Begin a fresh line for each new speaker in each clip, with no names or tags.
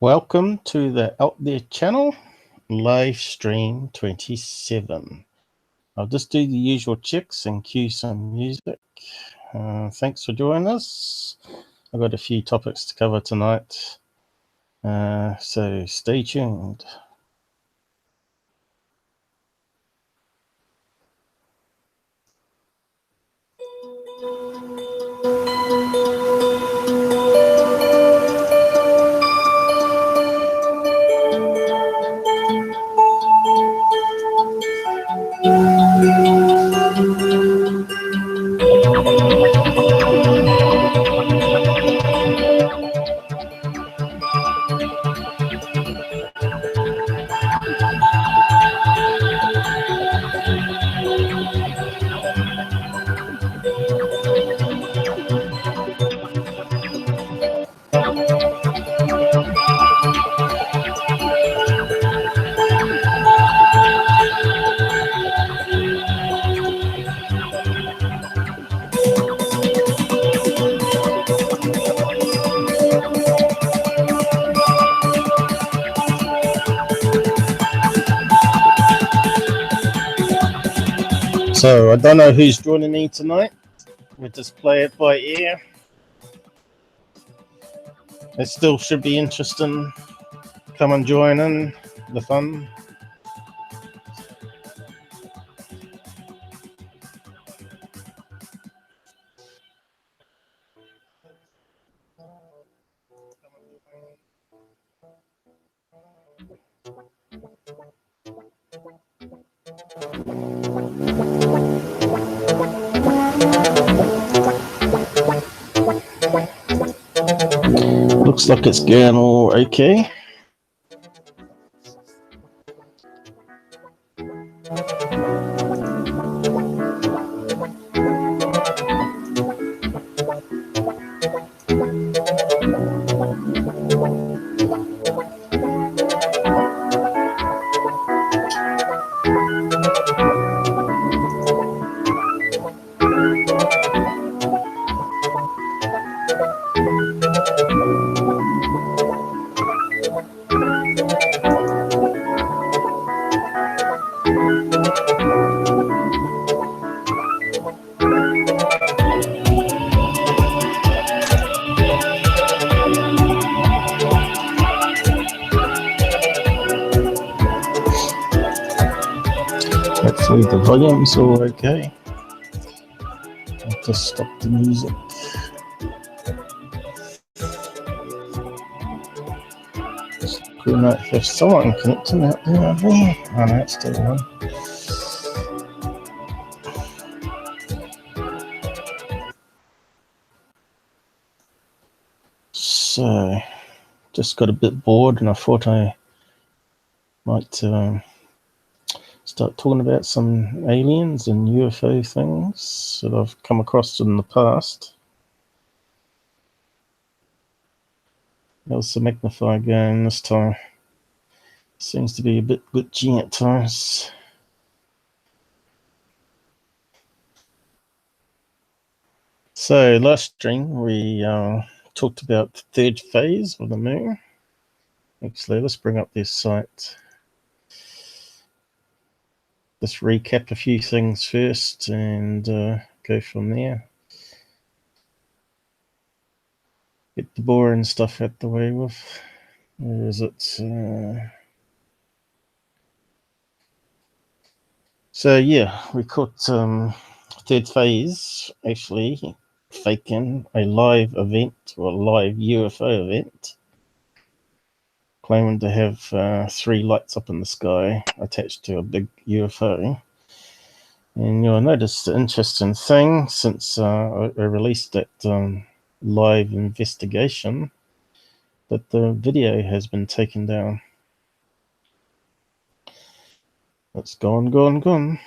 Welcome to the Out There channel, live stream 27. I'll just do the usual checks and cue some music. Thanks for joining us. I've got a few topics to cover tonight, so stay tuned. So I don't know who's joining me tonight. We'll just play it by ear. It still should be interesting. Come and join in the fun. Looks like it's going all okay. Hopefully the volume's all okay. I'll just stop the music. Cool note if there's someone connecting out there. Oh no, it's still on. So, just got a bit bored and I thought I might start talking about some aliens and UFO things that I've come across in the past. How's the magnifier going this time? Seems to be a bit glitchy at times. So last stream we talked about the third phase of the moon. Actually, let's bring up this site. Let's recap a few things first and go from there. Get the boring stuff out the way with. Where is it? So yeah, we caught third phase actually faking a live event or a live UFO event, claiming to have 3 lights up in the sky attached to a big UFO. And you'll notice the interesting thing since I released that live investigation that the video has been taken down. It's gone.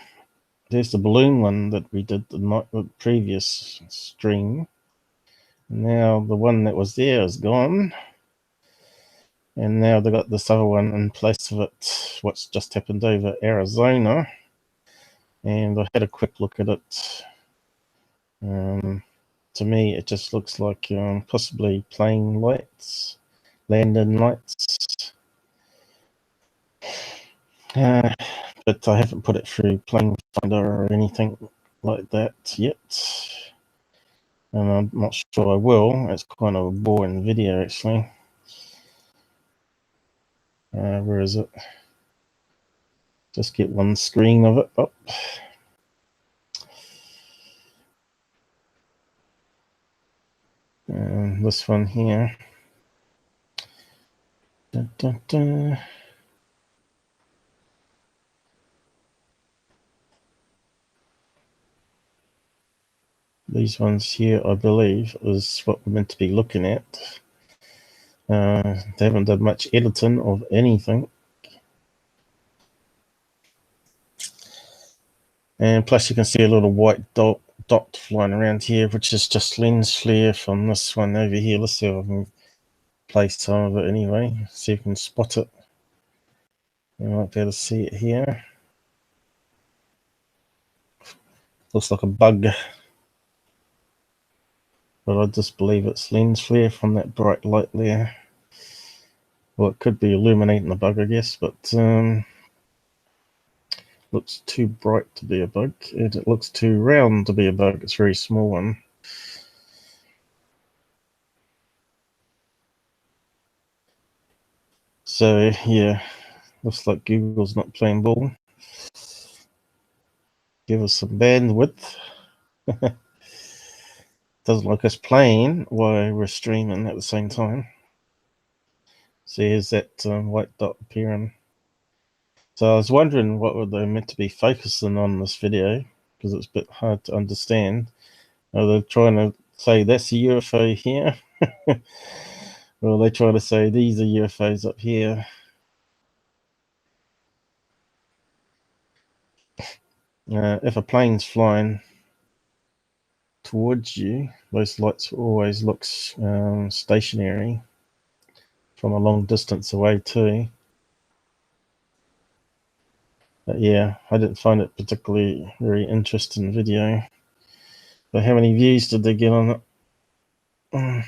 There's the balloon one that we did the previous stream. Now the one that was there is gone. And now they got this other one in place of it, what's just happened over Arizona. And I had a quick look at it. To me, it just looks like possibly plane lights landing lights. But I haven't put it through Plane Finder or anything like that yet. And I'm not sure I will. It's kind of a boring video, actually. Where is it? Just get one screen of it up. And this one here. Dun, dun, dun. These ones here, I believe, is what we're meant to be looking at. They haven't done much editing of anything. And plus you can see a little white dot flying around here, which is just lens flare from this one over here. Let's see if I can play some of it anyway, see if you can spot it. You might be able to see it here. Looks like a bug, but I just believe it's lens flare from that bright light there. Well, it could be illuminating the bug, I guess, but looks too bright to be a bug, and it looks too round to be a bug. It's a very small one. So yeah, looks like Google's not playing ball. Give us some bandwidth. Doesn't like us playing while we're streaming at the same time. So here's that white dot appearing. So I was wondering what were they meant to be focusing on this video, because it's a bit hard to understand. Are they trying to say that's a UFO here? Or are they trying to say these are UFOs up here? If a plane's flying towards you, those lights always look stationary from a long distance away too. But yeah, I didn't find it particularly very interesting video. But how many views did they get on it?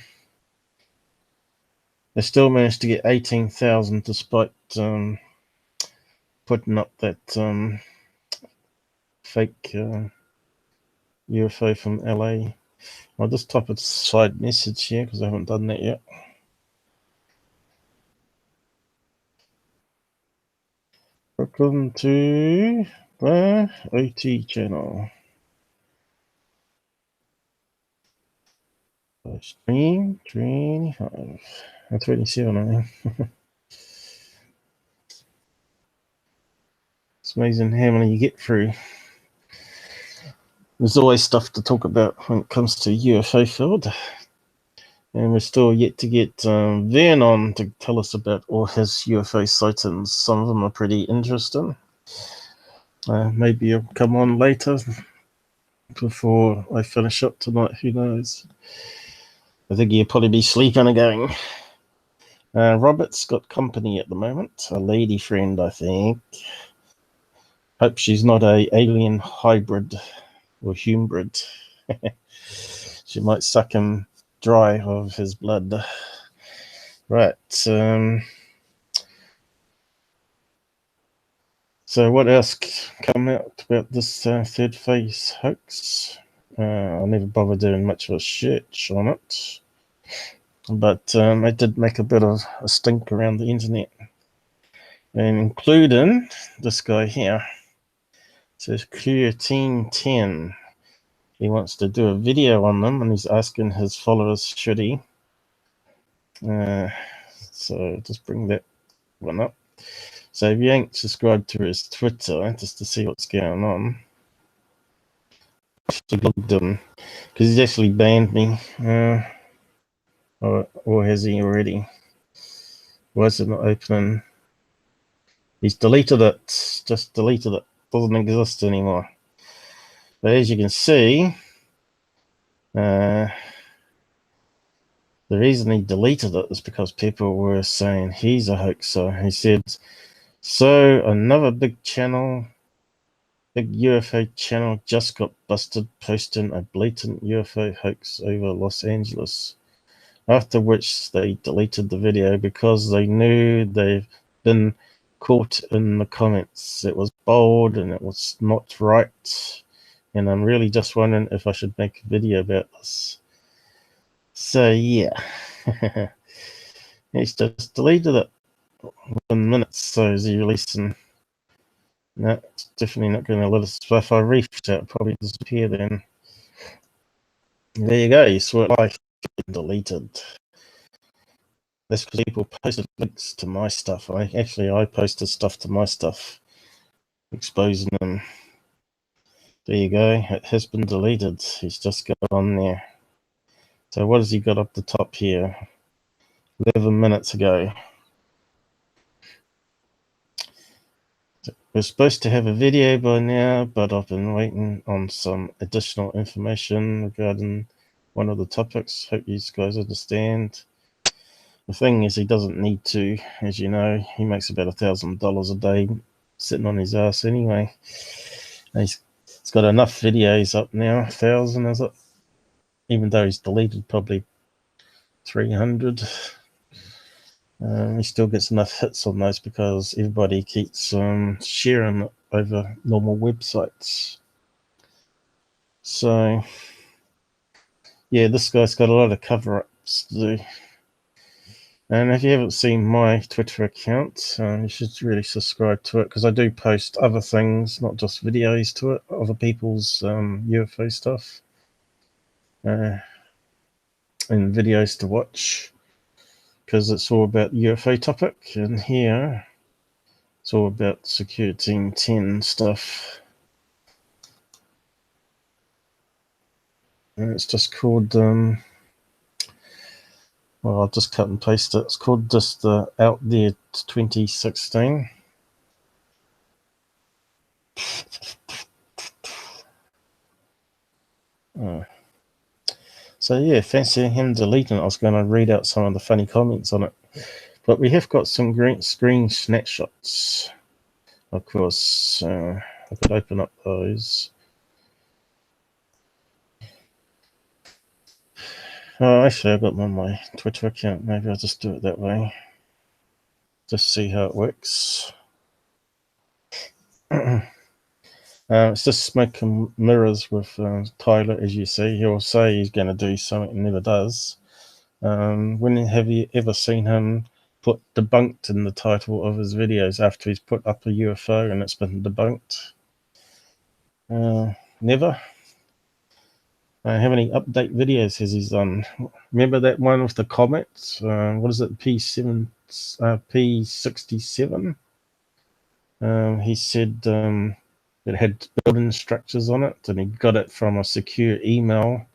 They still managed to get 18,000 despite putting up that fake UFO from LA. I'll just type a side message here because I haven't done that yet. Welcome to the OT channel. Stream 25. 27, I mean. It's amazing how many you get through. There's always stuff to talk about when it comes to UFO field. And we're still yet to get Van on to tell us about all his UFO sightings. Some of them are pretty interesting. Maybe he'll come on later before I finish up tonight. Who knows? I think he'll probably be sleeping again. Robert's got company at the moment. A lady friend, I think. Hope she's not a alien hybrid or humebrid. She might suck him dry of his blood. Right. So what else come out about this third phase hoax? I never bothered doing much of a search on it, but I did make a bit of a stink around the internet, and including this guy here. It says Secureteam 10. He wants to do a video on them, and he's asking his followers, should he? So just bring that one up. So if you ain't subscribed to his Twitter, just to see what's going on, I logged him because he's actually banned me. Or has he already? Why is it not opening? He's deleted it. Just deleted it. Doesn't exist anymore. But as you can see, the reason he deleted it is because people were saying he's a hoaxer. He said, so another big channel, big UFO channel just got busted posting a blatant UFO hoax over Los Angeles. after which they deleted the video because they knew they've been caught in the comments. It was bold and it was not right, and I'm really just wondering if I should make a video about this. So yeah, he's just deleted it within minutes. So is he releasing? No, it's definitely not going to let us. If I refresh it, it'll probably disappear then. There you go. You saw it live deleted. That's because people posted links to my stuff. I posted stuff to my stuff, exposing them. There you go. It has been deleted. He's just got on there. So what has he got up the top here? 11 minutes ago. We're supposed to have a video by now, but I've been waiting on some additional information regarding one of the topics. Hope you guys understand. The thing is, he doesn't need to. As you know, he makes about $1,000 a day sitting on his ass anyway. He's got enough videos up now. 1,000, is it? Even though he's deleted probably 300. He still gets enough hits on those because everybody keeps sharing it over normal websites. So, yeah, this guy's got a lot of cover-ups to do. And if you haven't seen my Twitter account, you should really subscribe to it because I do post other things, not just videos to it, other people's UFO stuff and videos to watch because it's all about UFO topic. And here, it's all about Secureteam 10 stuff. And it's just called... well, I'll just cut and paste it. It's called just Out There 2016. So yeah, fancy him deleting it. I was going to read out some of the funny comments on it. But we have got some green screen snapshots. Of course, I could open up those. Oh, actually, I've got them on my Twitter account. Maybe I'll just do it that way. Just see how it works. It's just smoke and mirrors with Tyler, as you see. He'll say he's going to do something and never does. When have you ever seen him put debunked in the title of his videos after he's put up a UFO and it's been debunked? Never. How many update videos has he done? Remember that one with the comments? What is it? P67? He said it had building structures on it, and he got it from a secure email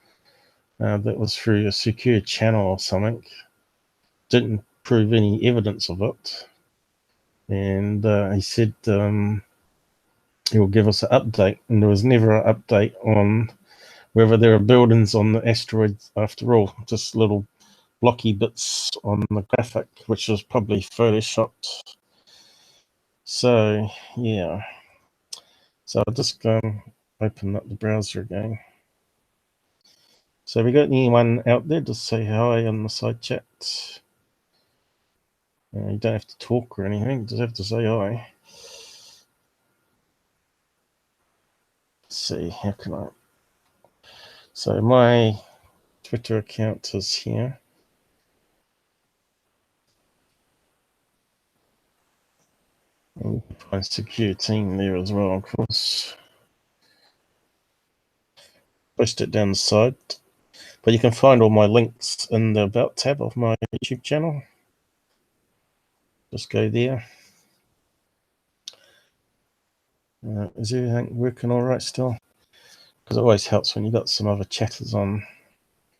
that was through a secure channel or something. Didn't prove any evidence of it. And he said he will give us an update, and there was never an update on whether there are buildings on the asteroid after all, just little blocky bits on the graphic, which was probably photoshopped. So, yeah. So I'll just go and open up the browser again. So we got anyone out there, just say hi on the side chat. You don't have to talk or anything, you just have to say hi. Let's see, how can I... So my Twitter account is here. And you can find Secureteam there as well, of course. Post it down the side. But you can find all my links in the About tab of my YouTube channel. Just go there. Is everything working all right still? Because it always helps when you've got some other chatters on,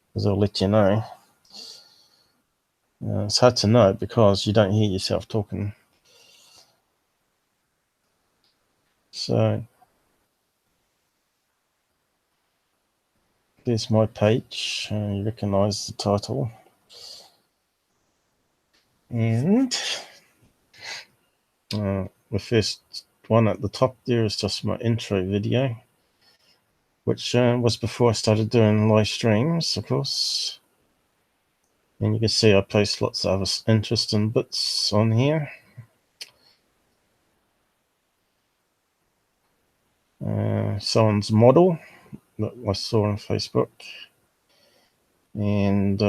because they'll let you know. It's hard to know because you don't hear yourself talking. So there's my page. You recognize the title. And the first one at the top there is just my intro video, which was before I started doing live streams, of course. And you can see I post lots of other interesting bits on here. Someone's model that I saw on Facebook. And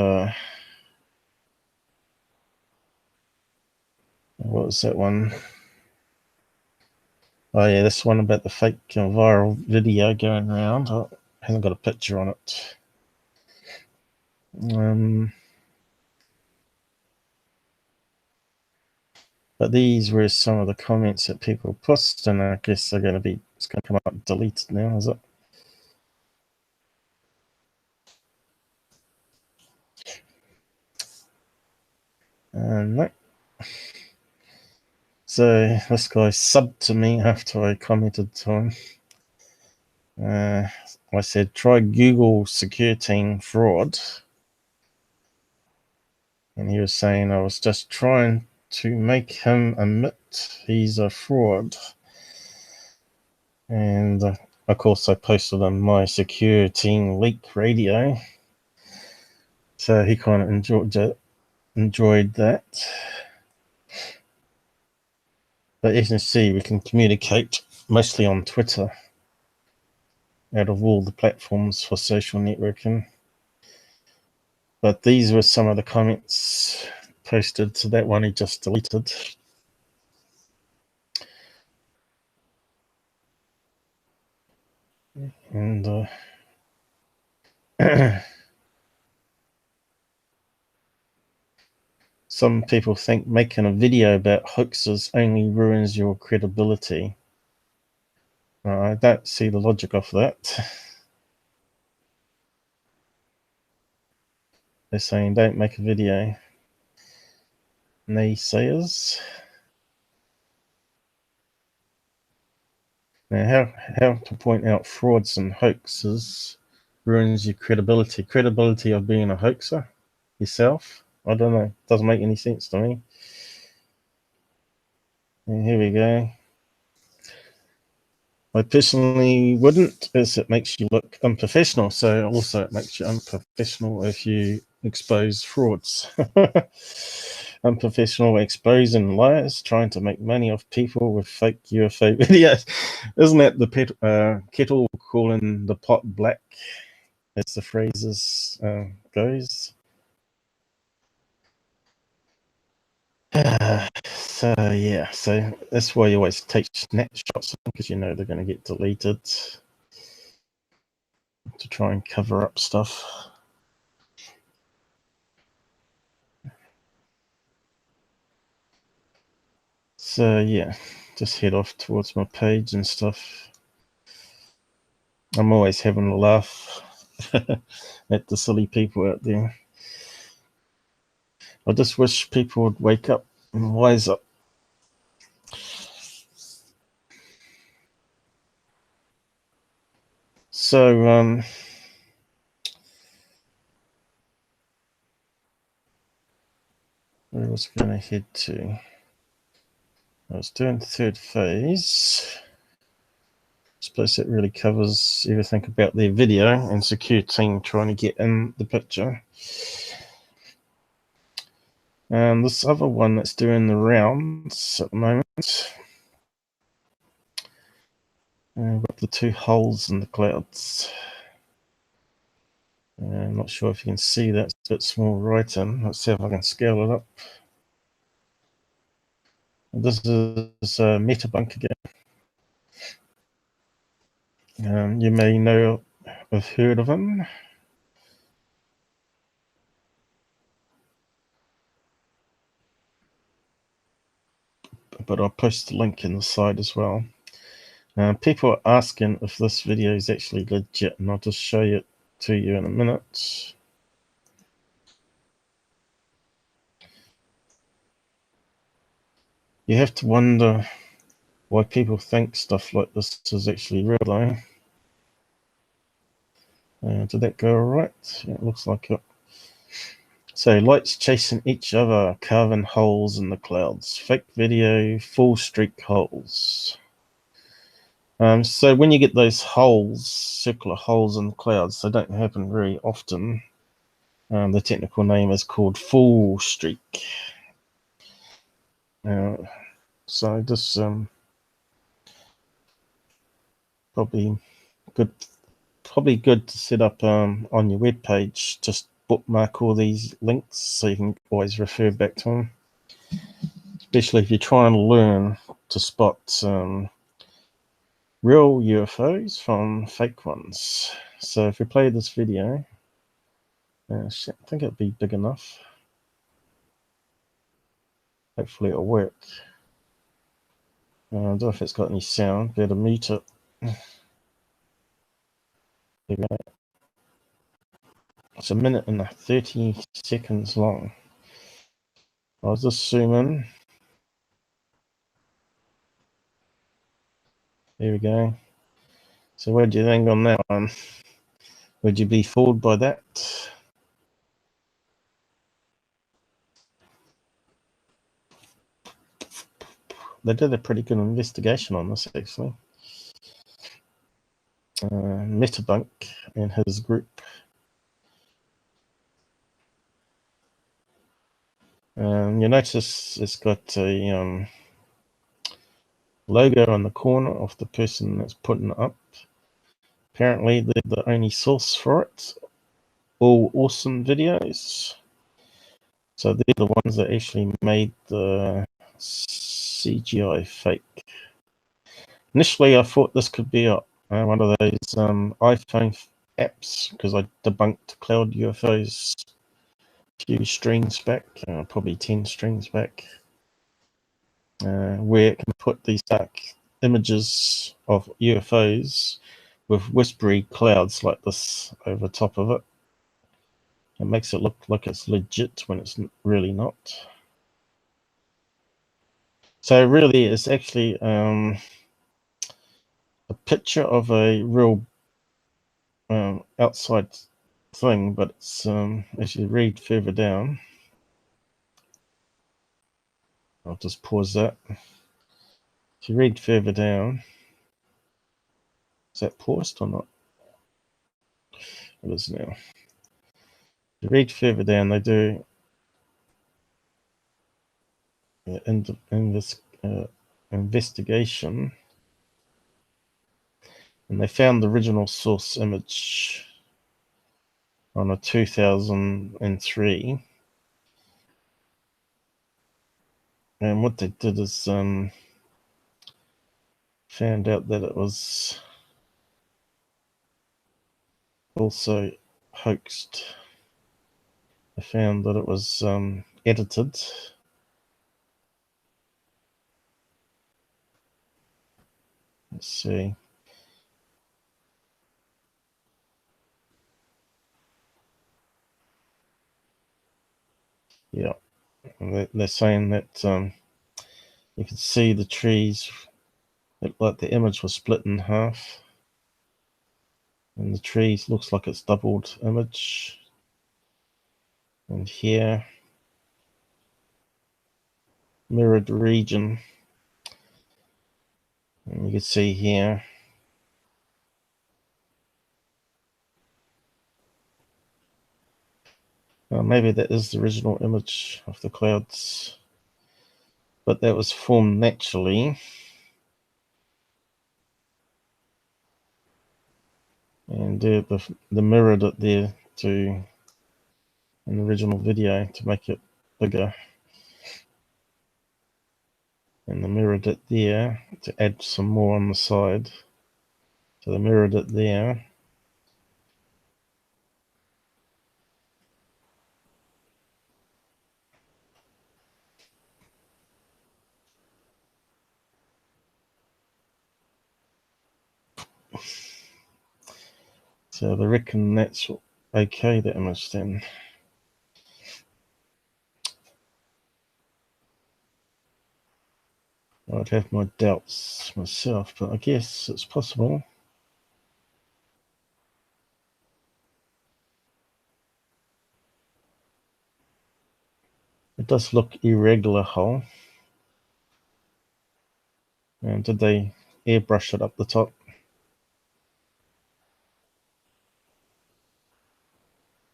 what was that one? Oh yeah, this one about the fake viral video going around. Oh, hasn't got a picture on it. But these were some of the comments that people posted, and I guess it's going to come up deleted now, is it? No. So this guy subbed to me after I commented to him. I said, try Google Secureteam fraud. And he was saying I was just trying to make him admit he's a fraud. And of course I posted on my Secureteam leak radio. So he kind of enjoyed that. But as you can see, we can communicate mostly on Twitter out of all the platforms for social networking. But these were some of the comments posted to that one he just deleted. And some people think making a video about hoaxes only ruins your credibility. I don't see the logic of that. They're saying don't make a video. Naysayers. Now, how to point out frauds and hoaxes ruins your credibility. Credibility of being a hoaxer yourself? I don't know. Doesn't make any sense to me. And here we go. I personally wouldn't, as it makes you look unprofessional. So also it makes you unprofessional if you expose frauds. Unprofessional exposing liars, trying to make money off people with fake UFO videos. Isn't that the kettle calling the pot black, as the phrases goes? So yeah, so that's why you always take snapshots, because you know they're going to get deleted, to try and cover up stuff. So yeah, just head off towards my page and stuff. I'm always having a laugh at the silly people out there. I just wish people would wake up and wise up. So where was I going to head to? I was doing third phase. I suppose that really covers everything about their video and Secureteam trying to get in the picture. And this other one that's doing the rounds at the moment, we've got the two holes in the clouds. I'm not sure if you can see that, it's a bit small writing. Let's see if I can scale it up. This is Metabunk again. You may know, have heard of him. But I'll post the link in the side as well. People are asking if this video is actually legit, and I'll just show it to you in a minute. You have to wonder why people think stuff like this is actually real, though. Did that go all right? Yeah, it looks like it. So, lights chasing each other, carving holes in the clouds. Fake video, full streak holes. So when you get those holes, circular holes in the clouds, they don't happen very often. The technical name is called full streak. So this probably good to set up on your web page. Just bookmark all these links so you can always refer back to them, especially if you're trying to learn to spot real UFOs from fake ones. So if we play this video, I think it'll be big enough. Hopefully it'll work. I don't know if it's got any sound. Better mute it. There we go. It's 1 minute and 30 seconds long. I'll just zoom in. There we go. So what do you think on that one? Would you be fooled by that? They did a pretty good investigation on this, actually. Metabunk and his group. You notice it's got a logo on the corner of the person that's putting it up. Apparently, they're the only source for it. All awesome videos. So they're the ones that actually made the CGI fake. Initially, I thought this could be one of those iPhone apps, because I debunked cloud UFOs a few streams back, probably 10 streams back, where it can put these dark images of UFOs with whispery clouds like this over top of it. It makes it look like it's legit when it's really not. So really, it's actually a picture of a real outside thing, but it's as you read further down, I'll just pause that. If you read further down, is that paused or not? It is now. If you read further down, they do in this investigation, and they found the original source image on a 2003. And what they did is found out that it was also hoaxed. They found that it was edited. Let's see. Yeah, they're saying that you can see the trees, like the image was split in half, and the trees looks like it's doubled image. And here, mirrored region, and you can see here. Maybe that is the original image of the clouds, but that was formed naturally. And they mirrored it there to an original video to make it bigger. And they mirrored it there to add some more on the side. So they mirrored it there. So they reckon that's okay, that image then. I'd have my doubts myself, but I guess it's possible. It does look irregular hull. And did they airbrush it up the top?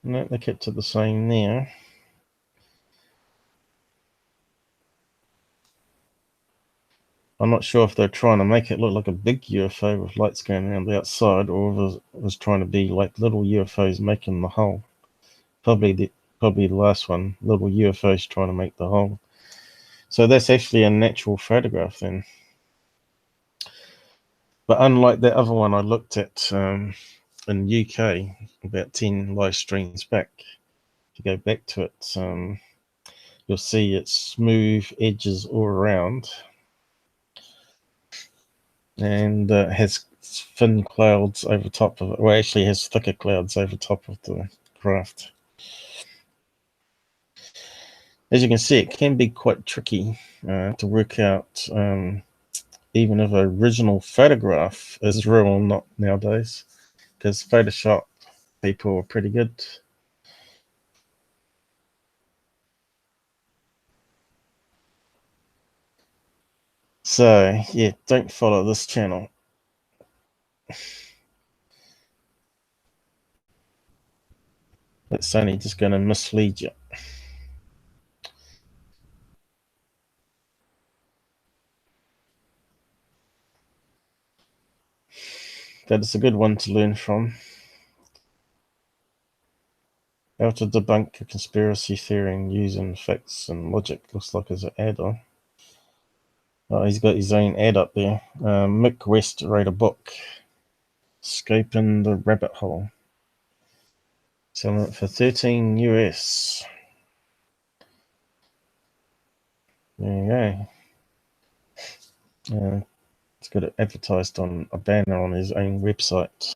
No, they kept it the same there. I'm not sure if they're trying to make it look like a big UFO with lights going around the outside, or if it was trying to be like little UFOs making the hole. Probably the last one, little UFOs trying to make the hole. So that's actually a natural photograph then. But unlike that other one I looked at in UK about 10 live streams back, if you go back to it, you'll see it's smooth edges all around, and has thin clouds over top of it. Well, actually has thicker clouds over top of the craft. As you can see, it can be quite tricky to work out even if an original photograph is real or not nowadays, because Photoshop people are pretty good. So yeah, don't follow this channel. It's only just going to mislead you. That is a good one to learn from. How to debunk a conspiracy theory using facts and logic. Looks like there's an ad on. Oh, he's got his own ad up there. Mick West wrote a book, Escaping the Rabbit Hole. Selling it for $13 US. There you go. It's got it advertised on a banner on his own website.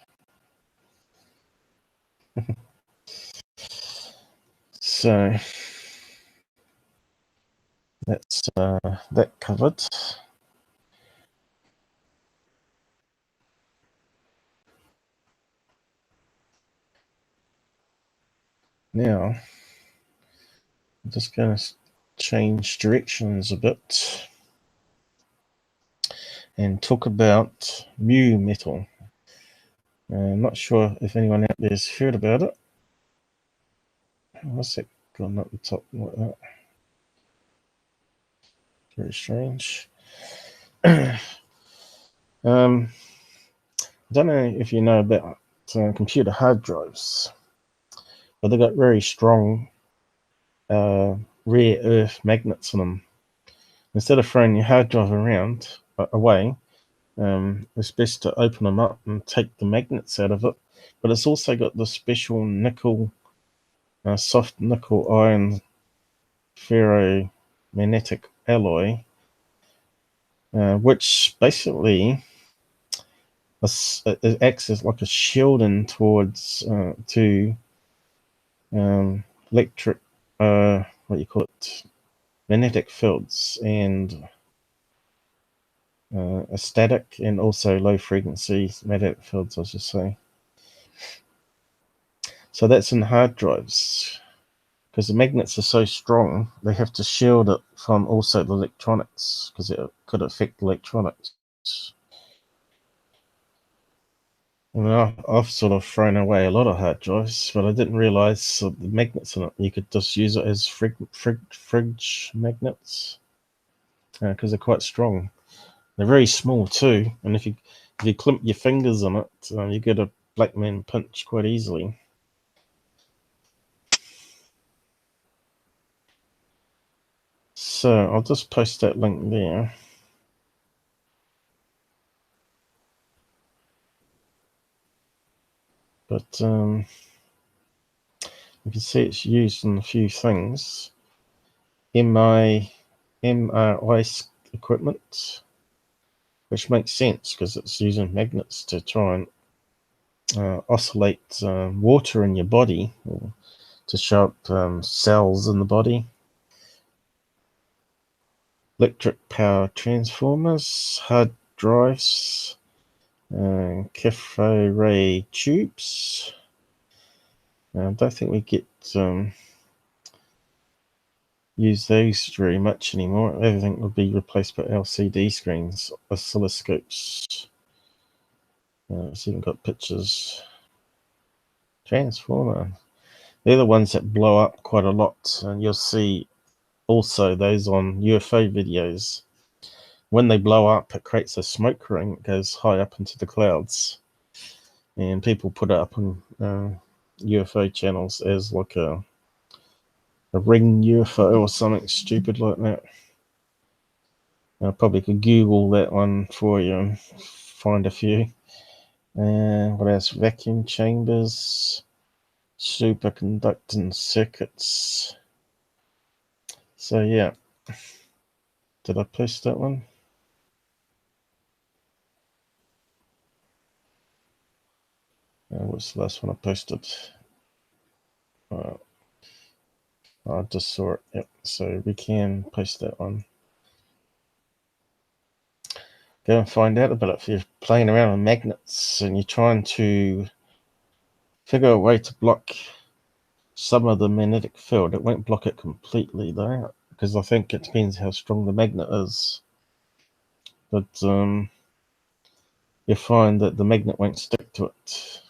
So that's that covered. Now I'm just going to change directions a bit and talk about mu metal. I'm not sure if anyone out there has heard about it. What's that gone up the top like that? Very strange. I don't know if you know about computer hard drives, but they've got very strong rare earth magnets in them. Instead of throwing your hard drive around away, it's best to open them up and take the magnets out of it. But it's also got the special nickel, soft nickel iron ferromagnetic alloy, which basically it acts as like a shielding towards to electric, what do you call it, magnetic fields and a static and also low frequency magnetic fields, I should say. So that's in hard drives. Because the magnets are so strong, they have to shield it from also the electronics, because it could affect electronics. I've sort of thrown away a lot of hard drives, but I didn't realize the magnets in it, you could just use it as fridge magnets, because they're quite strong. They're very small too, and if you clamp your fingers on it, you get a black man pinch quite easily. So I'll just post that link there. But you can see it's used in a few things. MRI equipment, which makes sense because it's using magnets to try and oscillate water in your body, or to show up cells in the body. Electric power transformers, hard drives, cathode ray tubes. I don't think we get use those very much anymore. Everything will be replaced by LCD screens, oscilloscopes. It's even got pictures. Transformer. They're the ones that blow up quite a lot, and you'll see also those on UFO videos. When they blow up, it creates a smoke ring. It goes high up into the clouds, and people put it up on UFO channels as like a ring UFO or something stupid like that. I probably could Google that one for you and find a few. What else? Vacuum chambers, superconducting circuits. So yeah, did I post that one? What's the last one I posted? I just saw it. Yep. So we can post that one. Go and find out about it. If you're playing around with magnets and you're trying to figure a way to block some of the magnetic field, it won't block it completely though, because I think it depends how strong the magnet is. But you find that the magnet won't stick to it.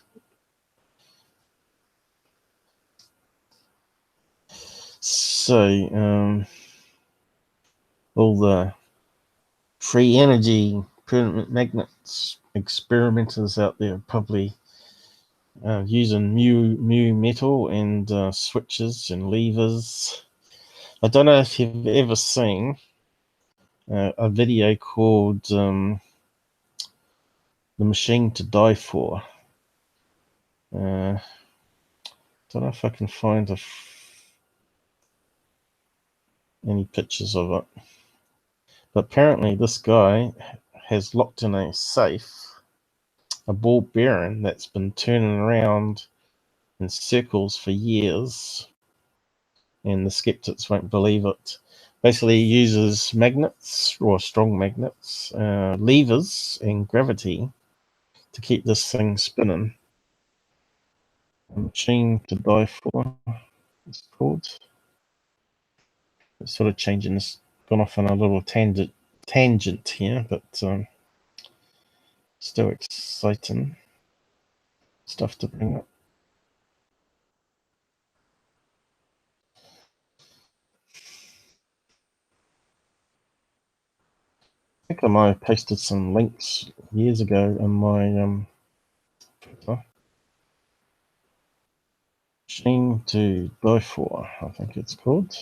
So all the free energy permanent magnets experimenters out there probably using mu metal and switches and levers. I don't know if you've ever seen a video called The Machine to Die For. Don't know if I can find any pictures of it. But apparently this guy has locked in a safe a ball bearing that's been turning around in circles for years, and the skeptics won't believe it. Basically, he uses magnets, or strong magnets, levers, and gravity to keep this thing spinning. A Machine to Die For, it's called. It's sort of changing this, gone off on a little tangent here, but still exciting stuff to bring up. I think I might have posted some links years ago in my Twitter. Machine to Die For, I think it's called.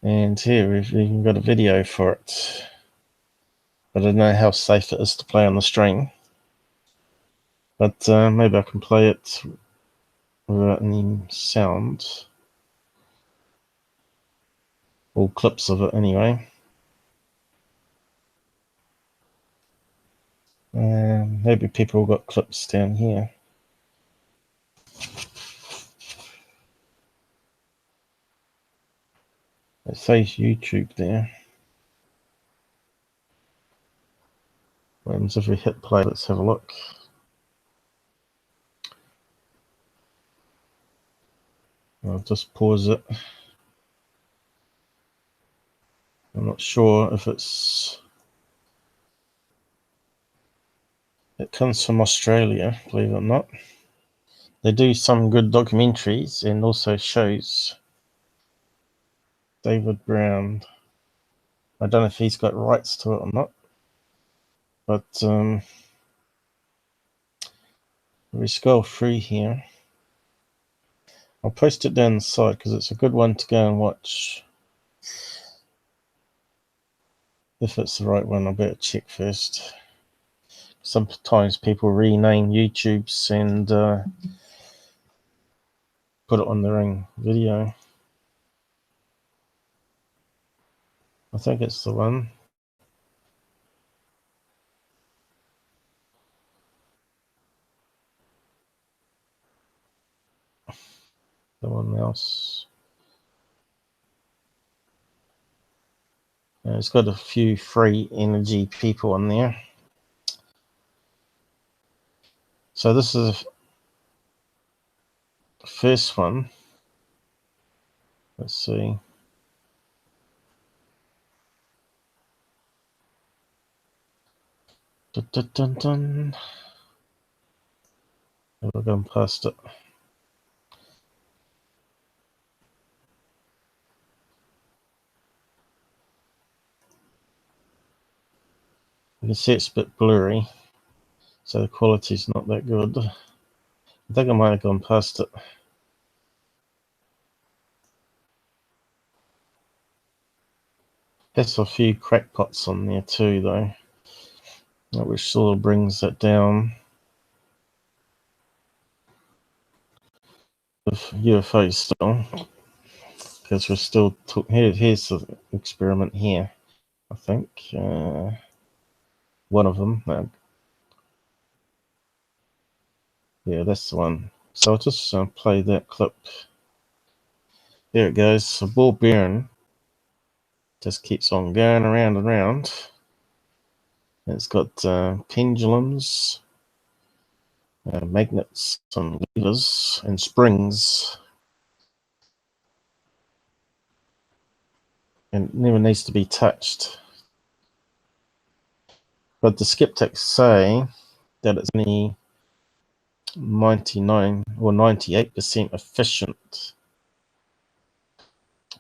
And here we've even got a video for it. But I don't know how safe it is to play on the string. But maybe I can play it without any sound. Or clips of it anyway. Maybe people got clips down here. It says YouTube there. What happens if we hit play? Let's have a look. I'll just pause it. I'm not sure if it comes from Australia, believe it or not. They do some good documentaries and also shows. David Brown. I don't know if he's got rights to it or not. But we scroll through here. I'll post it down the side because it's a good one to go and watch. If it's the right one, I better check first. Sometimes people rename YouTubes and put it on their own video. I think it's the one. The one else. It's got a few free energy people on there. So this is the first one. Let's see. Dun, dun, dun, dun. We're going past it. You can see it's a bit blurry, so the quality's not that good. I think I might have gone past it. Has a few crackpots on there too, though, which sort of brings it down. With UFOs still, because we're still here's the experiment here. I think one of them. Yeah, that's the one. So I'll just play that clip. There it goes. The ball bearing just keeps on going around and around. It's got pendulums, magnets, and levers, and springs. And it never needs to be touched. But the skeptics say that it's only 99 or 98% efficient.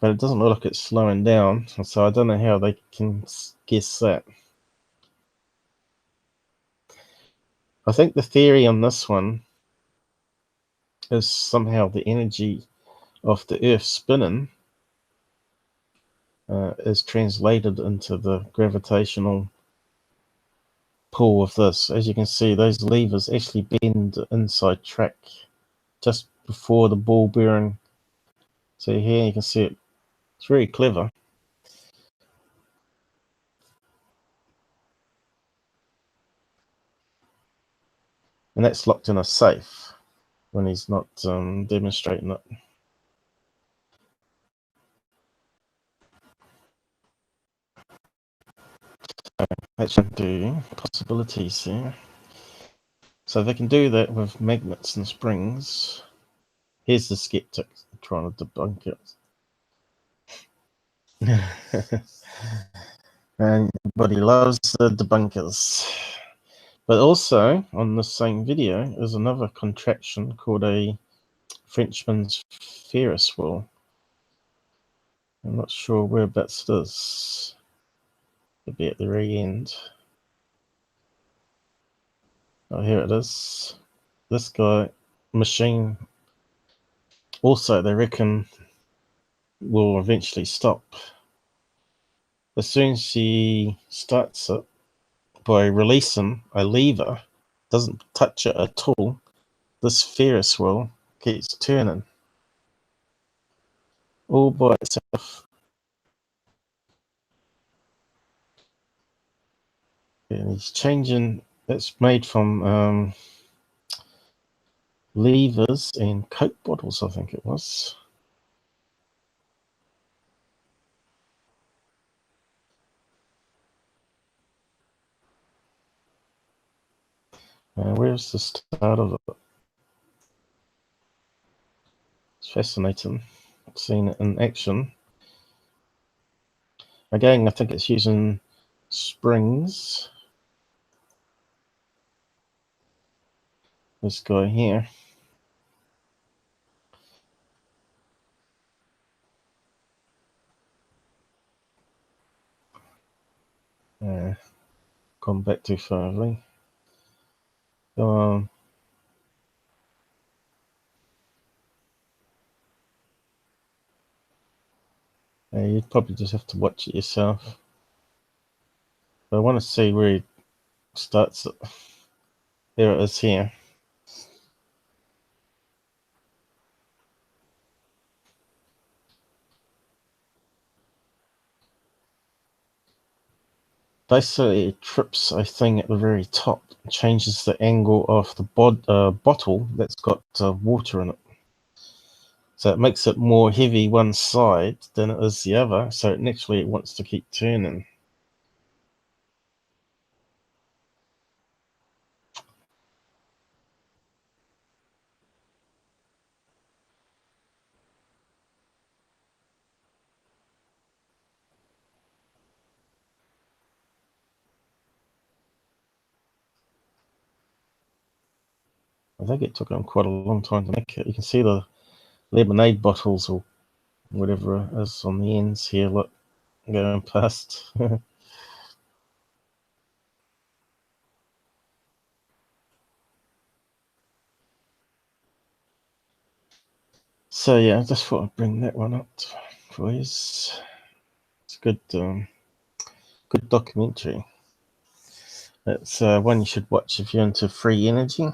But it doesn't look like it's slowing down, so I don't know how they can guess that. I think the theory on this one is somehow the energy of the Earth spinning is translated into the gravitational pull of this. As you can see, those levers actually bend the inside track just before the ball bearing. So here you can see it. It's very clever. And that's locked in a safe when he's not demonstrating it. That should do possibilities here. So they can do that with magnets and springs. Here's the skeptic trying to debunk it. And everybody loves the debunkers. But also, on the same video, is another contraction called a Frenchman's Ferris wheel. I'm not sure whereabouts it is. It'll be at the very end. Oh, here it is. This guy, machine, also they reckon will eventually stop. As soon as he starts it, by releasing a lever, doesn't touch it at all, this Ferris wheel keeps turning all by itself. And he's changing, it's made from levers and Coke bottles, I think it was. Where's the start of it? It's fascinating seeing it in action. Again, I think it's using springs. This guy here. Gone back too far, have we? Go on. You'd probably just have to watch it yourself. But I want to see where he starts it. There it is here. Basically, it trips a thing at the very top, changes the angle of the bottle that's got water in it. So it makes it more heavy one side than it is the other, so naturally it wants to keep turning. I think it took them quite a long time to make it. You can see the lemonade bottles or whatever it is on the ends here, look, going past. So yeah, I just thought I'd bring that one up for you. It's a good documentary. It's one you should watch if you're into free energy.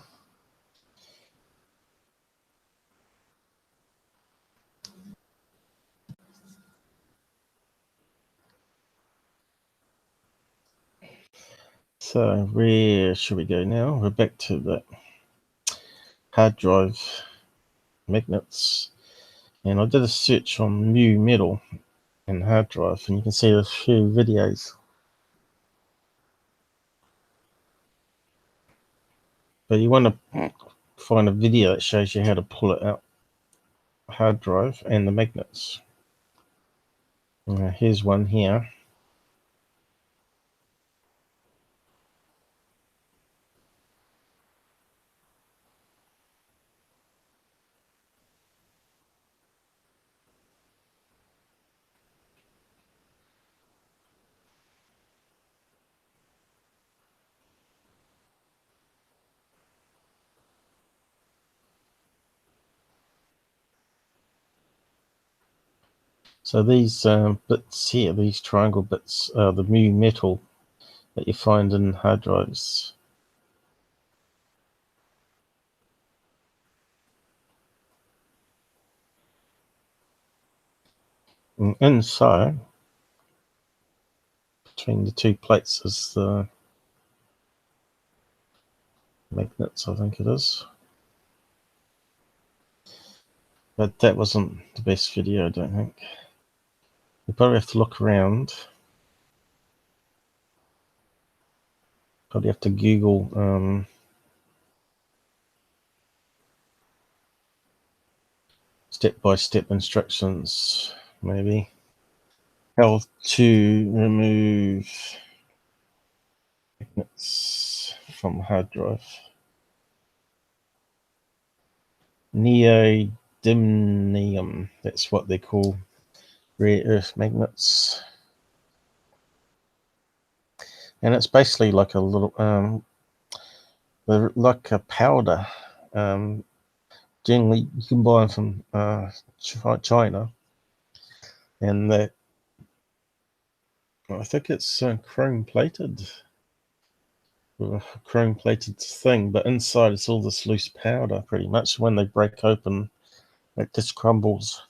So where should we go now? We're back to the hard drive magnets, and I did a search on mu metal and hard drive, and you can see a few videos. But you want to find a video that shows you how to pull it out, hard drive and the magnets. Here's one here. So these bits here, these triangle bits, are the mu metal that you find in hard drives. And inside, between the two plates, is the magnets, I think it is. But that wasn't the best video, I don't think. You probably have to look around. Probably have to Google step-by-step instructions, maybe. How to remove magnets from hard drive. Neodymium, that's what they call rare earth magnets. And it's basically like a little, they're like a powder. Generally, you can buy them from China, and that, I think it's chrome plated, a chrome plated thing, but inside it's all this loose powder pretty much. When they break open, it just crumbles.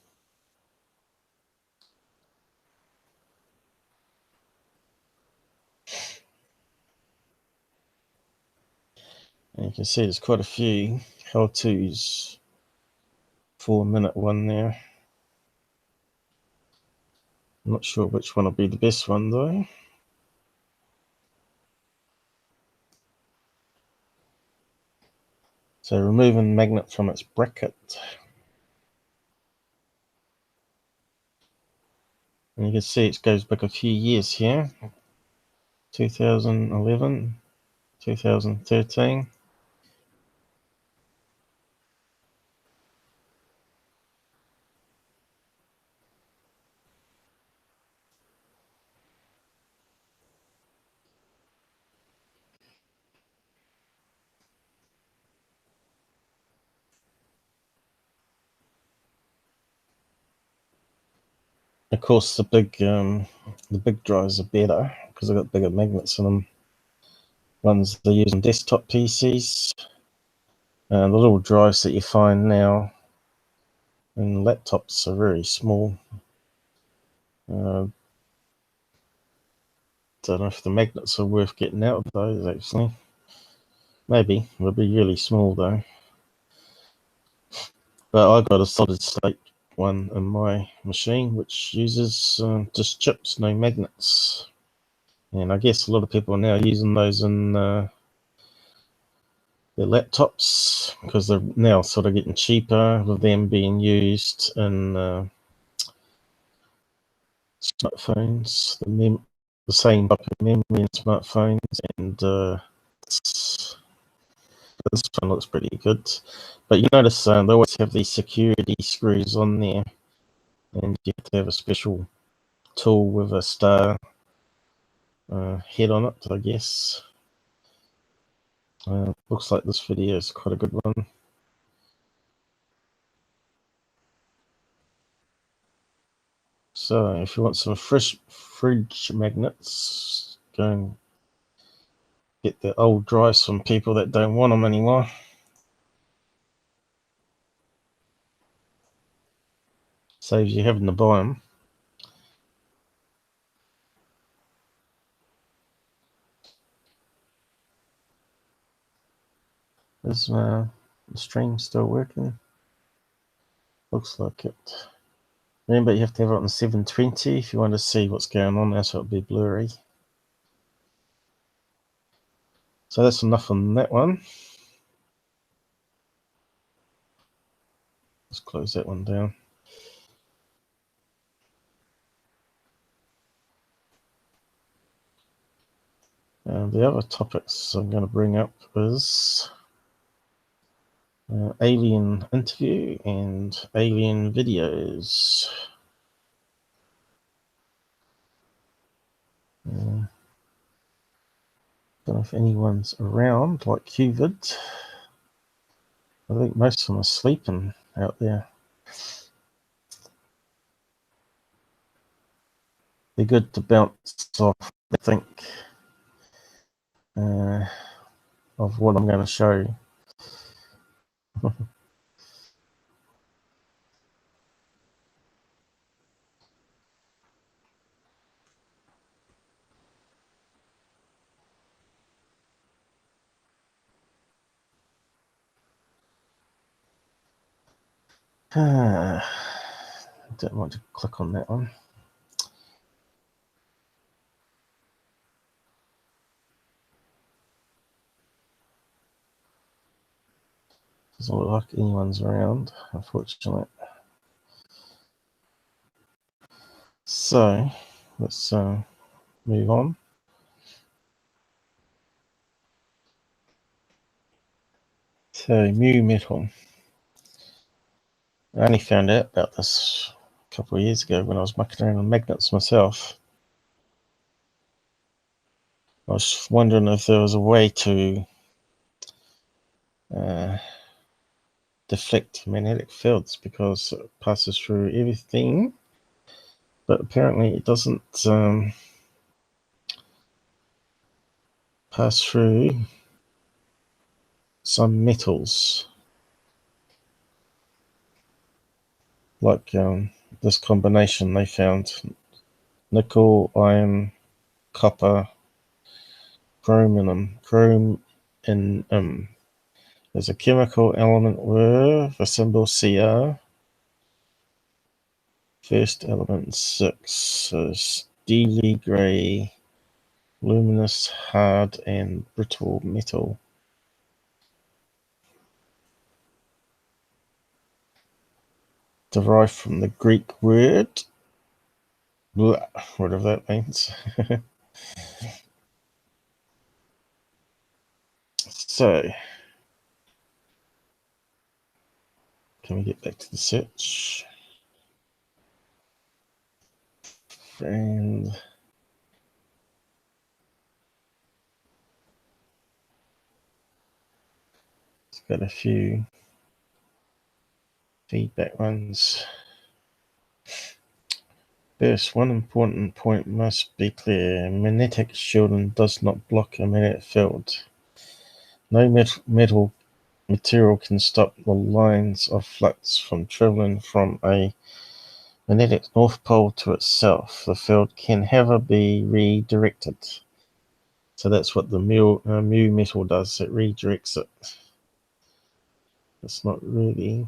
And you can see there's quite a few how-tos. 4-minute one there. I'm not sure which one will be the best one though. So removing magnet from its bracket. And you can see it goes back a few years here. 2011, 2013. Of course, the big drives are better because they've got bigger magnets in them. Ones they use on desktop PCs. And the little drives that you find now in laptops are very small. Don't know if the magnets are worth getting out of those actually. Maybe, they'll be really small though. But I got a solid state one in my machine which uses just chips, no magnets. And I guess a lot of people are now using those in their laptops because they're now sort of getting cheaper with them being used in smartphones. The same type of memory in smartphones, and this one looks pretty good. But you notice they always have these security screws on there, and you have to have a special tool with a star head on it, I guess. Looks like this video is quite a good one. So if you want some fridge magnets, go and get the old drives from people that don't want them anymore. Saves you having to buy them. Is the stream still working? Looks like it. Remember, you have to have it on 720 if you want to see what's going on there, so it'll be blurry. So that's enough on that one. Let's close that one down. The other topics I'm going to bring up is alien interview and alien videos. Don't know if anyone's around like COVID. I think most of them are sleeping out there. They're good to bounce off, I think, of what I'm going to show you. I don't want to click on that one. Doesn't look like anyone's around, unfortunately. So let's move on. So mu metal. I only found out about this a couple of years ago when I was mucking around with magnets myself. I was wondering if there was a way to deflect magnetic fields because it passes through everything, but apparently it doesn't pass through some metals, like this combination they found: nickel, iron, copper, chromium. There's a chemical element with a symbol Cr. First element 6. So steely grey, luminous, hard, and brittle metal. Derived from the Greek word, whatever that means. So, can we get back to the search? And it's got a few feedback ones. First, one important point must be clear. Magnetic shielding does not block a magnetic field. No material can stop the lines of flux from traveling from a magnetic north pole to itself. The field can, however, be redirected. So that's what the mu metal does. It redirects it. It's not really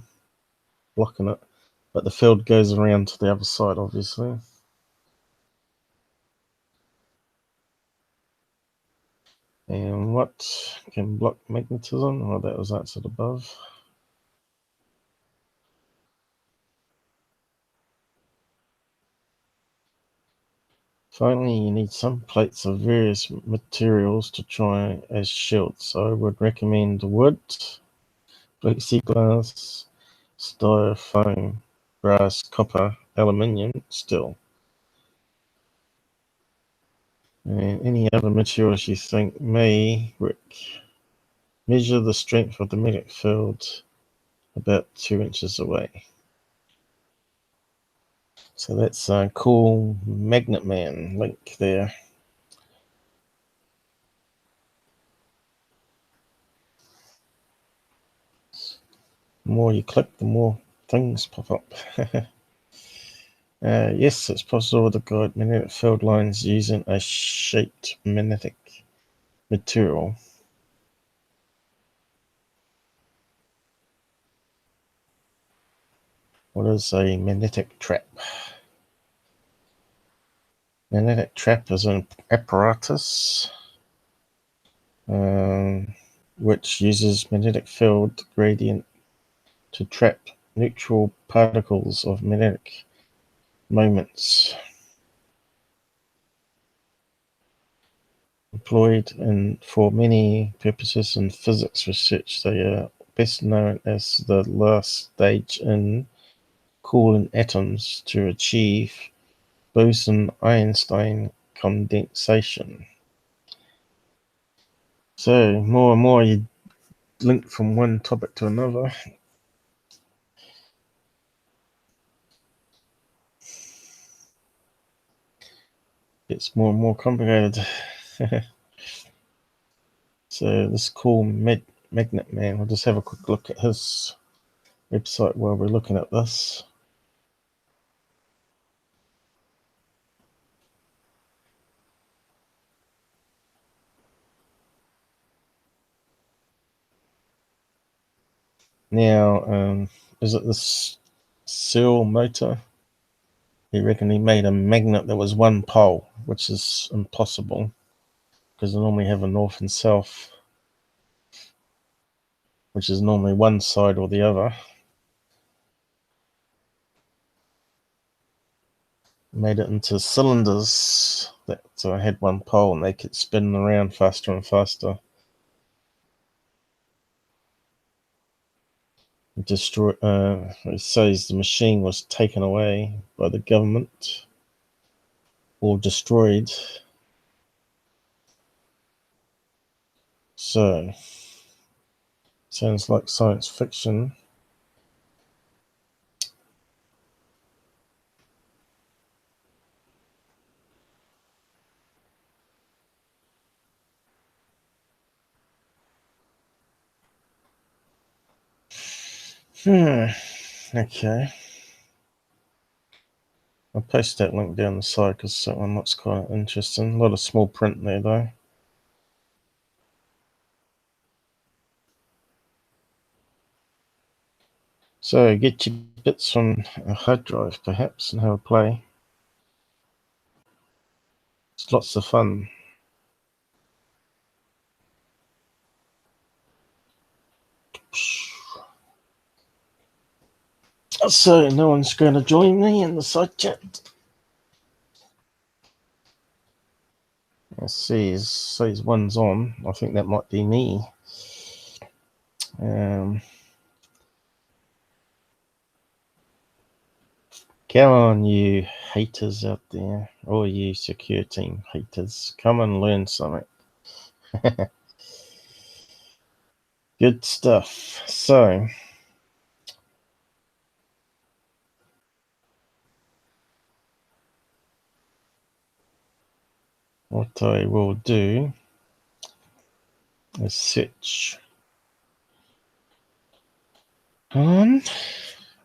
blocking it, but the field goes around to the other side, obviously. And what can block magnetism? Well, that was answered above. Finally, you need some plates of various materials to try as shields. I would recommend wood, plexiglass, styrofoam, brass, copper, aluminium, steel, and any other materials you think may work. Measure the strength of the magnetic field about 2 inches away. So that's a cool Magnet Man link there. The more you click, the more things pop up. Yes, it's possible to guide magnetic field lines using a shaped magnetic material. What is a magnetic trap? Magnetic trap is an apparatus which uses magnetic field gradient to trap neutral particles of magnetic moments. Employed for many purposes in physics research, they are best known as the last stage in cooling atoms to achieve Bose-Einstein condensation. So more and more you link from one topic to another. It's more and more complicated. So this cool Magnet Man, we'll just have a quick look at his website while we're looking at this. Now, is it this Searle motor? He reckoned he made a magnet that was one pole, which is impossible because they normally have a north and south, which is normally one side or the other. Made it into cylinders that had one pole and they could spin around faster and faster. It says the machine was taken away by the government or destroyed. So, sounds like science fiction. Okay. I'll post that link down the side because that one looks quite interesting. A lot of small print there though. So get your bits from a hard drive perhaps and have a play. It's lots of fun. So no one's going to join me in the side chat. Let's see, it says one's on. I think that might be me. Come on, you haters out there, all you Secureteam haters, come and learn something. Good stuff. So, what I will do is search on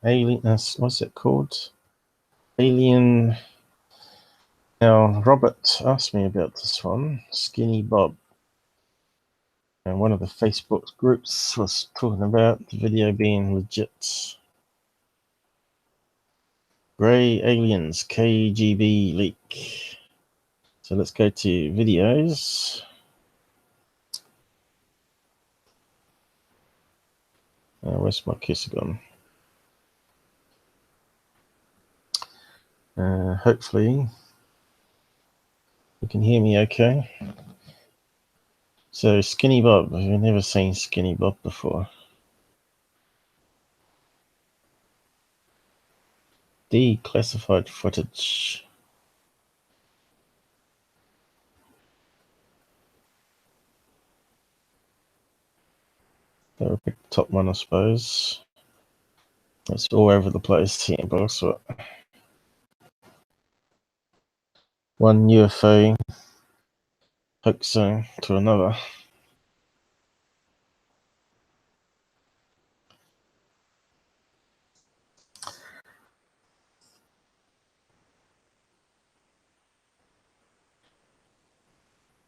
alien. What's it called? Alien. Now, Robert asked me about this one. Skinny Bob. And one of the Facebook groups was talking about the video being legit. Grey Aliens KGB leak. So let's go to videos. Where's my cursor gone? Hopefully You can hear me okay? So, Skinny Bob. Have you never seen Skinny Bob before? Declassified footage. They'll pick the top one, I suppose. It's all over the place here, but also one UFO hoaxing to another.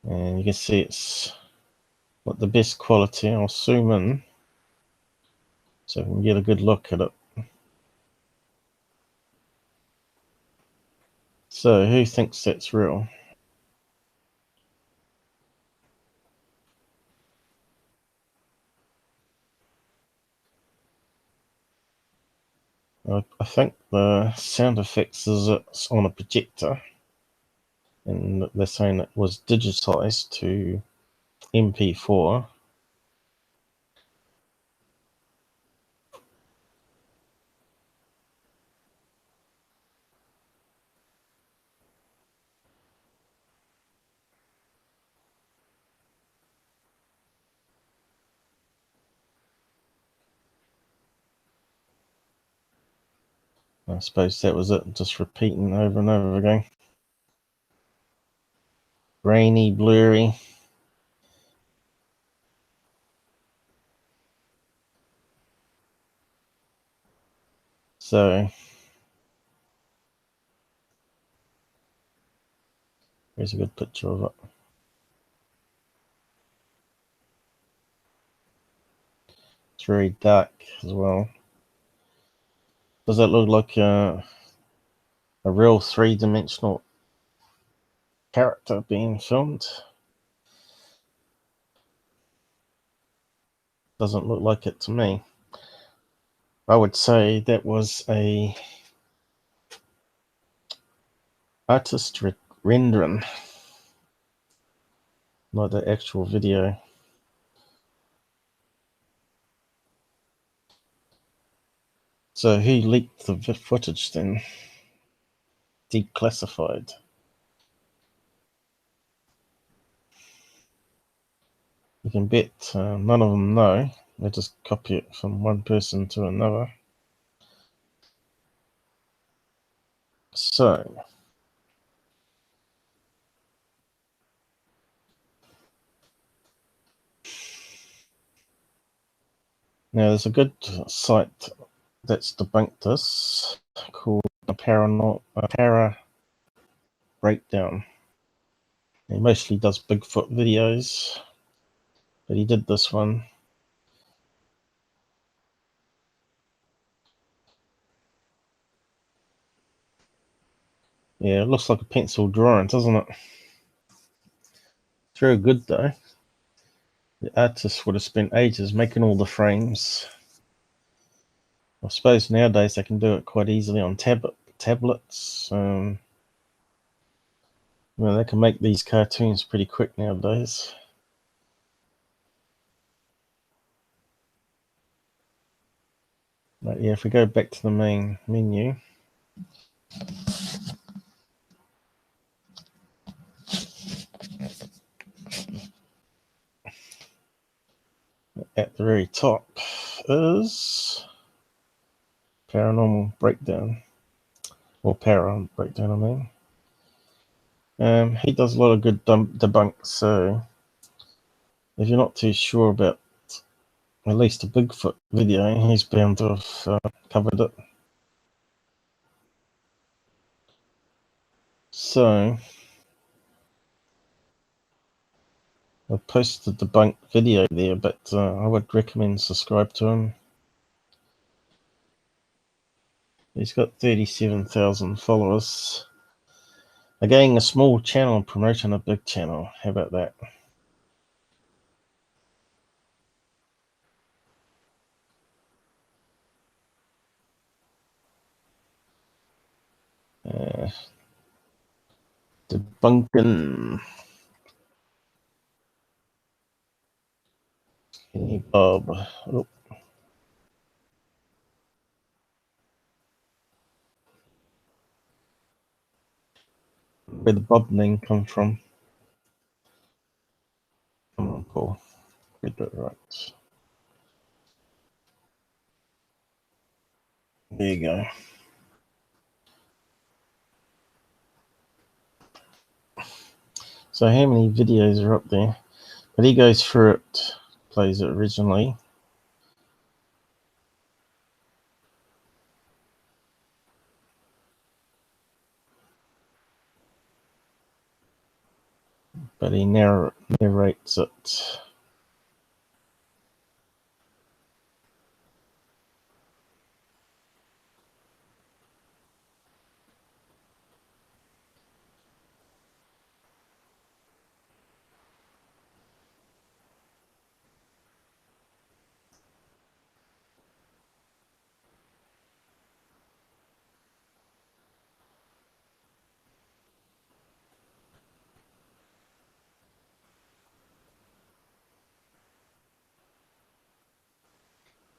And you can see it's not the best quality. I'll zoom in so we can get a good look at it. So, who thinks that's real? I think the sound effects is it's on a projector, and they're saying it was digitized to MP4. I suppose that was it, just repeating over and over again. Grainy, blurry. So, here's a good picture of it. It's very dark as well. Does that look like a real three-dimensional character being filmed? Doesn't look like it to me. I would say that was a artist rendering, not the actual video. So who leaked the footage then? Declassified. You can bet none of them know. They just copy it from one person to another. So, now there's a good site that's debunked this called Para Breakdown. He mostly does Bigfoot videos, but he did this one. Yeah, it looks like a pencil drawing, doesn't it? It's very good though. The artist would have spent ages making all the frames. I suppose nowadays they can do it quite easily on tablets. Well, they can make these cartoons pretty quick nowadays. But yeah, if we go back to the main menu, at the very top is Paranormal Breakdown, or Para Breakdown, I mean. He does a lot of good debunks, so if you're not too sure about at least a Bigfoot video, he's bound to have covered it. So, I've posted the debunked video there, but I would recommend subscribe to him. He's got 37,000 followers. Again, a small channel promoting a big channel. How about that? Debunking. Hey, Bob. Oh, where the Bob name comes from. Come on, Paul. Get that right. There you go. So how many videos are up there? But he goes through it, plays it originally. But he narrates it.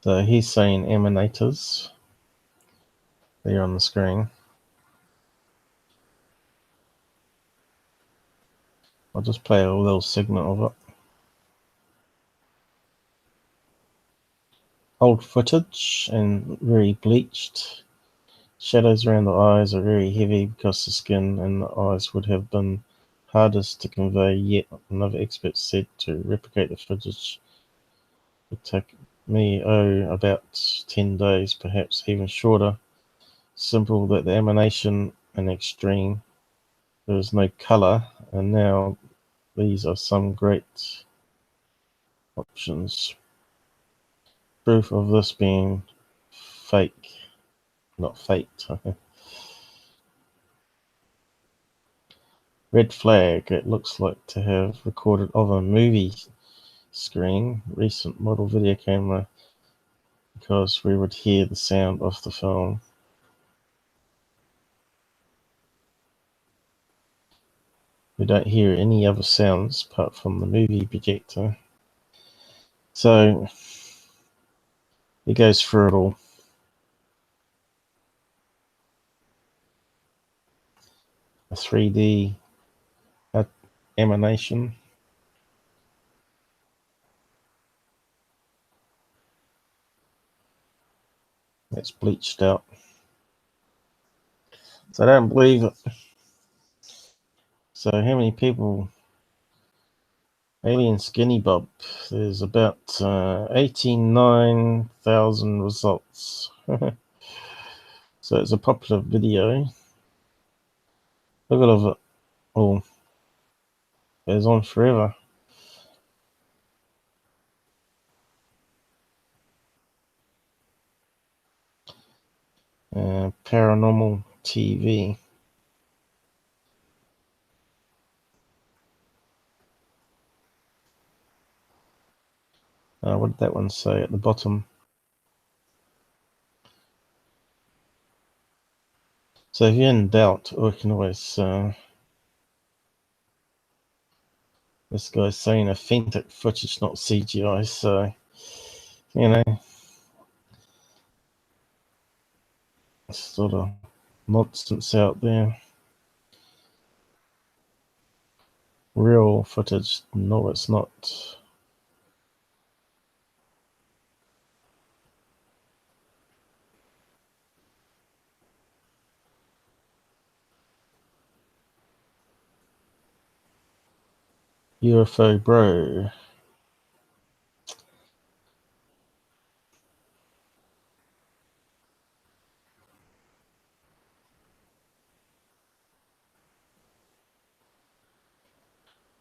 So he's saying emanators there on the screen. I'll just play a little segment of it. Old footage and very bleached. Shadows around the eyes are very heavy because the skin and the eyes would have been hardest to convey, yet another expert said to replicate the footage would take me about 10 days, perhaps even shorter. Simple that the emanation and extreme. There is no colour, and now these are some great options. Proof of this being fake, not faked. Red flag, it looks like to have recorded of a movie screen, recent model video camera, because we would hear the sound of the film. We don't hear any other sounds apart from the movie projector. So it goes through it all. A 3D emanation. That's bleached out. So I don't believe it. So how many people? Alien Skinny Bob. There's about 89,000 results. So it's a popular video. Look at all of it. Oh, it goes on forever. Paranormal TV. What did that one say at the bottom? So if you're in doubt, we can always. This guy's saying authentic footage, not CGI. So you know, sort of nonsense out there. Real footage? No, it's not. UFO bro.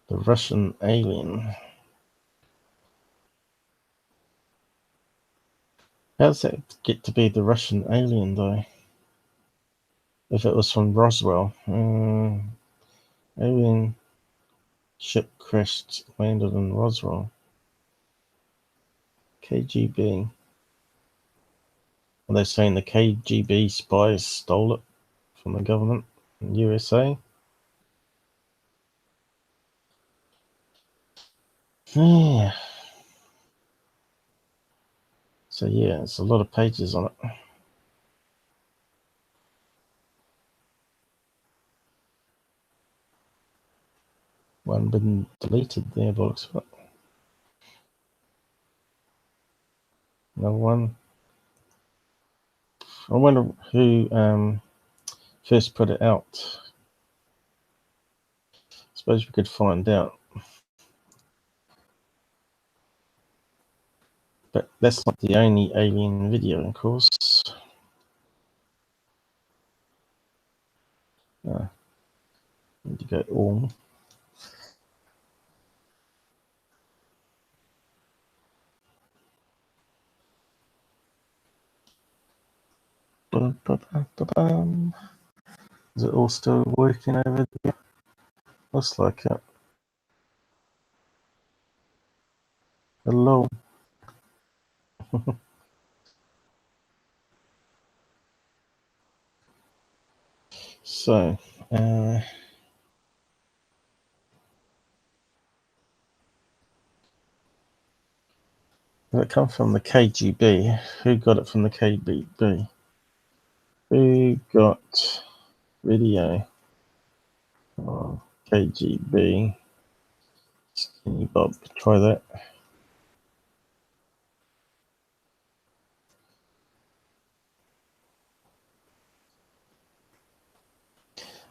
The Russian alien. How does that get to be the Russian alien, though? If it was from Roswell. Alien ship crashed, landed in Roswell. KGB. Are they saying the KGB spies stole it from the government in USA? Yeah. So yeah, it's a lot of pages on it. One been deleted there, by the looks of it. Another one. I wonder who first put it out. Suppose we could find out. But that's not the only alien video, of course. Need to go all. Is it all still working over there? Looks like it. Hello. So, did it come from the KGB? Who got it from the KGB? Who got video? Oh, KGB. Skinny Bob. Try that.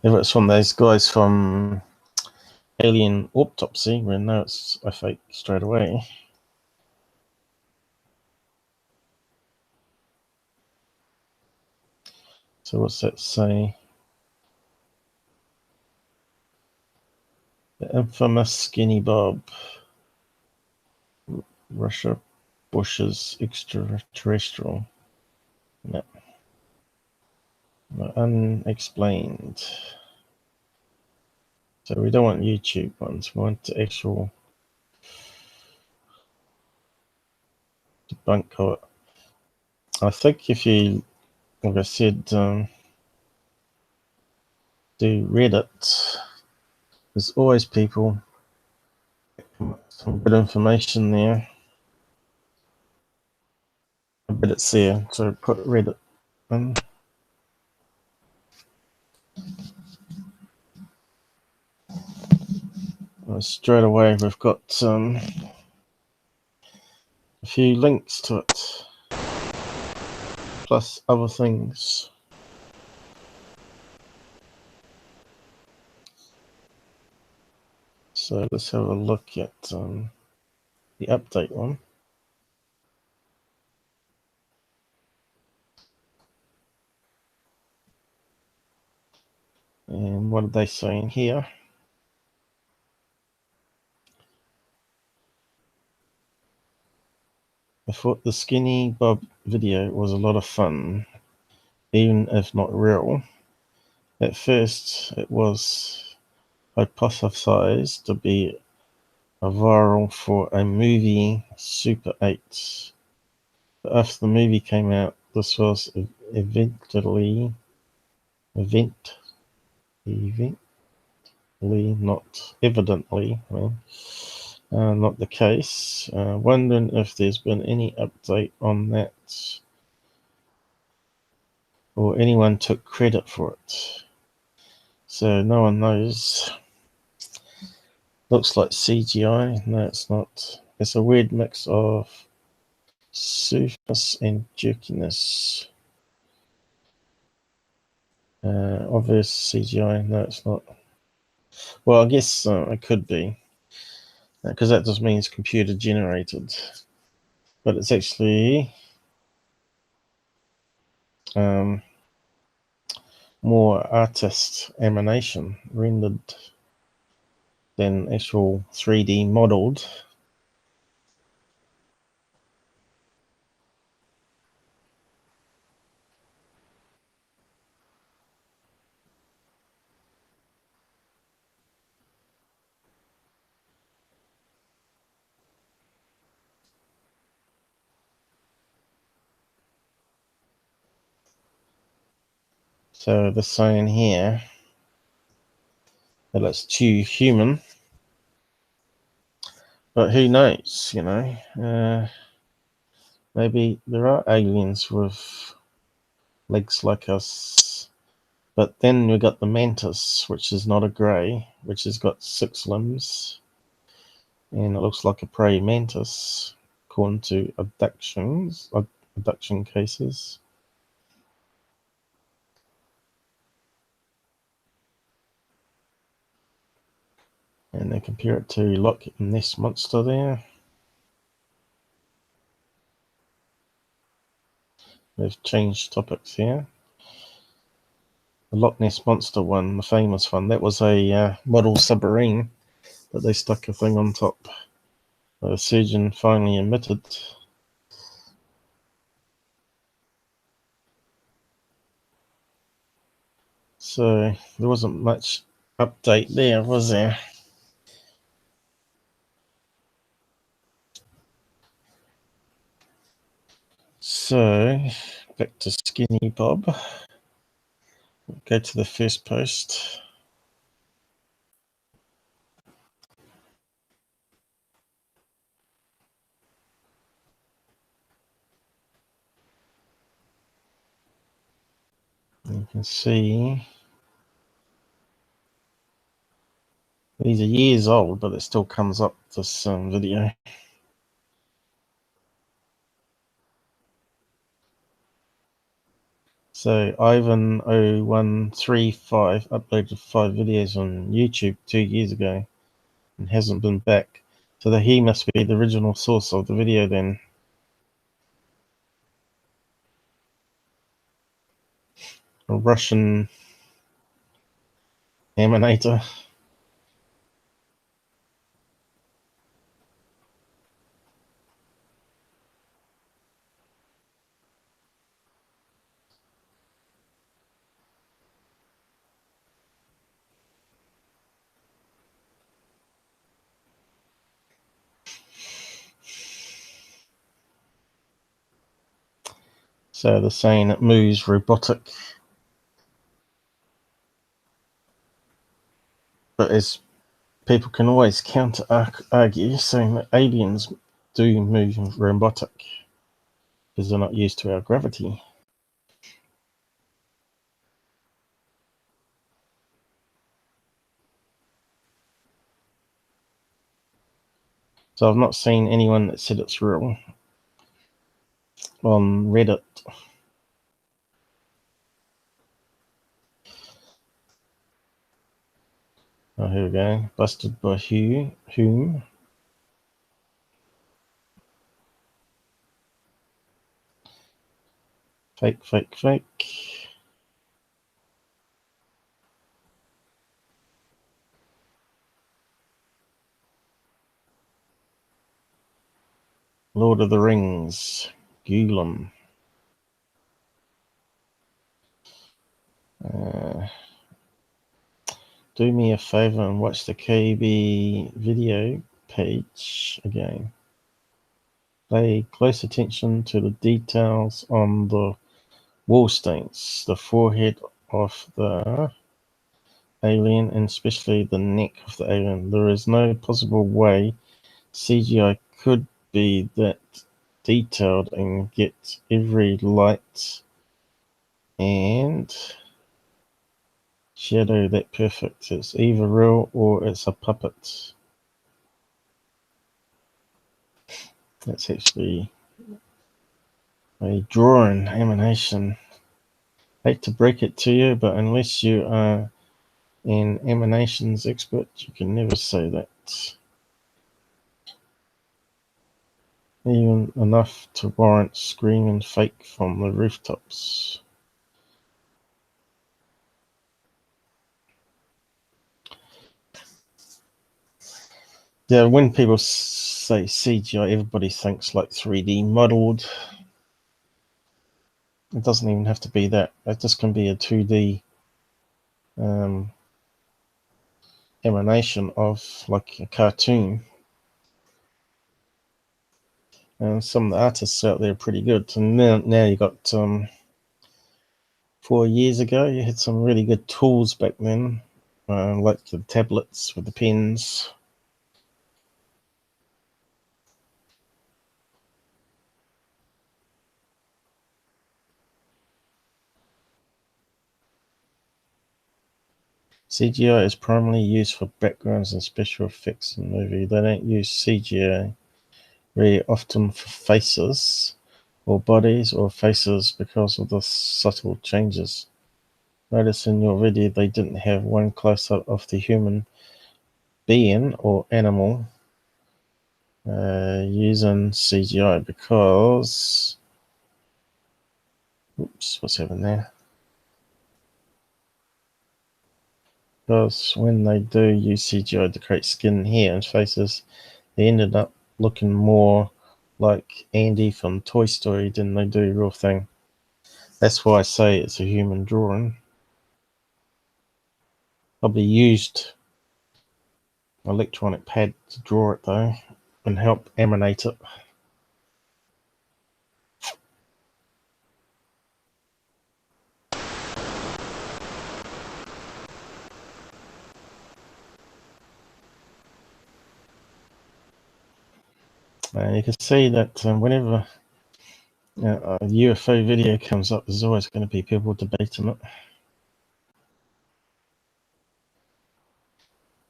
If it's from those guys from Alien Autopsy, we know it's a fake straight away. So what's that say? The infamous Skinny Bob. Russia Bush's extraterrestrial. No. Unexplained. So we don't want YouTube ones. We want the actual debunk of it. I think if you, like I said, do Reddit, there's always people, some good information there. I bet it's there. So put Reddit in. Straight away we've got a few links to it, plus other things. So let's have a look at the update one. And what are they saying here? I thought the Skinny Bob video was a lot of fun, even if not real. At first, it was hypothesized to be a viral for a movie, Super 8. But after the movie came out, this was eventually not evidently, not the case. Wondering if there's been any update on that, or anyone took credit for it. So no one knows. Looks like CGI. No, it's not. It's a weird mix of smoothness and jerkiness. Obvious CGI. No, it's not. Well, I guess it could be, because that just means computer generated. But it's actually more artist animation rendered than actual 3D modeled. So they're saying here that it's too human. But who knows, you know? Maybe there are aliens with legs like us. But then we got the mantis, which is not a grey, which has got 6 limbs. And it looks like a praying mantis, according to abduction cases. And they compare it to Loch Ness Monster there. They've changed topics here. The Loch Ness Monster one, the famous one, that was a model submarine that they stuck a thing on top. The surgeon finally admitted. So there wasn't much update there, was there? So back to Skinny Bob. Go to the first post. You can see these are years old, but it still comes up this video. So Ivan0135 uploaded 5 videos on YouTube 2 years ago and hasn't been back. So that he must be the original source of the video then. A Russian emanator. So they're saying it moves robotic. But as people can always counter argue, saying that aliens do move robotic because they're not used to our gravity. So I've not seen anyone that said it's real on Reddit. Oh, here we go. Busted by whom? Fake. Lord of the Rings. Google them. Do me a favor and watch the KB video page again. Pay close attention to the details on the wall stains, the forehead of the alien, and especially the neck of the alien. There is no possible way CGI could be that detailed and get every light and shadow that perfect. It's either real or it's a puppet. That's actually a drawing emanation. Hate to break it to you, but unless you are an emanations expert, you can never say that. Even enough to warrant screaming fake from the rooftops. Yeah, when people say CGI, everybody thinks like 3D modeled. It doesn't even have to be that. It just can be a 2D emanation of like a cartoon. And some of the artists out there are pretty good. And now you got 4 years ago, you had some really good tools back then, like the tablets with the pens. CGI is primarily used for backgrounds and special effects in movie. They don't use CGI very often for faces or bodies or faces because of the subtle changes. Notice in your video they didn't have one close-up of the human being or animal using CGI because... Oops, what's happened there? Because when they do use CGI to create skin, hair, and faces, they ended up looking more like Andy from Toy Story than they do real thing. That's why I say it's a human drawing. Probably used electronic pad to draw it though and help animate it. You can see that whenever a UFO video comes up, there's always going to be people debating it.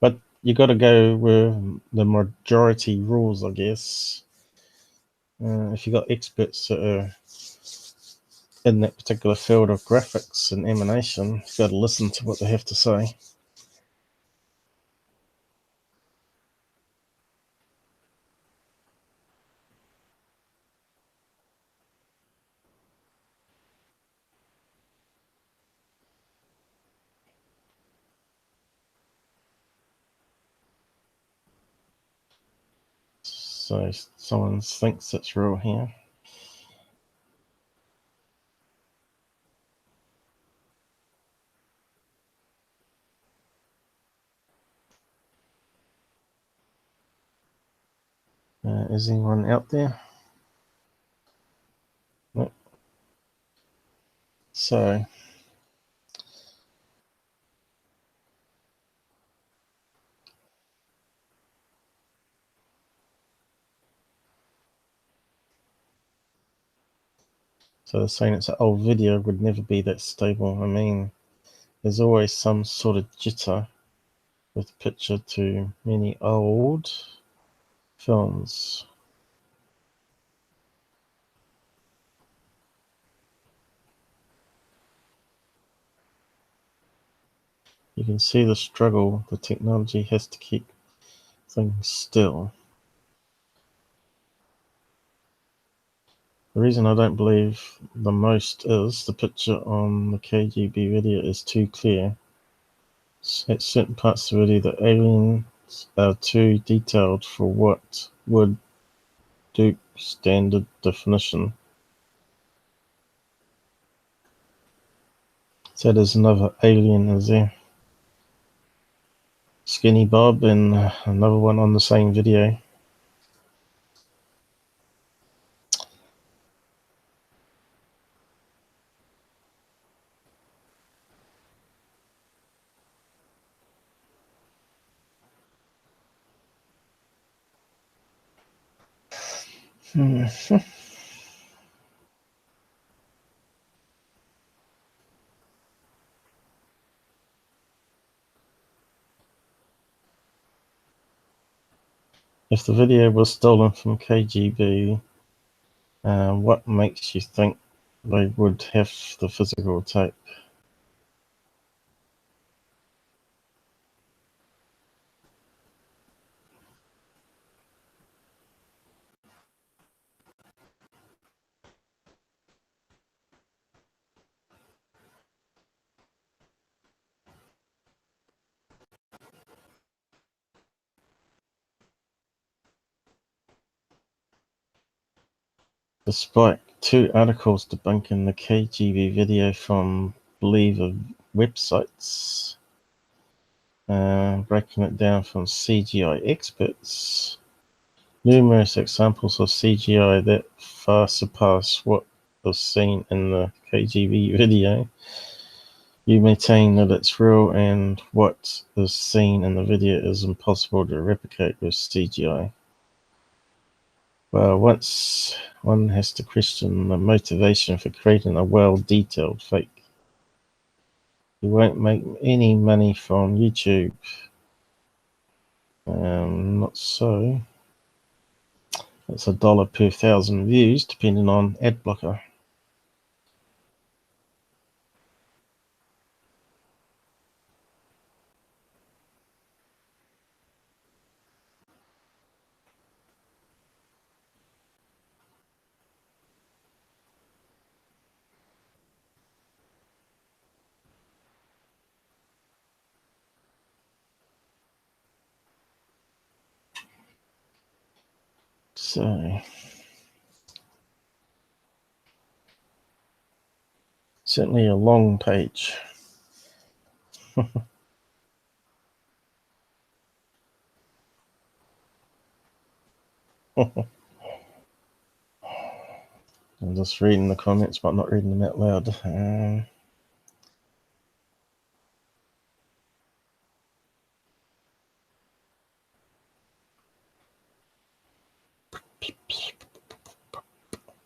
But you got to go with the majority rules, I guess. If you got experts that are in that particular field of graphics and animation, you've got to listen to what they have to say. So someone thinks it's real here. Is anyone out there? Nope. So they're saying it's an old video, would never be that stable. I mean, there's always some sort of jitter with the picture to many old films. You can see the struggle the technology has to keep things still. The reason I don't believe the most is the picture on the KGB video is too clear. At certain parts of the video, the aliens are too detailed for what would do standard definition. So there's another alien, is there? Skinny Bob and another one on the same video. If the video was stolen from KGB, what makes you think they would have the physical tape? Despite two articles debunking the KGB video from believer websites, breaking it down from CGI experts, numerous examples of CGI that far surpass what was seen in the KGB video, you maintain that it's real and what is seen in the video is impossible to replicate with CGI. Well, once one has to question the motivation for creating a well-detailed fake You won't make any money from YouTube. Not so. It's $1 per 1,000 views, depending on ad blocker. So, certainly a long page. I'm just reading the comments, but not reading them out loud.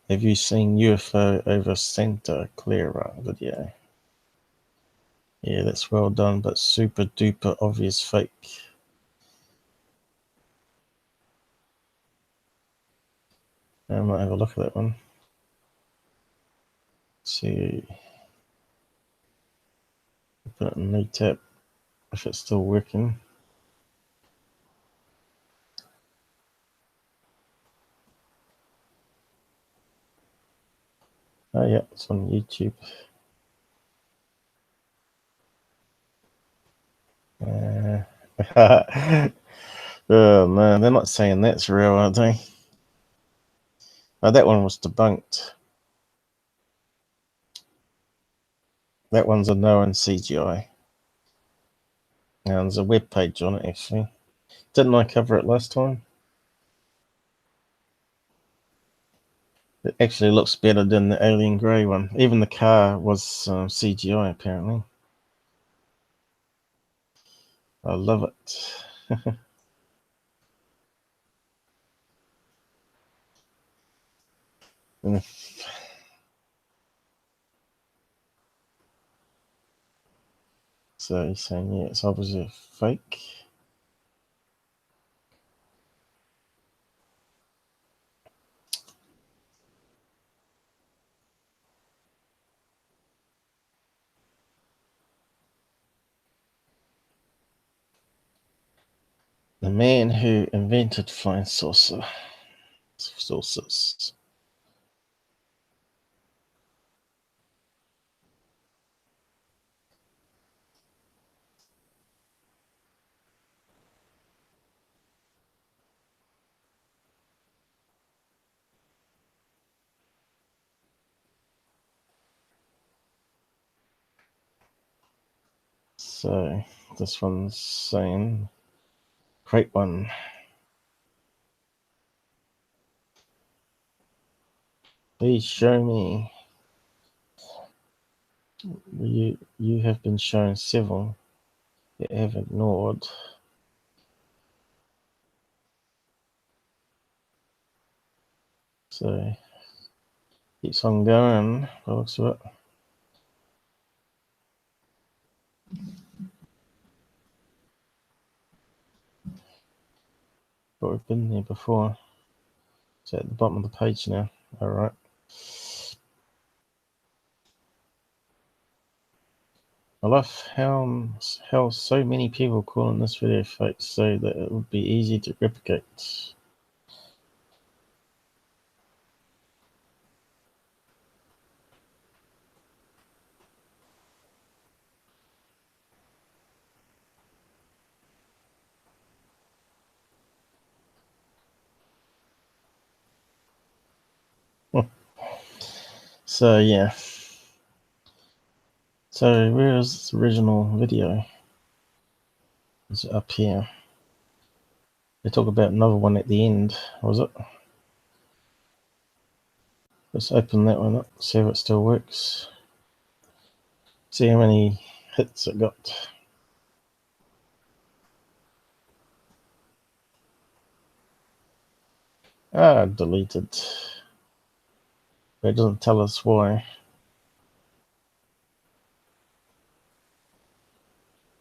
Have you seen UFO over Santa Clara video? Yeah, that's well done, but super duper obvious fake. I might have a look at that one. See, put it in new tab if it's still working. Oh yeah, it's on YouTube. Oh man, they're not saying that's real, are they? Oh, that one was debunked. That one's a known CGI. Now there's a web page on it actually. Didn't I cover it last time? It actually looks better than the alien grey one. Even the car was CGI apparently. I love it. So he's saying, yeah, it's obviously fake. The man who invented flying saucers. So this one's saying, great one. Please show me. You have been shown several that have ignored. So keeps on going, by the looks of it. But we've been there before. It's at the bottom of the page now. Alright. I love how so many people calling this video fake so that it would be easy to replicate. So yeah. So where is this original video? Is it up here? They talk about another one at the end, was it? Let's open that one up, see if it still works. See how many hits it got. Ah, deleted. But it doesn't tell us why.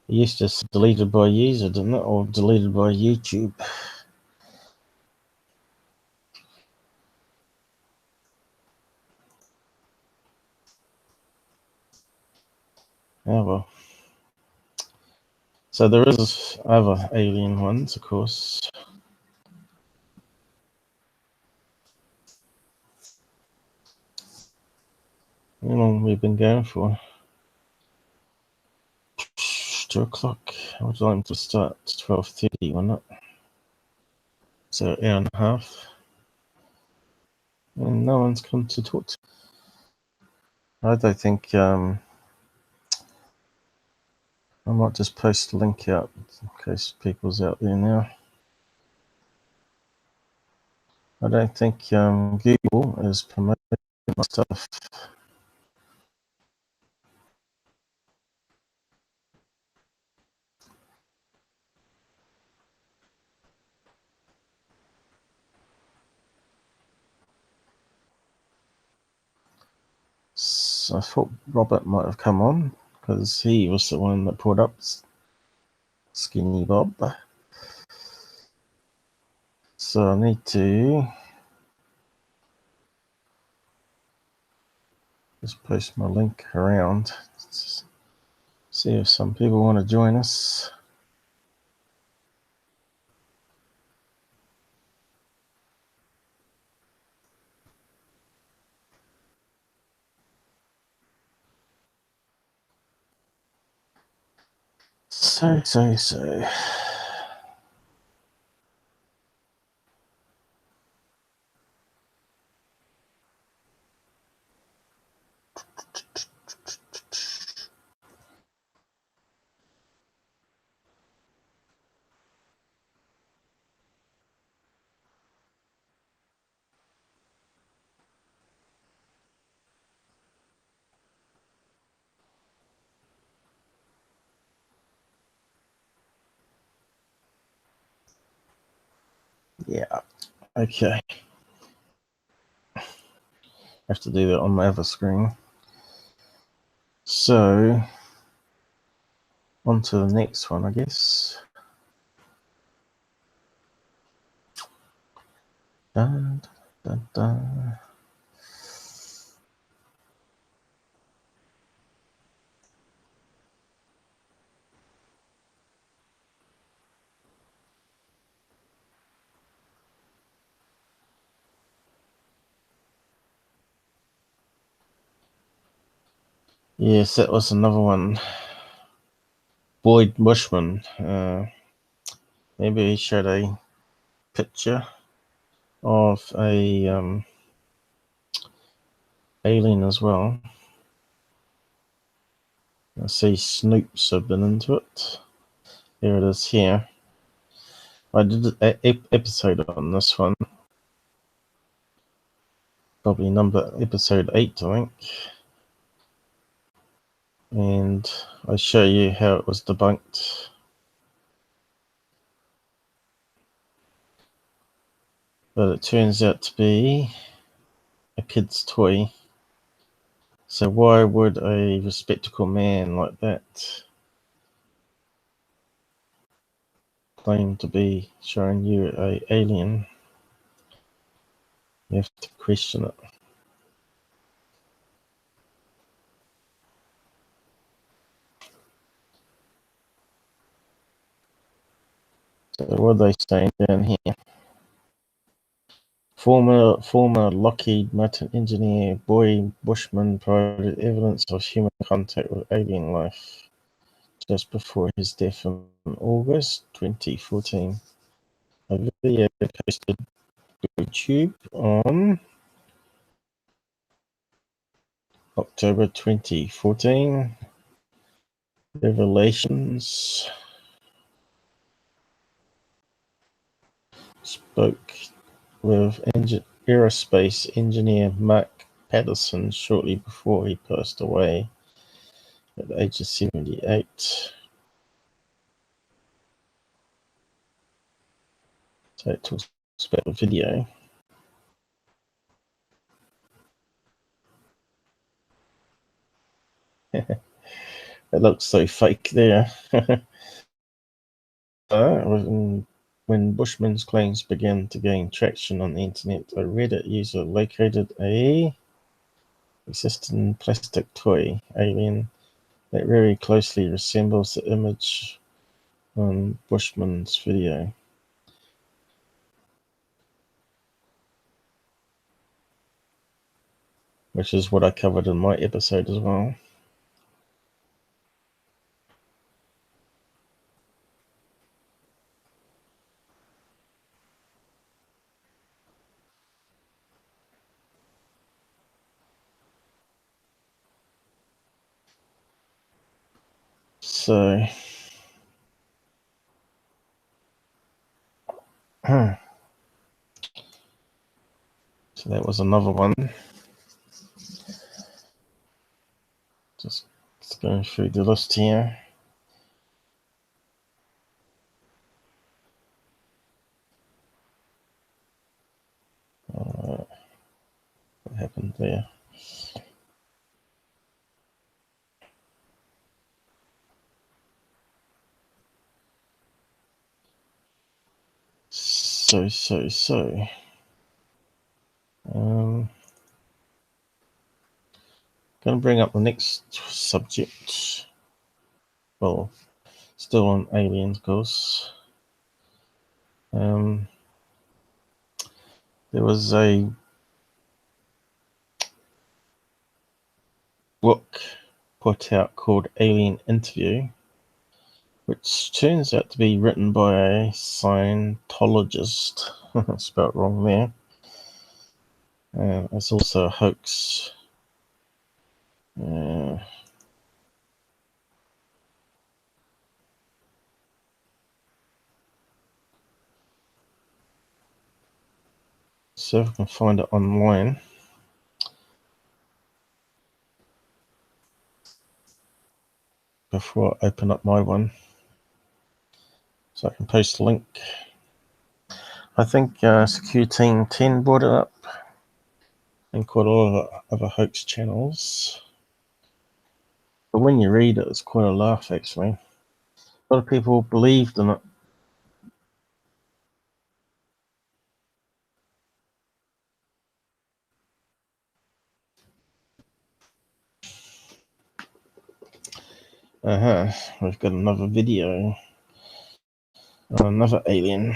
It used to say deleted by user, didn't it? Or deleted by YouTube. Oh well. So there is other alien ones, of course. How long we've been going for? 2 o'clock. What time to start? 12:30, wasn't it? So an hour and a half. And no one's come to talk to me. I don't think I might just post a link out in case people's out there now. I don't think Google is promoting my stuff. So I thought Robert might have come on because he was the one that brought up Skinny Bob. So I need to just post my link around. See if some people want to join us. So. Yeah, okay. I have to do that on my other screen. So, on to the next one, I guess. Dun, dun, dun. Yes, that was another one. Bushman. Maybe he showed a picture of a alien as well. I see Snoops have been into it. Here it is here. I did an episode on this one. Probably episode 8, I think. And I show you how it was debunked. But it turns out to be a kid's toy. So why would a respectable man like that claim to be showing you an alien? You have to question it. So what are they saying down here? Former Lockheed Martin engineer Bushman provided evidence of human contact with alien life just before his death in August 2014. A video posted to YouTube on October 2014. Revelations spoke with aerospace engineer Mark Patterson shortly before he passed away at the age of 78. So it talks about the video. It looks so fake there. When Bushman's claims began to gain traction on the internet, a Reddit user located a existing plastic toy alien that very closely resembles the image on Bushman's video. Which is what I covered in my episode as well. So, so that was another one. Just going through the list here. What happened there? So. Going to bring up the next subject. Well, still on aliens, of course. There was a book put out called Alien Interview, which turns out to be written by a Scientologist. Spelled wrong there. It's also a hoax. So if I can find it online. Before I open up my one. So I can post a link. I think Secureteam 10 brought it up. And quite a lot of other hoax channels. But when you read it, it's quite a laugh, actually. A lot of people believed in it. We've got another video. Another alien.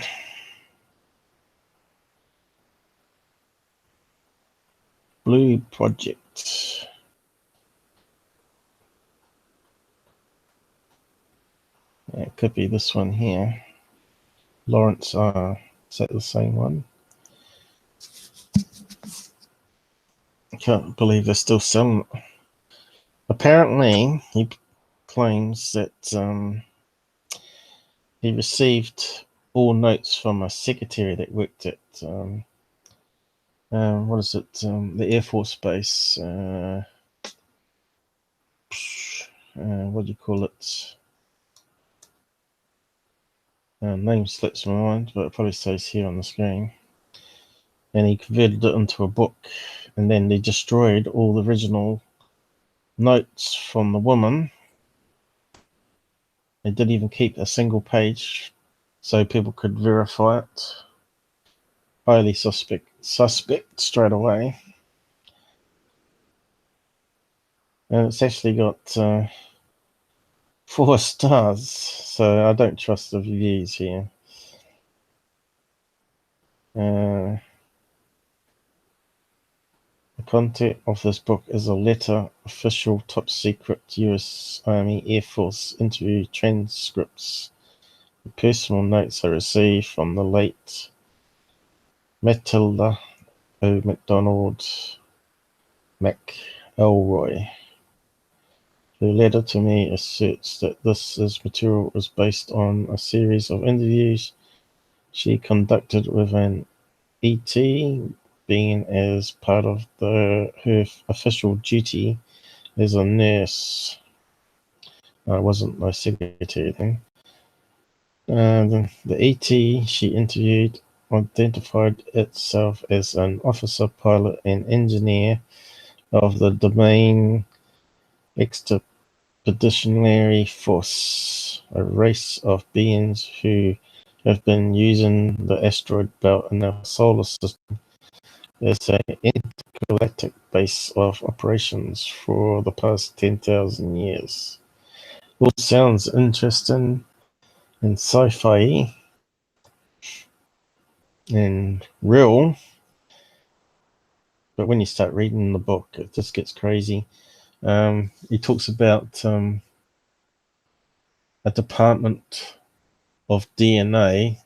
Blue Project. It could be this one here. Lawrence R. Is that the same one? I can't believe they're still selling it. Apparently, he claims that he received all notes from a secretary that worked at what is it? The Air Force Base. What do you call it? Name slips my mind, but it probably says here on the screen. And he converted it into a book, and then they destroyed all the original notes from the woman. They didn't even keep a single page so people could verify it. Highly suspect straight away. And it's actually got 4 stars, so I don't trust the reviews here. The content of this book is a letter, official top secret US Army Air Force interview transcripts, the personal notes I received from the late Matilda O. MacDonald McElroy. The letter to me asserts that this material was based on a series of interviews she conducted with an ET, being as part of her official duty as a nurse. I wasn't my secretary then. The ET she interviewed identified itself as an officer, pilot, and engineer of the domain expeditionary force, a race of beings who have been using the asteroid belt in our solar system as an intergalactic base of operations for the past 10,000 years. All sounds interesting and sci-fi and real, but when you start reading the book, it just gets crazy. He talks about a department of DNA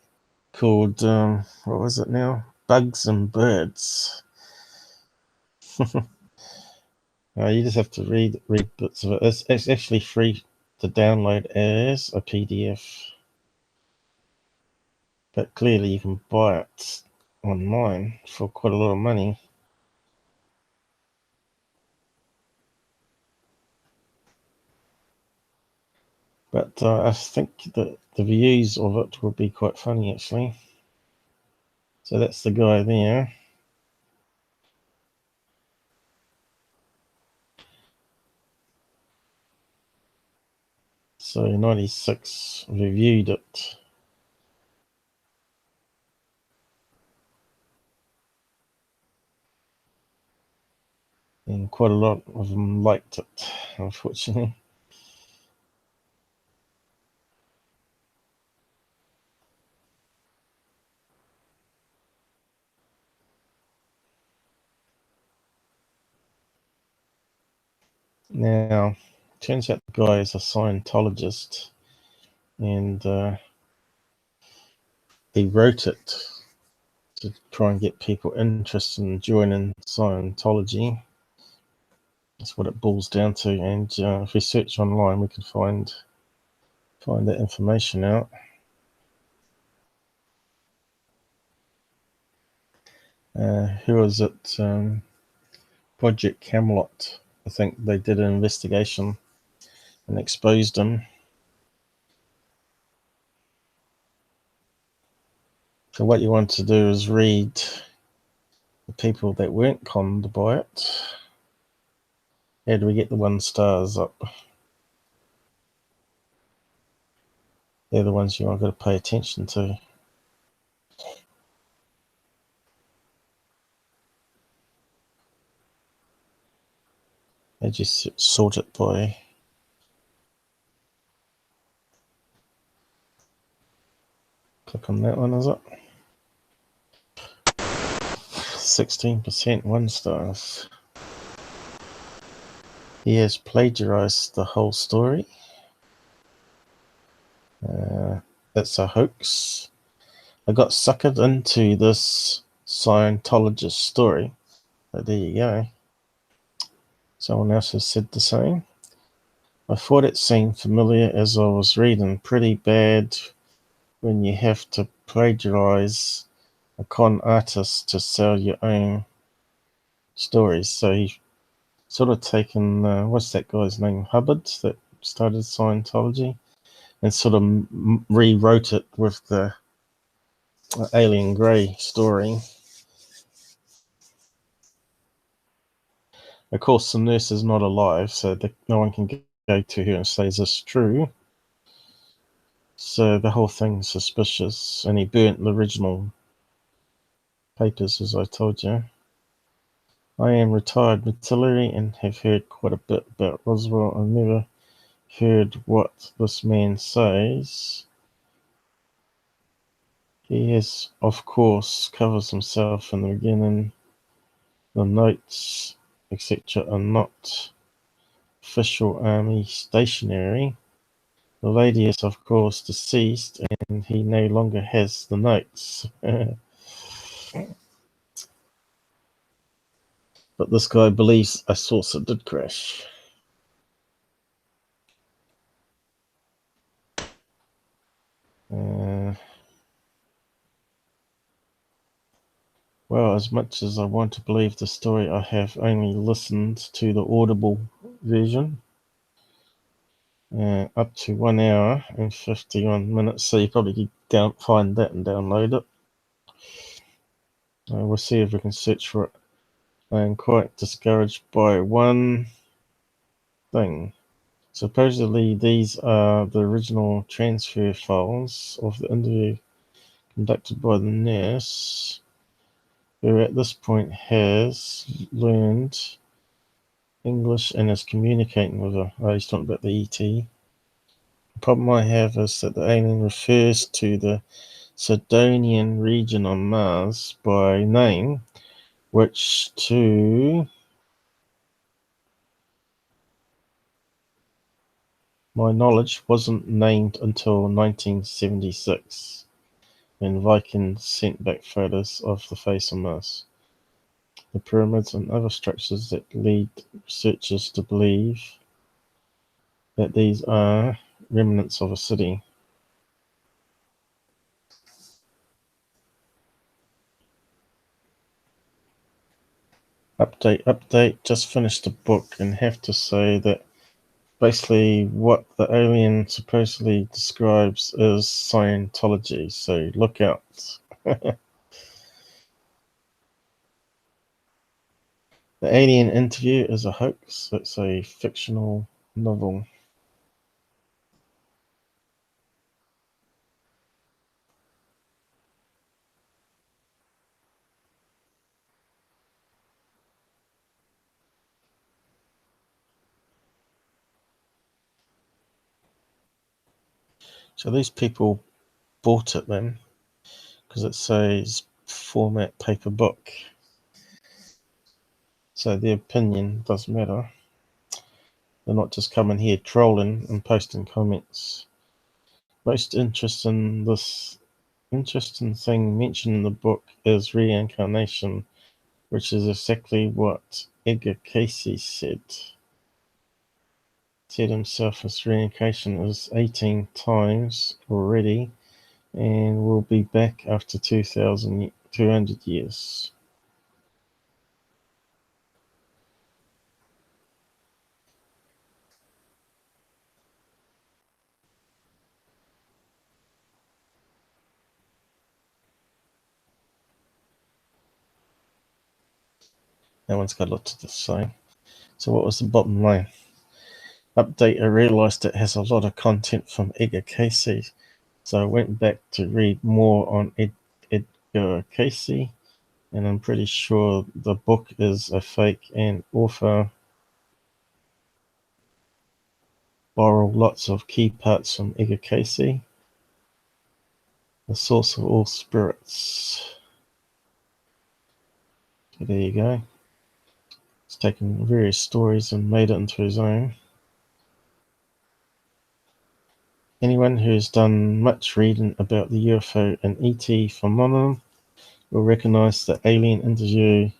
called, what was it now? Bugs and Birds. You just have to read bits of it. It's actually free to download as a PDF, but clearly you can buy it online for quite a lot of money. But I think that the views of it will be quite funny, actually. So that's the guy there. So 96 reviewed it. And quite a lot of them liked it, unfortunately. Now, turns out the guy is a Scientologist, and he wrote it to try and get people interested in joining Scientology. That's what it boils down to. And if we search online, we can find that information out. Who was it? Project Camelot. I think they did an investigation and exposed him. So what you want to do is read the people that weren't conned by it. How do we get the 1 stars up? They're the ones you've got to pay attention to. They just sort it by click on that one, is it? 16% 1 stars. He has plagiarized the whole story. It's a hoax. I got suckered into this Scientologist story. But there you go. Someone else has said the same. I thought it seemed familiar as I was reading. Pretty bad when you have to plagiarize a con artist to sell your own stories. So he sort of taken, what's that guy's name, Hubbard, that started Scientology, and sort of rewrote it with the Alien Grey story. Of course, the nurse is not alive, so no one can go to her and say, is this true? So the whole thing's suspicious, and he burnt the original papers, as I told you. I am retired military and have heard quite a bit about Roswell. I've never heard what this man says. He has, of course, covers himself in the beginning. The notes, etc., are not official army stationery. The lady is, of course, deceased, and he no longer has the notes. But this guy believes a saucer did crash. Well, as much as I want to believe the story, I have only listened to the Audible version. Up to 1 hour and 51 minutes, so you probably can find that and download it. We'll see if we can search for it. I am quite discouraged by one thing. Supposedly, these are the original transfer files of the interview conducted by the nurse, who at this point has learned English and is communicating with her. Oh, he's talking about the ET. The problem I have is that the alien refers to the Sidonian region on Mars by name, which to my knowledge wasn't named until 1976, when Viking sent back photos of the face of Mars. The pyramids and other structures that lead researchers to believe that these are remnants of a city. Update, just finished the book and have to say that basically what the alien supposedly describes is Scientology, so look out. The Alien Interview is a hoax. It's a fictional novel. So these people bought it then because it says format paper book. So their opinion does matter. They're not just coming here trolling and posting comments. Most interesting thing mentioned in the book is reincarnation, which is exactly what Edgar Cayce said. Said himself his reincarnation is 18 times already and will be back after 200 years. No one's got a lot to say. So what was the bottom line? Update, I realised it has a lot of content from Edgar Cayce, so I went back to read more on Edgar Cayce, and I'm pretty sure the book is a fake and author borrowed lots of key parts from Edgar Cayce, the source of all spirits. So there you go. He's taken various stories and made it into his own. Anyone who's done much reading about the UFO and ET phenomenon will recognize the Alien Interview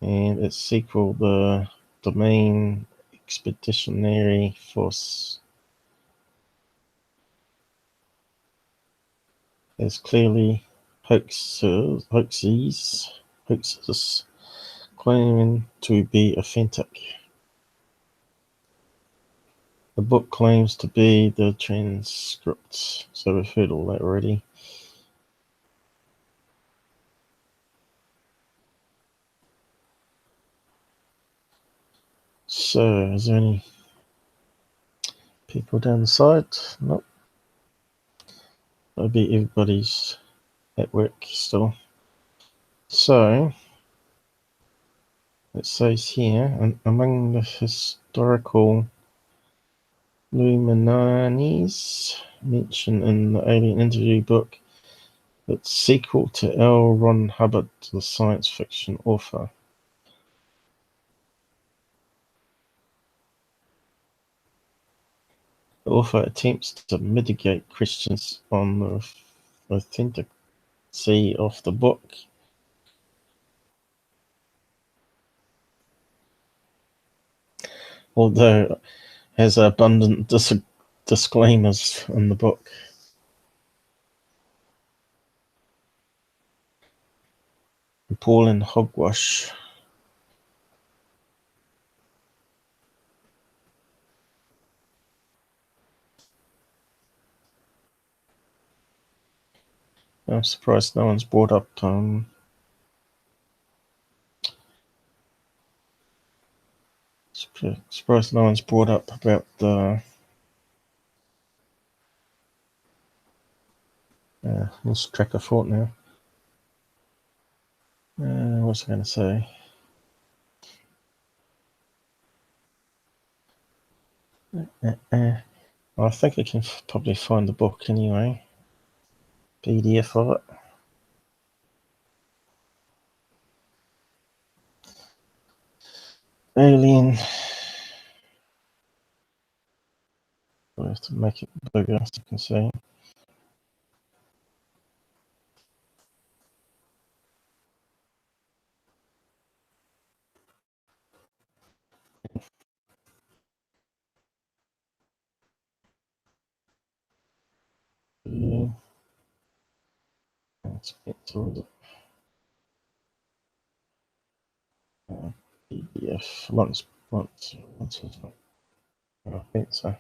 and its sequel, the Domain Expeditionary Force, as clearly hoaxes claiming to be authentic. The book claims to be the transcript, so we've heard all that already. So, is there any people down the side? Nope. Maybe everybody's at work still. So, it says here, among the historical luminaries mentioned in the Alien Interview book, its sequel to L. Ron Hubbard, the science fiction author. The author attempts to mitigate questions on the authenticity of the book. Although has abundant disclaimers in the book. Paul and hogwash. I'm surprised no one's brought up Surprised no one's brought up about the lost track of thought now. What's I going to say? I think I can probably find the book anyway. PDF of it. Alien. I have to make it bigger so you can see. Yeah. Let's get to the PDF. Once. I think so.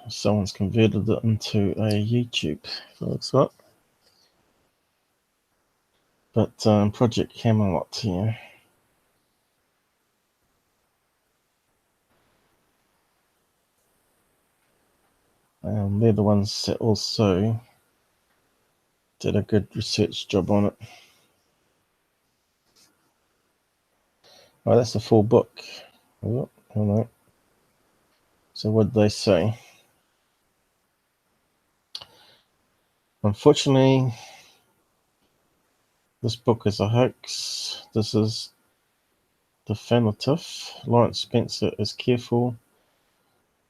Someone's converted it into a YouTube, so looks like. But Project Camelot here. They're the ones that also did a good research job on it. Oh, that's the full book. Oh, no. So what did they say? Unfortunately, this book is a hoax. This is definitive. Lawrence Spencer is careful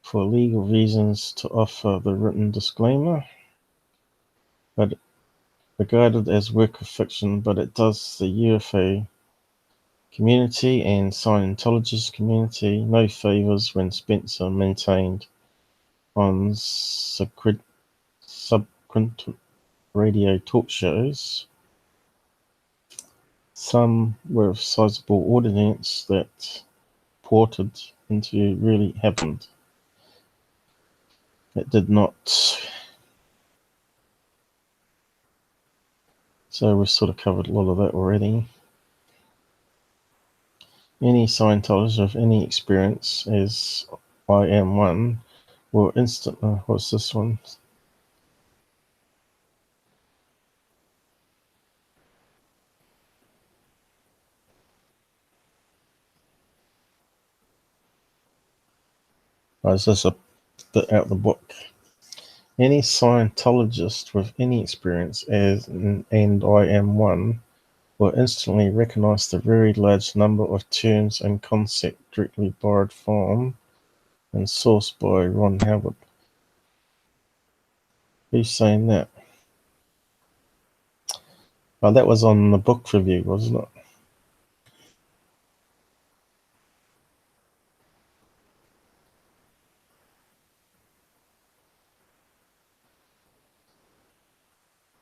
for legal reasons to offer the written disclaimer, but regarded as work of fiction, but it does the UFO community and Scientologist community no favors when Spencer maintained on subsequent radio talk shows, some with sizable audience, that ported into really happened. It did not. So we've sort of covered a lot of that already. Any Scientologist of any experience, as I am one, will instantly. What's this one? Oh, is this a bit out of the book? Any Scientologist with any experience, as and I am one, will instantly recognize the very large number of terms and concepts directly borrowed from and sourced by Ron Howard. Who's saying that? Oh, that was on the book review, wasn't it?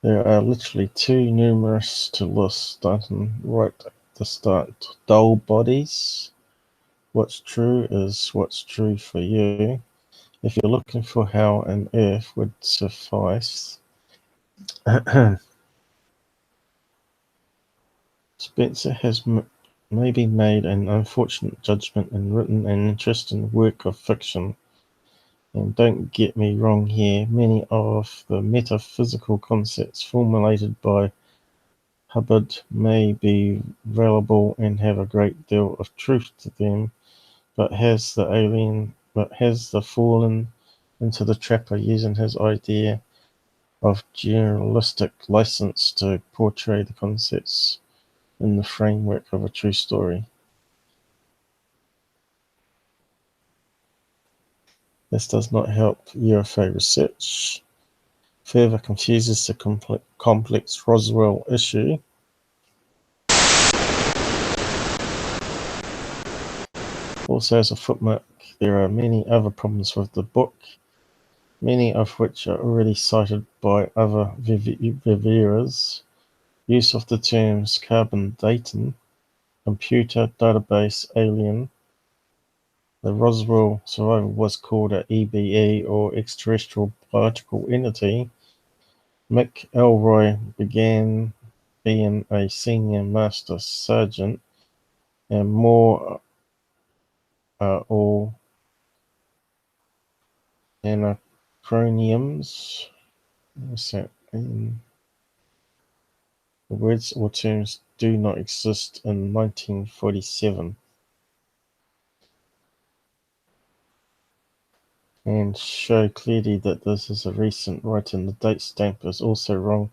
There are literally too numerous to list, starting right at the start. Dull bodies. What's true is what's true for you. If you're looking for how on earth would suffice, Spencer has maybe made an unfortunate judgment and written an interesting work of fiction. And don't get me wrong here, many of the metaphysical concepts formulated by Hubbard may be valuable and have a great deal of truth to them, but has the fallen into the trap of using his idea of journalistic license to portray the concepts in the framework of a true story. This does not help UFO research, further confuses the complex Roswell issue. Also, as a footnote, there are many other problems with the book, many of which are already cited by other reviewers. Use of the terms carbon dating, computer database alien, The Roswell survivor was called a EBE, or extraterrestrial biological entity. Mick Elroy began being a senior master sergeant, and more are all anacronyms. What's that? The words or terms do not exist in 1947, and show clearly that this is a recent writing. The date stamp is also wrong.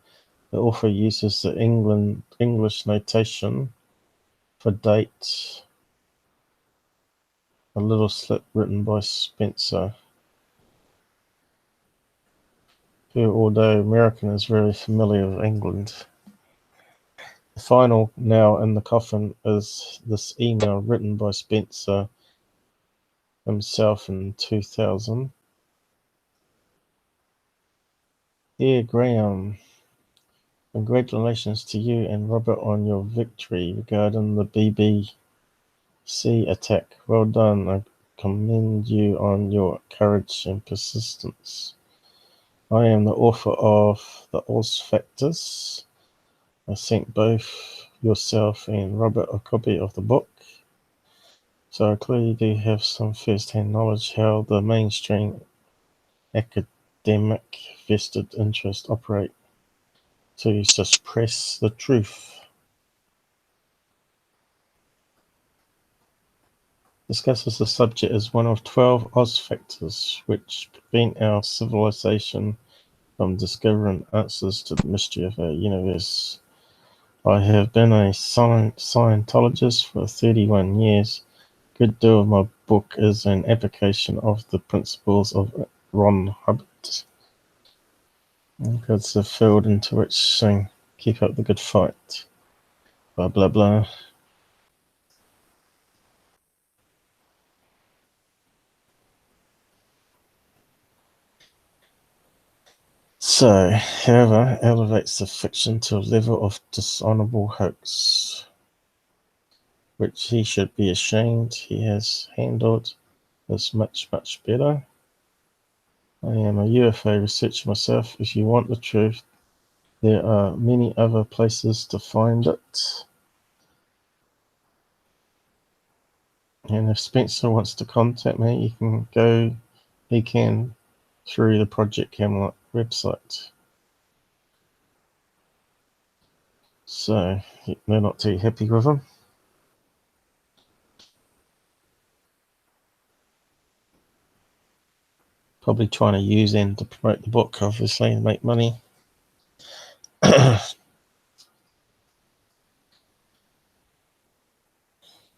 The author uses the English notation for date, a little slip written by Spencer, who, although American, is very familiar with England. The final nail in the coffin is this email written by Spencer himself in 2000. Dear Graham, congratulations to you and Robert on your victory regarding the BBC attack. Well done. I commend you on your courage and persistence. I am the author of the Oz Factors. I sent both yourself and Robert a copy of the book, so I clearly do have some first-hand knowledge how the mainstream academic vested interests operate to suppress the truth. Discusses the subject as one of 12 Oz factors which prevent our civilization from discovering answers to the mystery of our universe. I have been a Scientologist for 31 years. A good deal of my book is an application of the principles of Ron Hubbard. It's the field into which saying, keep up the good fight. Blah, blah, blah. So, however, elevates the fiction to a level of dishonorable hoax, which he should be ashamed. He has handled this much, much better. I am a UFO researcher myself. If you want the truth, there are many other places to find it. And if Spencer wants to contact me, he can through the Project Camelot website. So they're not too happy with him. Probably trying to use them to promote the book, obviously, and make money.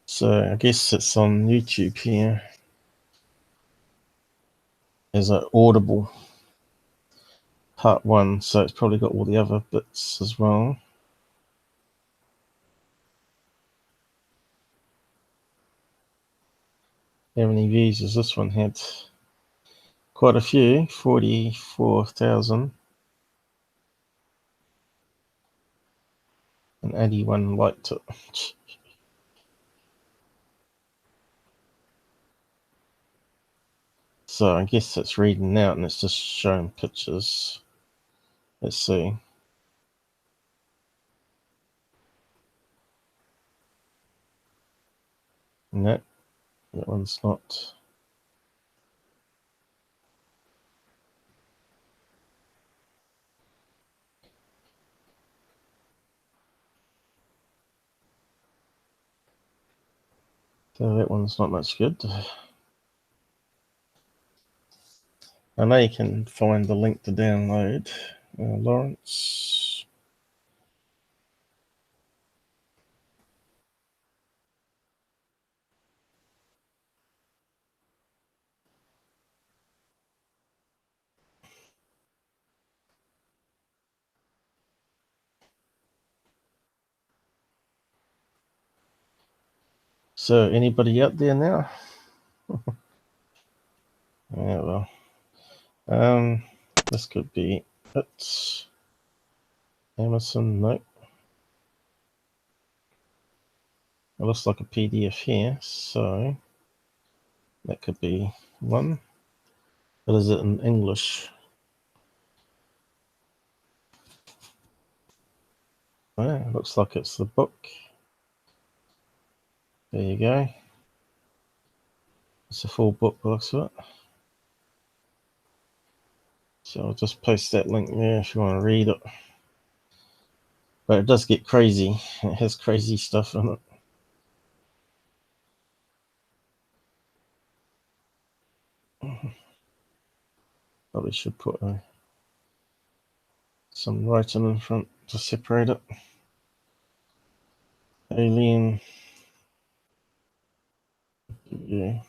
So I guess it's on YouTube here as an Audible part 1, so it's probably got all the other bits as well. How many views has this one had? Quite a few, 44,000. And 81 liked it. So I guess it's reading out and it's just showing pictures. Let's see. No, that one's not. So that one's not much good. I know you can find the link to download. Lawrence. So anybody out there now? Yeah, well. This could be it. Amazon, nope. It looks like a PDF here, so That could be one. But is it in English? Oh, looks like it's the book. There you go. It's a full book, looks of it. So I'll just post that link there if you want to read it. But it does get crazy. It has crazy stuff in it. Probably should put some writing in front to separate it. Alien. Yeah.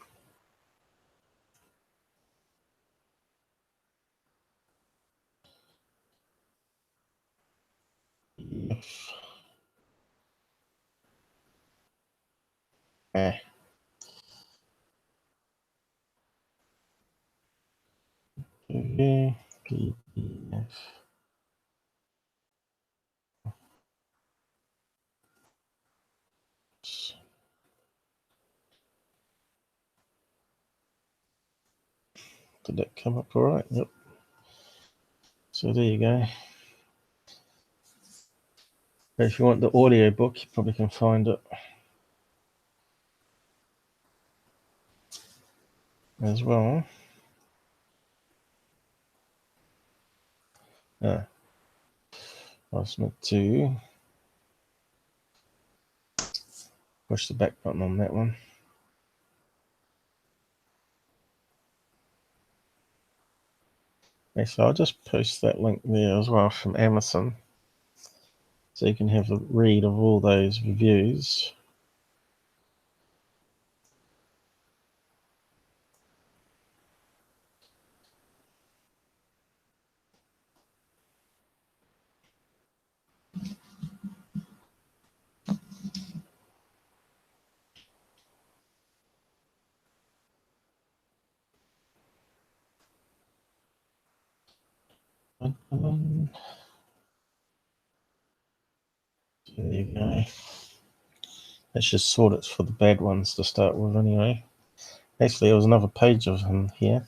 Yes. Ah. Okay. PDF. Did that come up all right? Yep. So there you go. But if you want the audio book, you probably can find it as well. I was meant to push the back button on that one. Okay, so I'll just post that link there as well from Amazon, so you can have a read of all those reviews. There you go. Let's just sort it for the bad ones to start with anyway. Actually, there was another page of him here.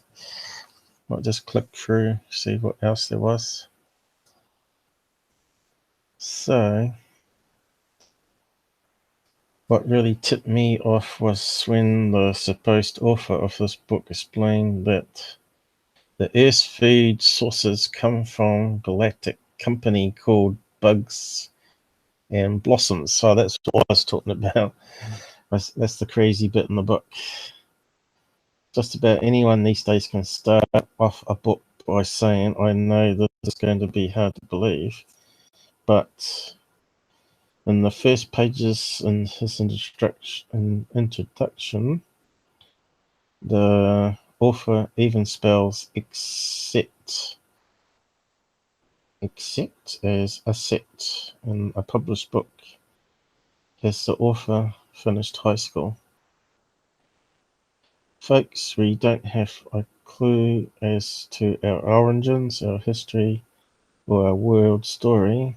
I'll just click through, see what else there was. So, what really tipped me off was when the supposed author of this book explained that the Earth's food sources come from a galactic company called Bugs and Blossoms. So that's what I was talking about. That's the crazy bit in the book. Just about anyone these days can start off a book by saying, I know this is going to be hard to believe, but in the first pages in his introduction, the author even spells accept as accept in a published book. Has the author finished high school? Folks, we don't have a clue as to our origins, our history, or our world story.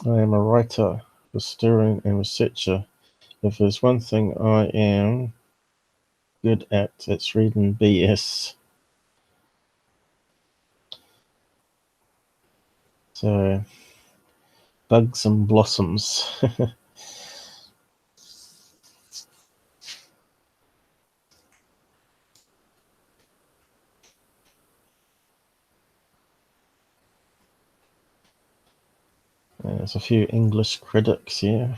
I am a writer, historian, and researcher. If there's one thing I am good at, it's reading BS. So, Bugs and Blossoms. There's a few English critics here.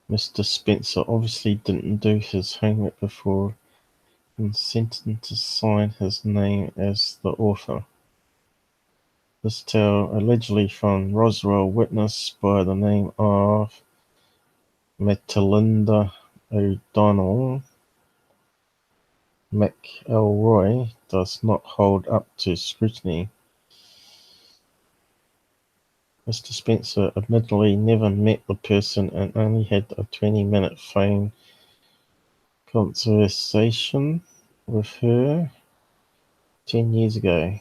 Mr. Spencer obviously didn't do his homework before consenting to sign his name as the author. This tale, allegedly from Roswell, witnessed by the name of Matilda O'Donnell McElroy, does not hold up to scrutiny. Mr. Spencer admittedly never met the person and only had a 20-minute phone conversation with her 10 years ago,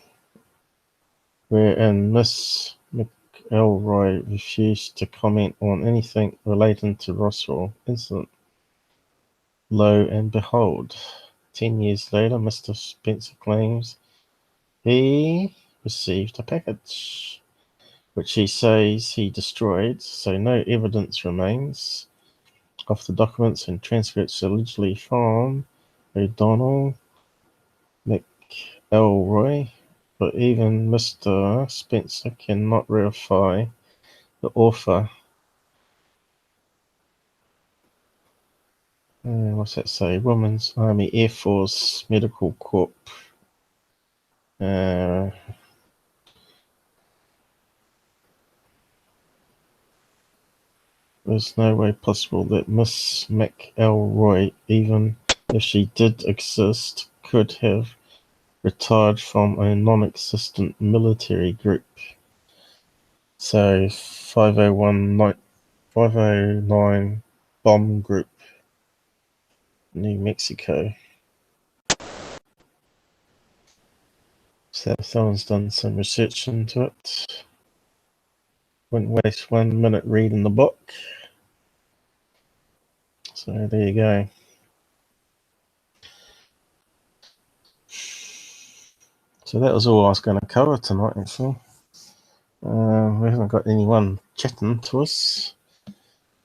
wherein Miss McElroy refused to comment on anything relating to Roswell incident. Lo and behold, 10 years later, Mr. Spencer claims he received a package, which he says he destroyed, so no evidence remains of the documents and transcripts allegedly from O'Donnell McElroy, but even Mr. Spencer cannot verify the author. What's that say? Women's Army Air Force Medical Corps. There's no way possible that Miss McElroy, even if she did exist, could have retired from a non-existent military group. So 509 Bomb Group, New Mexico. So someone's done some research into it. Wouldn't waste 1 minute reading the book. So there you go. So that was all I was going to cover tonight, actually. We haven't got anyone chatting to us.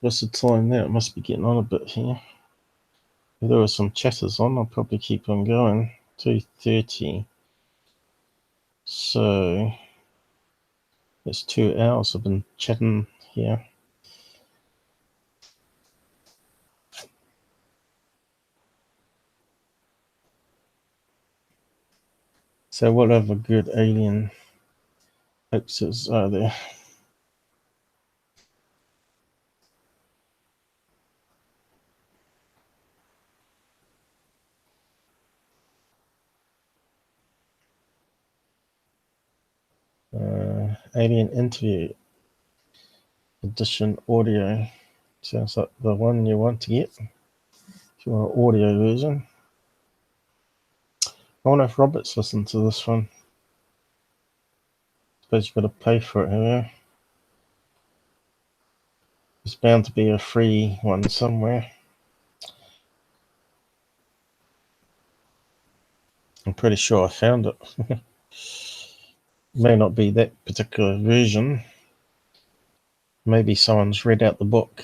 What's the time now? It must be getting on a bit here. If there were some chatters on, I'll probably keep on going. 2:30. So it's 2 hours I've been chatting here. So what other good alien hoaxes are there? Alien interview edition audio. Sounds like the one you want to get. If you want an audio version. I wonder if Robert's listened to this one. Suppose you've got to pay for it, have you? There's bound to be a free one somewhere. I'm pretty sure I found it. May not be that particular version. Maybe someone's read out the book.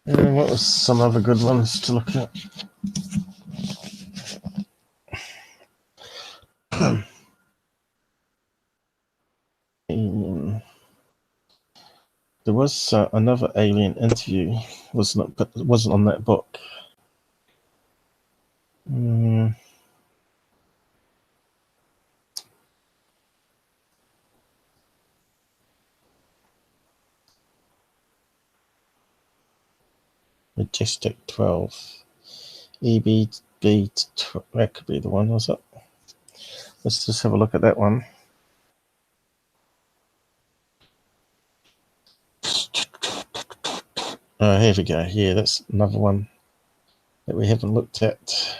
And what was some other good ones to look at? There was another alien interview, wasn't it? But it wasn't on that book. Majestic 12. EBB, that could be the one, was it? Let's just have a look at that one. Oh, here we go. Yeah, that's another one that we haven't looked at.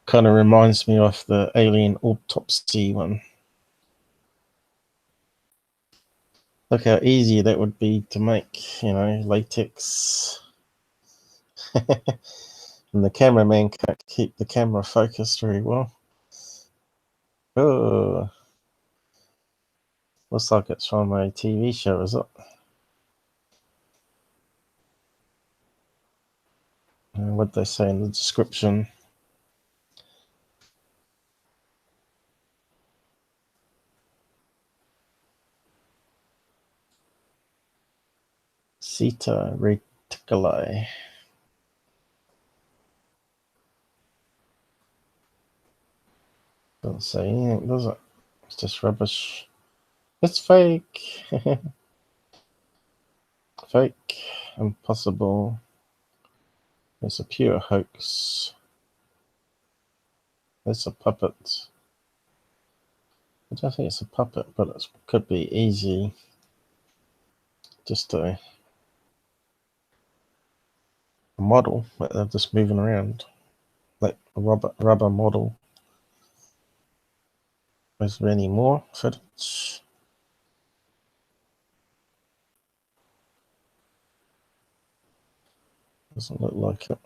Kind of reminds me of the alien autopsy one. Look how easy that would be to make, latex. And the cameraman can't keep the camera focused very well. Oh, looks like it's from a TV show, is it? What they say in the description. Zeta Reticuli. Doesn't say anything, does it? It's just rubbish. It's fake. Fake. Impossible. It's a pure hoax. It's a puppet. I don't think it's a puppet, but it could be easy. Just a model, but they're just moving around. Like a rubber model. Is there any more footage? Doesn't look like it.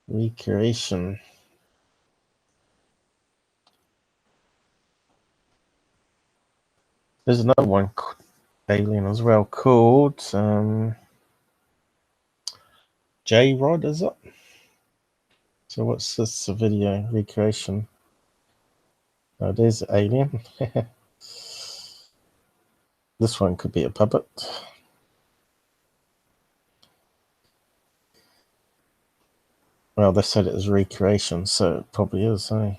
Recreation. There's another one, alien as well, called J-Rod, is it? So what's this video recreation? Oh, there's alien. This one could be a puppet. Well, they said it was recreation, so it probably is, eh?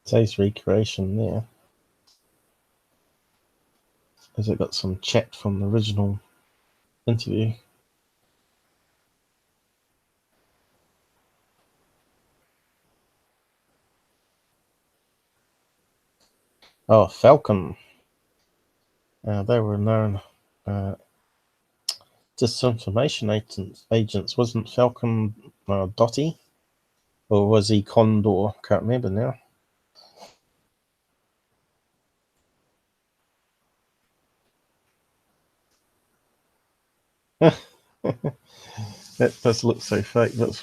It says recreation there. Has it got some chat from the original interview? Oh, Falcon. They were known disinformation agents. Wasn't Falcon Dotty? Or was he Condor? Can't remember now. That does look so fake. But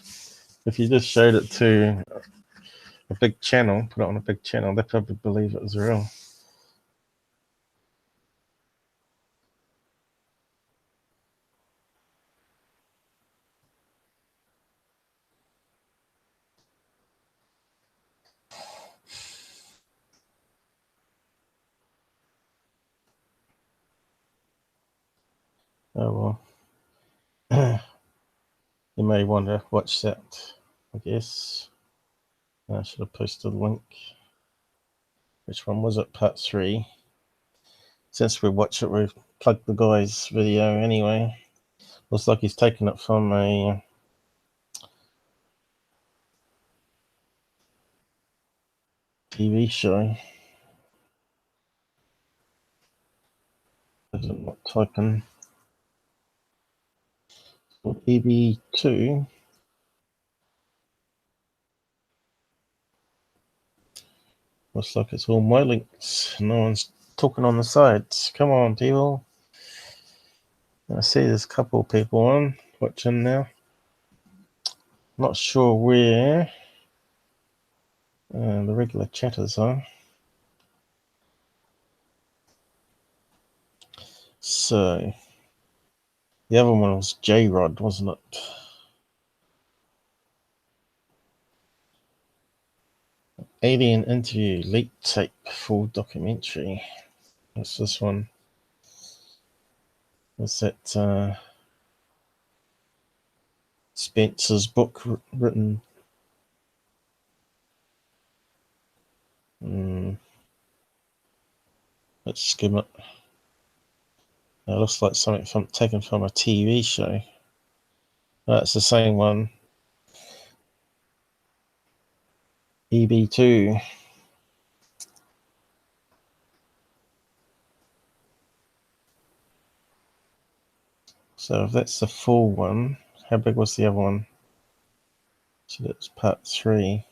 if you just showed it to a big channel, put it on a big channel, they probably believe it was real. Oh well. You may want to watch that, I guess. I should have posted a link. Which one was it? Part 3. Since we watch it, we've plugged the guy's video anyway. Looks like he's taken it from a TV show. Doesn't not type in EB2. Looks like it's all my links. No one's talking on the sides. Come on, people. I see there's a couple of people on watching now. Not sure where the regular chatters are. So, the other one was J-Rod, wasn't it? Alien interview, leak tape, full documentary. What's this one? What's that? Spencer's book written. Let's skim it. It looks like something taken from a TV show. That's the same one. EB2. So if that's the full one, how big was the other one? So that's part 3.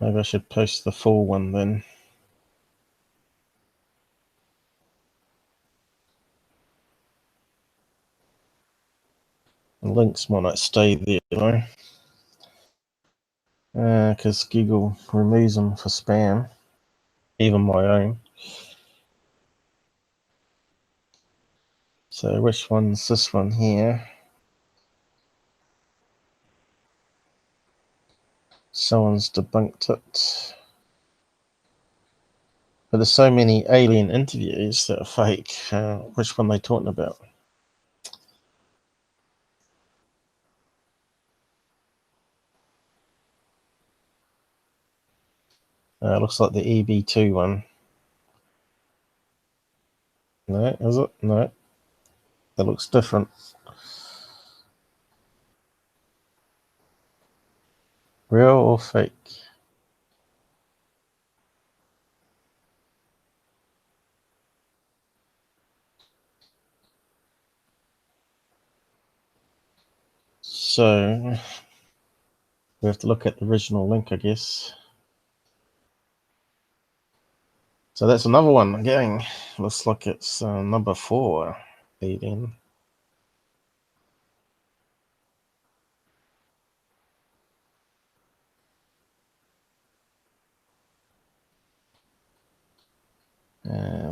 Maybe I should post the full one then. The links might not stay there though. Because Google removes them for spam. Even my own. So which one's this one here? Someone's debunked it. But there's so many alien interviews that are fake. Which one are they talking about? Looks like the EB2 one. No, is it? No. That looks different. Real or fake? So we have to look at the original link, I guess. So that's another one again. Looks like it's number 4 alien.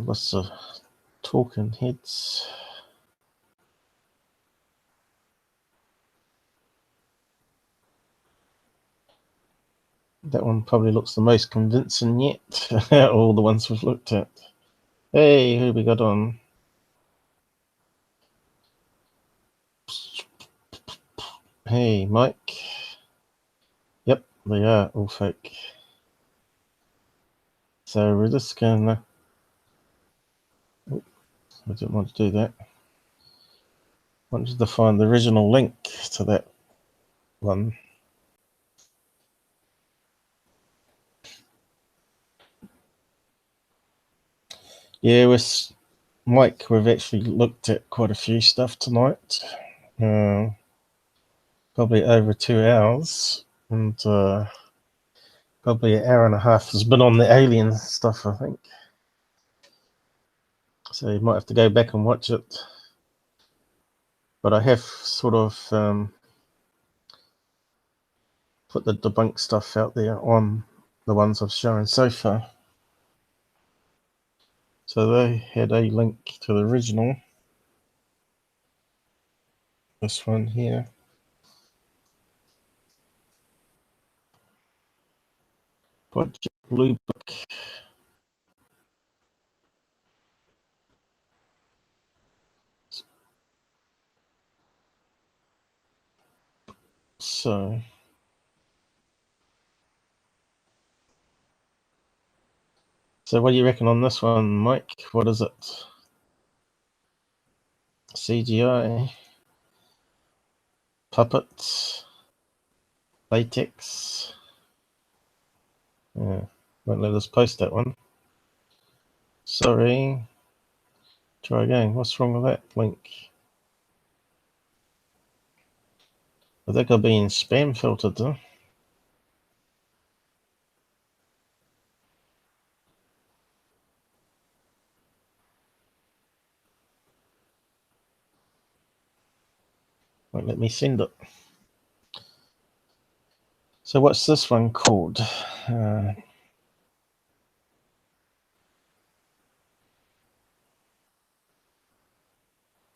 What's the talking heads? That one probably looks the most convincing yet. All the ones we've looked at. Hey, who we got on? Hey, Mike. Yep, they are all fake. So we're just gonna... I didn't want to do that. I wanted to find the original link to that one. Yeah, with Mike, we've actually looked at quite a few stuff tonight. Probably over 2 hours, and probably an hour and a half has been on the alien stuff, I think. So you might have to go back and watch it. But I have sort of put the debunk stuff out there on the ones I've shown so far. So they had a link to the original. This one here. Project Blue Book. So what do you reckon on this one, Mike? What is it? CGI, puppets, latex. Yeah, won't let us post that one. Sorry. Try again. What's wrong with that link? I think I've been spam filtered though. Won't let me send it. So what's this one called?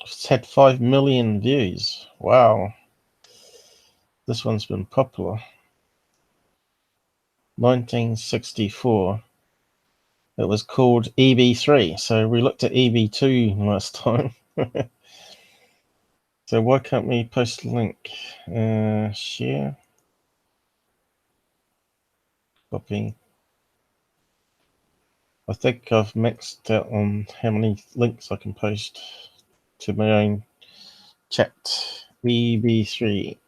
It's had 5 million views. Wow. This one's been popular. 1964. It was called EB3. So we looked at EB2 last time. So why can't we post a link? Share. Copy. I think I've maxed out on how many links I can post to my own chat. EB3.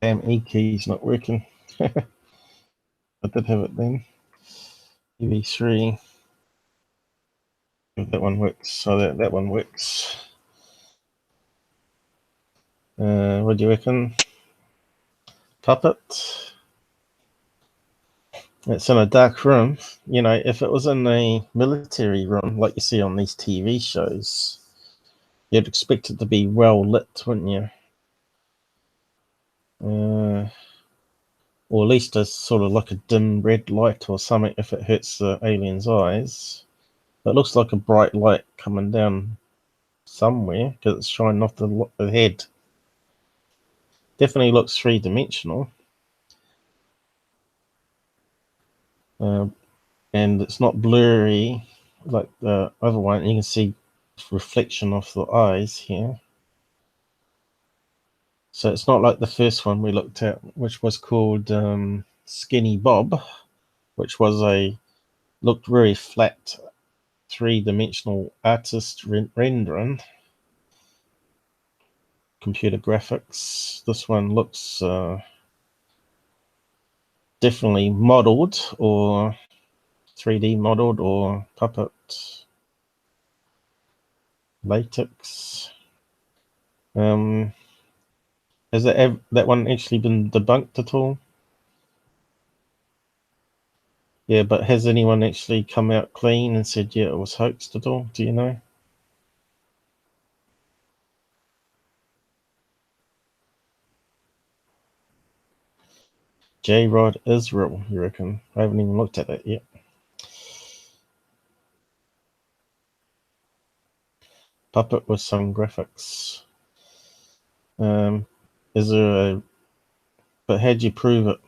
Damn, E key's not working. I did have it then. EB3. If that one works, so that one works. What do you reckon? Puppet. It's in a dark room. You know, if it was in a military room, like you see on these TV shows, you'd expect it to be well lit, wouldn't you? Or at least a sort of like a dim red light or something if it hurts the alien's eyes. It looks like a bright light coming down somewhere because it's shining off the head. Definitely looks three-dimensional. And it's not blurry like the other one. You can see reflection of the eyes here. So it's not like the first one we looked at, which was called Skinny Bob, which was looked very flat, three-dimensional artist rendering, computer graphics. This one looks definitely modeled or 3D modeled or puppet latex. Has that one actually been debunked at all? Yeah, but has anyone actually come out clean and said, yeah, it was hoaxed at all? Do you know? J-Rod Israel, you reckon? I haven't even looked at it yet. Puppet with some graphics. Is there a... But how'd you prove it?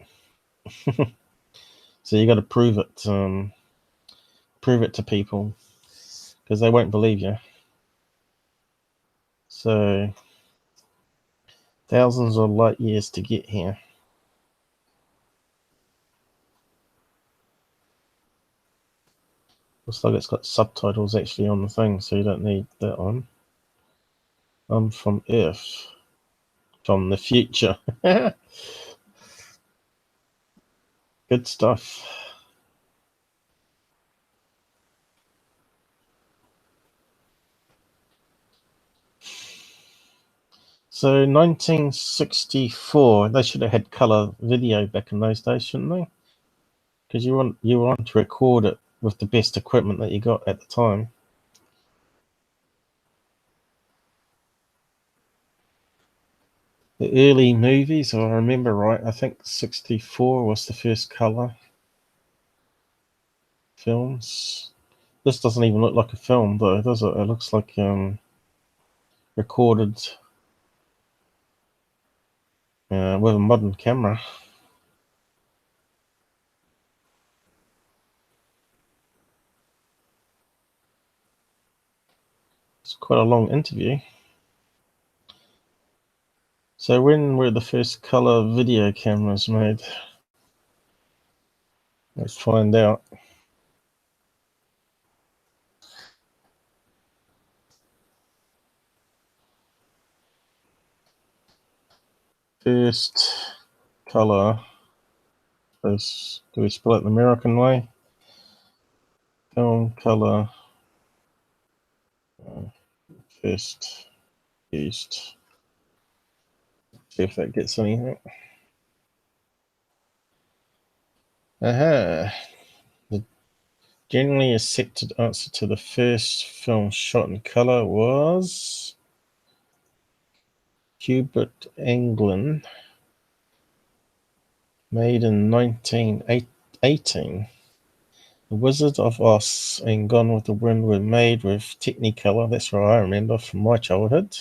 So you got to prove it to people because they won't believe you. So thousands of light years to get here. Looks like it's got subtitles actually on the thing, so you don't need that on. I'm from Earth, from the future. Good stuff. So 1964, they should have had color video back in those days, shouldn't they? Because you want to record it with the best equipment that you got at the time. The early movies, if I remember right, I think 64 was the first color films. This doesn't even look like a film though, does it? It looks like recorded with a modern camera. It's quite a long interview. So when were the first color video cameras made? Let's find out. First color is, do we spell it the American way? Film color first used. See if that gets anything. Aha. The generally accepted answer to the first film shot in color was Hubert Anglin, made in 1918. The Wizard of Oz and Gone with the Wind were made with Technicolor, that's what I remember from my childhood,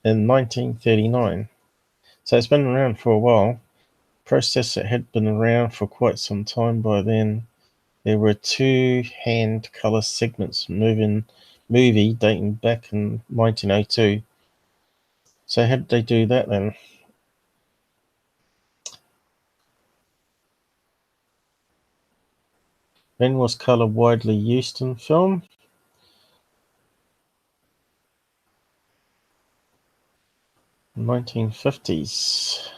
in 1939. So it's been around for a while. Process that had been around for quite some time by then. There were two hand color segments movie dating back in 1902. So how did they do that then? When was color widely used in film? 1950s.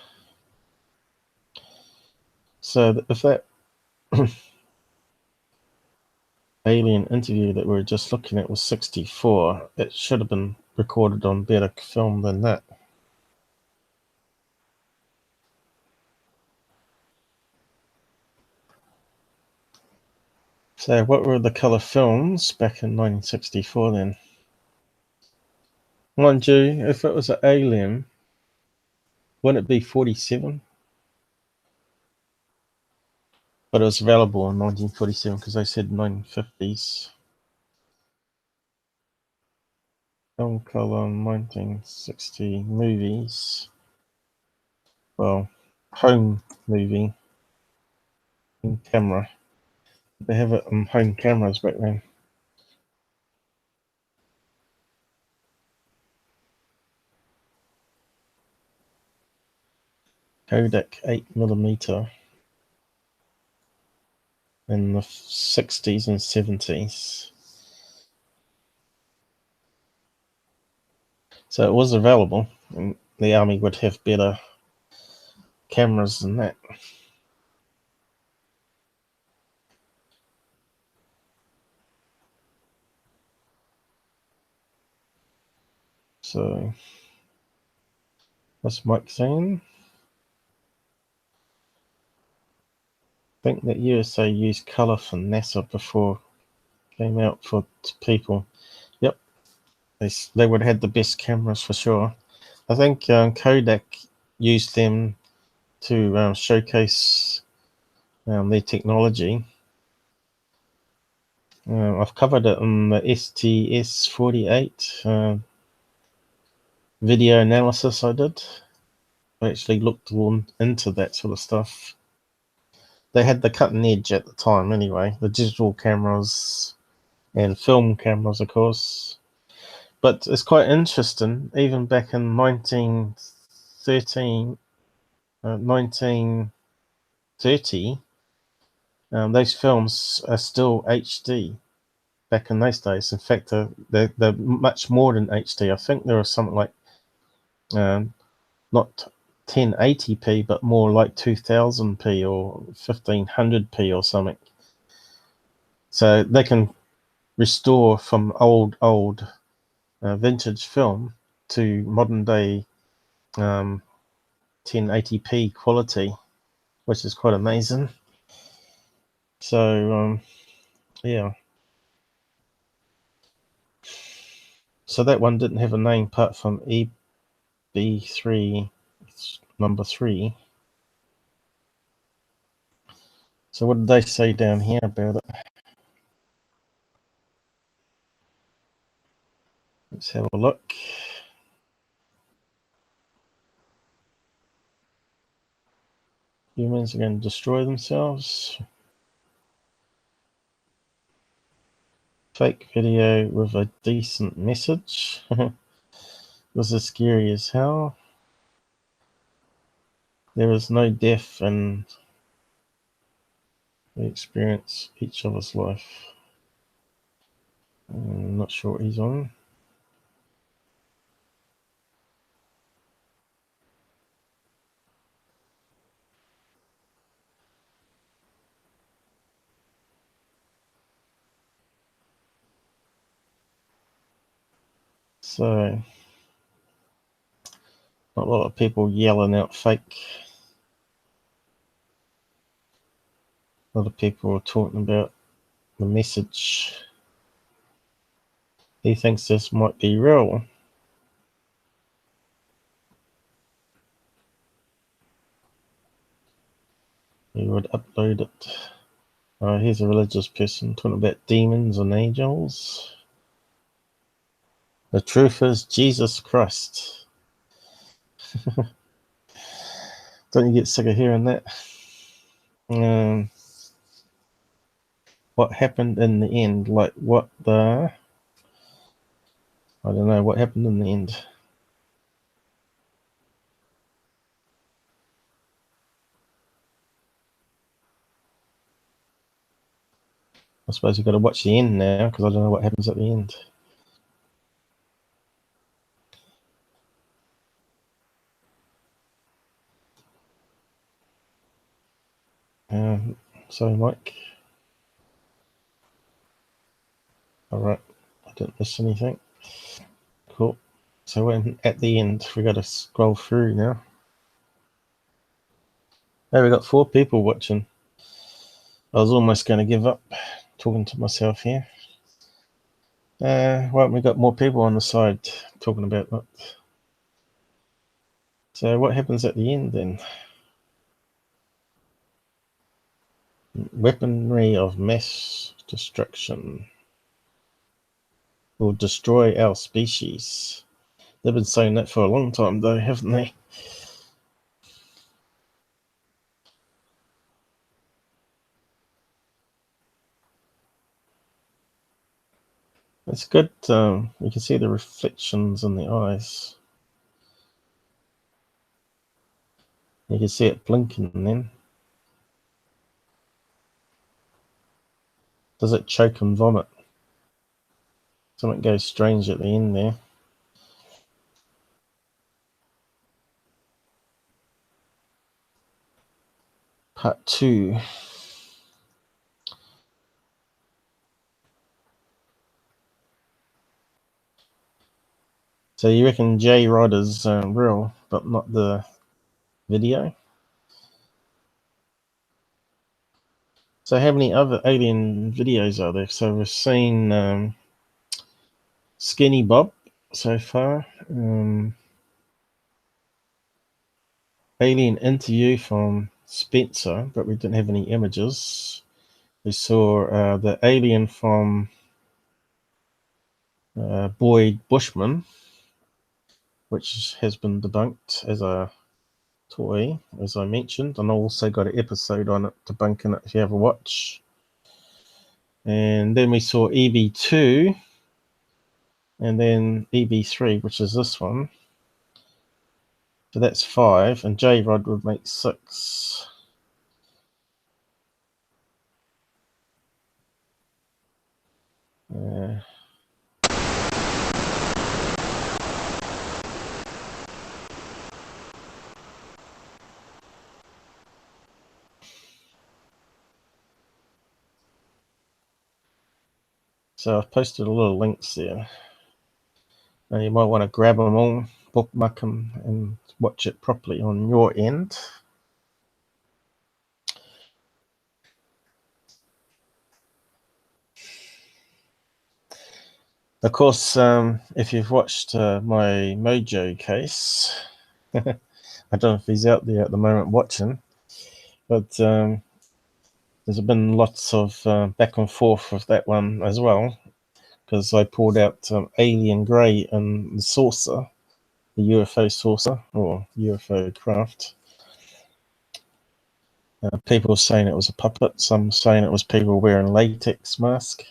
So if that alien interview that we were just looking at was 64, it should have been recorded on better film than that. So what were the color films back in 1964 then? Mind you, if it was an alien, wouldn't it be 47? But it was available in 1947 because they said 1950s. Film color 1960 movies. Well, home movie in camera. They have it on home cameras back then. Kodak 8mm in the 60s and 70s. So it was available, and the army would have better cameras than that. So what's Mike saying? I think that USA used color for NASA before it came out for people. Yep, they would have had the best cameras for sure. I think Kodak used them to showcase their technology. I've covered it on the STS-48 video analysis I did. I actually looked into that sort of stuff. They had the cutting edge at the time anyway, the digital cameras and film cameras, of course. But it's quite interesting, even back in 1930, those films are still HD back in those days. In fact, they're much more than HD. I think there was something like not 1080p, but more like 2000p or 1500p or something. So they can restore from old vintage film to modern day 1080p quality, which is quite amazing. So yeah. So that one didn't have a name apart from EB3 number 3. So what did they say down here about it? Let's have a look. Humans are going to destroy themselves. Fake video with a decent message. This is scary as hell. There is no death, and we experience each other's life. I'm not sure what he's on. So, a lot of people yelling out fake. A lot of people are talking about the message. He thinks this might be real. He would upload it. Here's a religious person talking about demons and angels. The truth is Jesus Christ. Don't you get sick of hearing that? What happened in the end? Like what the... I don't know what happened in the end. I suppose you've got to watch the end now because I don't know what happens at the end. Sorry, Mike. Alright, I didn't miss anything. Cool. So when at the end, we got to scroll through now. Hey, we got 4 people watching. I was almost going to give up talking to myself here. Well, we got more people on the side talking about that. So what happens at the end then? Weaponry of mass destruction. will destroy our species. They've been saying that for a long time, though, haven't they? It's good. You can see the reflections in the eyes. You can see it blinking then. Does it choke and vomit? Something goes strange at the end there. Part 2. So you reckon J-Rod is real, but not the video? So how many other alien videos are there? So we've seen Skinny Bob so far. Alien interview from Spencer, but we didn't have any images. We saw the alien from Boyd Bushman, which has been debunked as a toy, as I mentioned, and I also got an episode on it debunking it if you have a watch. And then we saw EB2, and then EB3, which is this one. So that's 5, and J-Rod would make 6. So I've posted a little links there. And you might want to grab them all, bookmark them, and watch it properly on your end. Of course, if you've watched my Mojo case, I don't know if he's out there at the moment watching, but there's been lots of back and forth with that one as well, because I pulled out Alien Grey and the saucer, the UFO saucer, or UFO craft. People saying it was a puppet, some saying it was people wearing latex masks.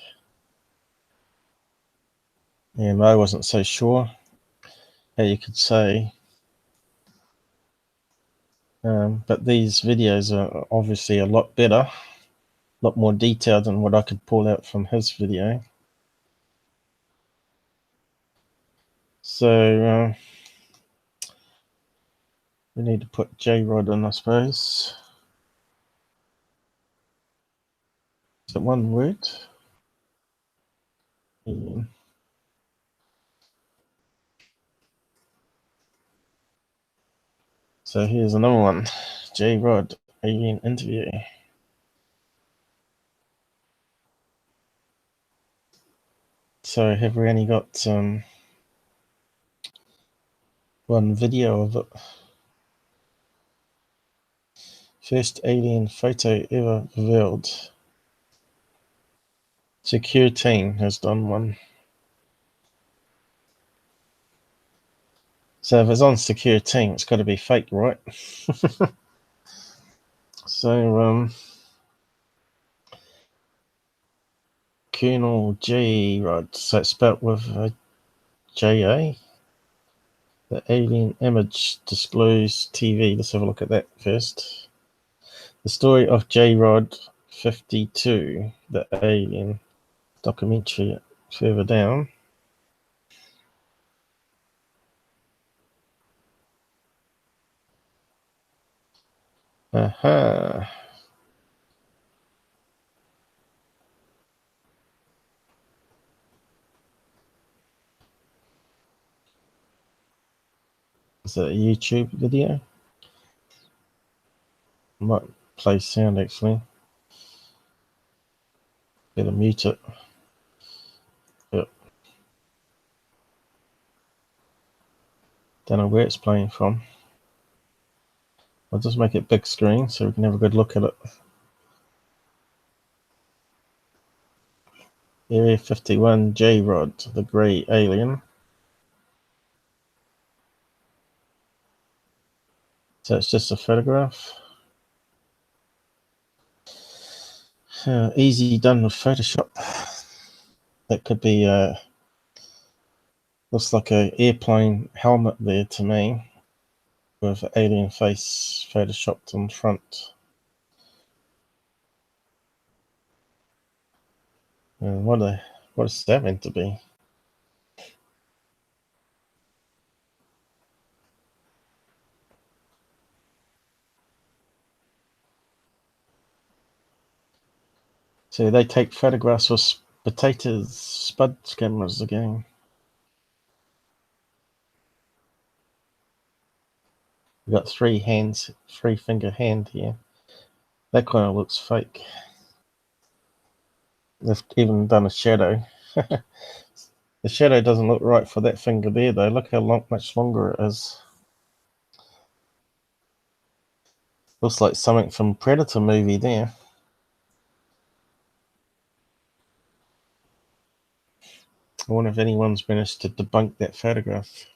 And I wasn't so sure how you could say. But these videos are obviously a lot better, a lot more detailed than what I could pull out from his video. So we need to put J-Rod in, I suppose. Is it one word? Yeah. So here's another one. J-Rod, alien interview. So have we only got one video of it? First alien photo ever revealed. Secureteam has done one. So if it's on Secureteam, it's got to be fake, right? So Colonel J-Rod, so it's spelled with a J-A. The alien image disclosed TV. Let's have a look at that first. The story of J-Rod 52, the alien documentary further down. Aha. Is that a YouTube video? Might play sound actually. Better mute it. Yep. Don't know where it's playing from. I'll just make it big screen so we can have a good look at it. Area 51 J-Rod, the grey alien. So it's just a photograph. Easy done with Photoshop. That could be looks like an airplane helmet there to me, with alien face photoshopped on front. What is that meant to be? So they take photographs with potatoes, spud cameras again. We've got three finger hand here. That kind of looks fake. They've even done a shadow. The shadow doesn't look right for that finger there though. Look how much longer it is. Looks like something from Predator movie there. I wonder if anyone's managed to debunk that photograph.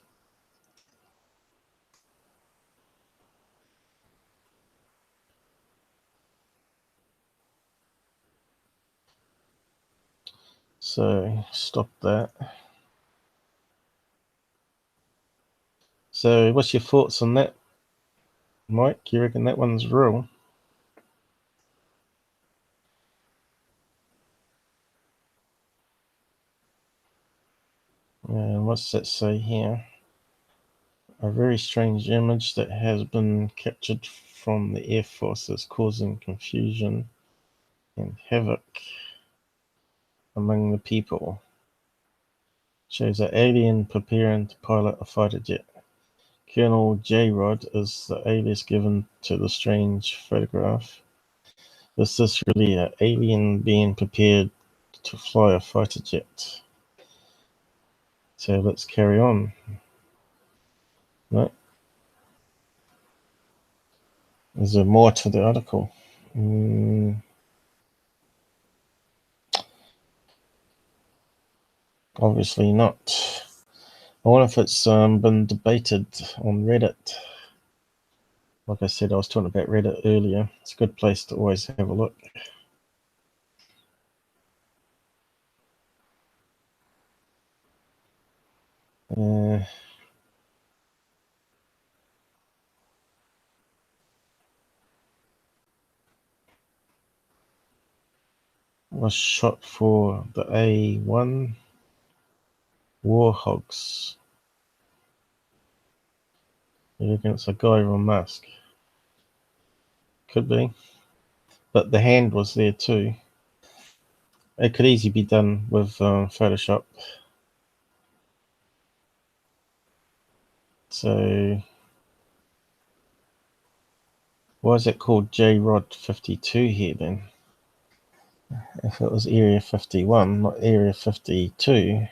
So stop that. So what's your thoughts on that, Mike? You reckon that one's real? And what's that say here? A very strange image that has been captured from the Air Force is causing confusion and havoc among the people. Shows an alien preparing to pilot a fighter jet. Colonel J-Rod is the alias given to the strange photograph. Is this really an alien being prepared to fly a fighter jet? So let's carry on. No? Is there more to the article? Obviously not. I wonder if it's been debated on Reddit. Like I said, I was talking about Reddit earlier. It's a good place to always have a look. Was shot for the A1 War Hoax. You reckon it's a guy with a mask? Could be. But the hand was there too. It could easily be done with Photoshop. So why is it called J-Rod 52 here then? If it was Area 51, not Area 52.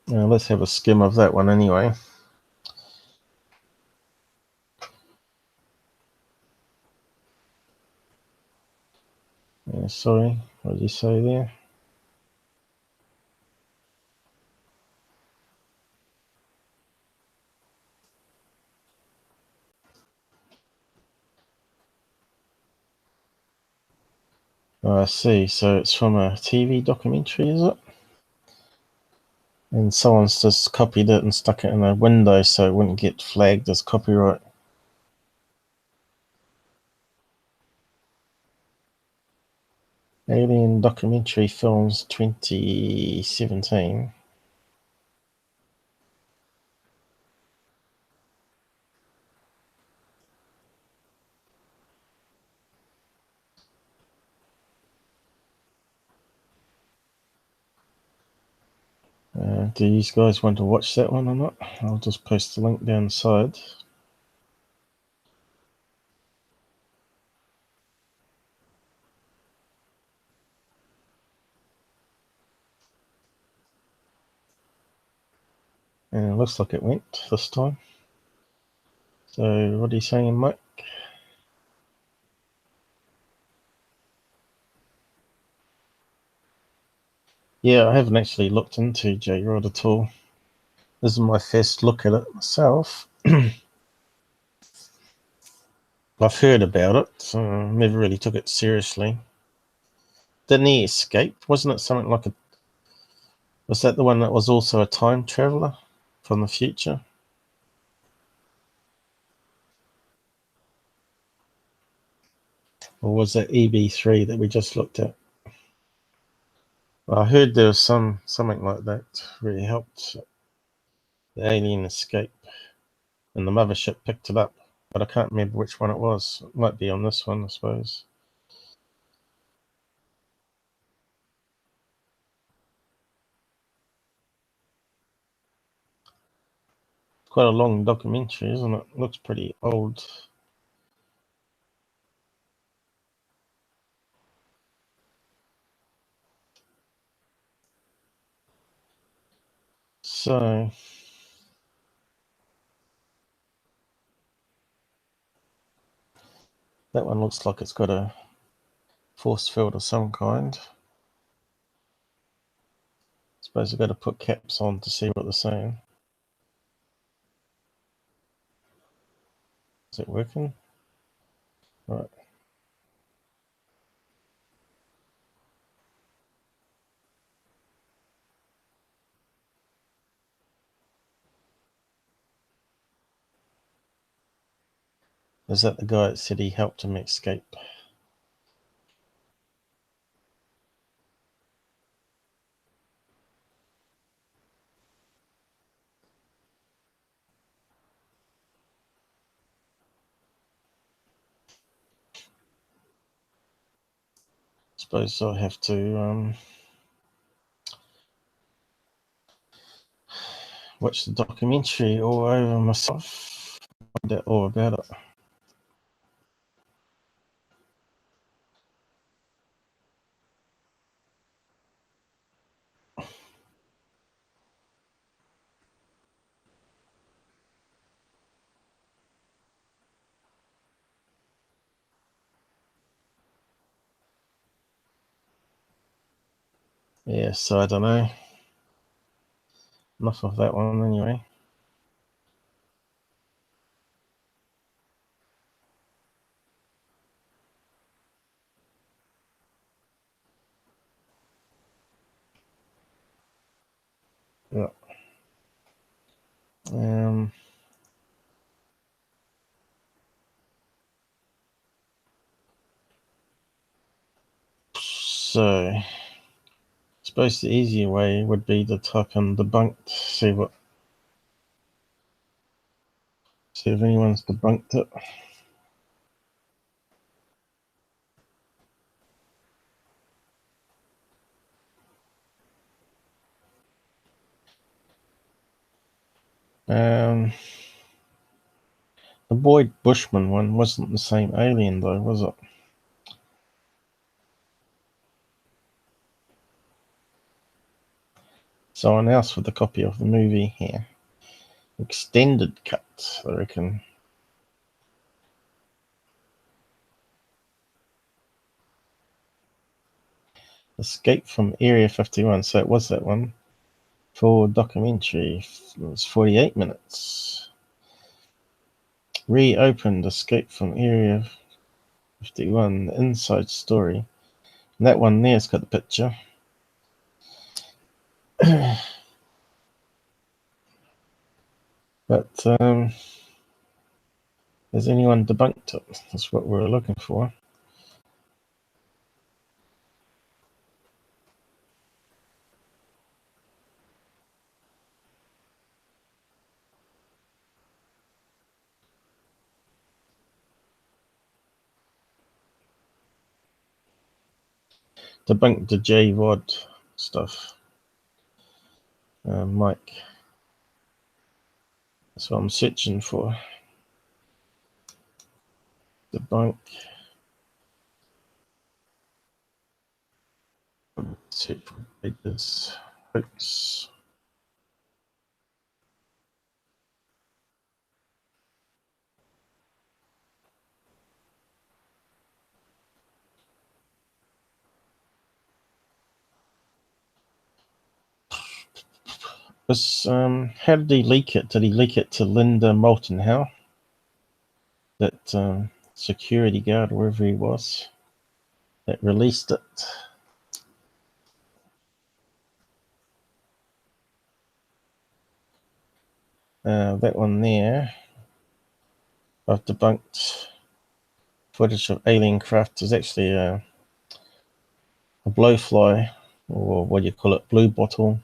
Let's have a skim of that one anyway. Sorry, what did you say there? Oh, I see. So it's from a TV documentary, is it? And someone's just copied it and stuck it in a window so it wouldn't get flagged as copyright. Alien documentary films 2017. Do you guys want to watch that one or not? I'll just post the link down the side. And it looks like it went this time. So what are you saying, Mike? Yeah, I haven't actually looked into J-Rod at all. This is my first look at it myself. I've heard about it, so never really took it seriously. Didn't he escape? Wasn't it something like a... Was that the one that was also a time traveler from the future? Or was that EB3 that we just looked at? I heard there was something like that where he helped the alien escape and the mothership picked it up, but I can't remember which one it was. It might be on this one, I suppose. Quite a long documentary, isn't it? Looks pretty old. So that one looks like it's got a force field of some kind. Suppose I've got to put caps on to see what they're saying. Is it working? Right. Is that the guy that said he helped him escape? Suppose I'll have to watch the documentary all over myself. Find out all about it. Yeah, so I don't know. Enough of that one anyway. Yeah. So I suppose the easier way would be to type in debunked, see if anyone's debunked it. The boy Bushman one wasn't the same alien though, was it? So I now asked for the copy of the movie here. Extended cut, I reckon. Escape from Area 51, so it was that one. For documentary, it was 48 minutes. Reopened Escape from Area 51, the inside story. And that one there's got the picture. But has anyone debunked it? That's what we're looking for. Debunk the J-Rod stuff. Mike. That's what I'm searching for. Debunk. Search for pages. Hoax. Was how did he leak it? Did he leak it to Linda Moulton Howe, that security guard, or wherever he was, that released it? That one there, I've debunked footage of alien craft is actually a blowfly, or what do you call it, blue bottle,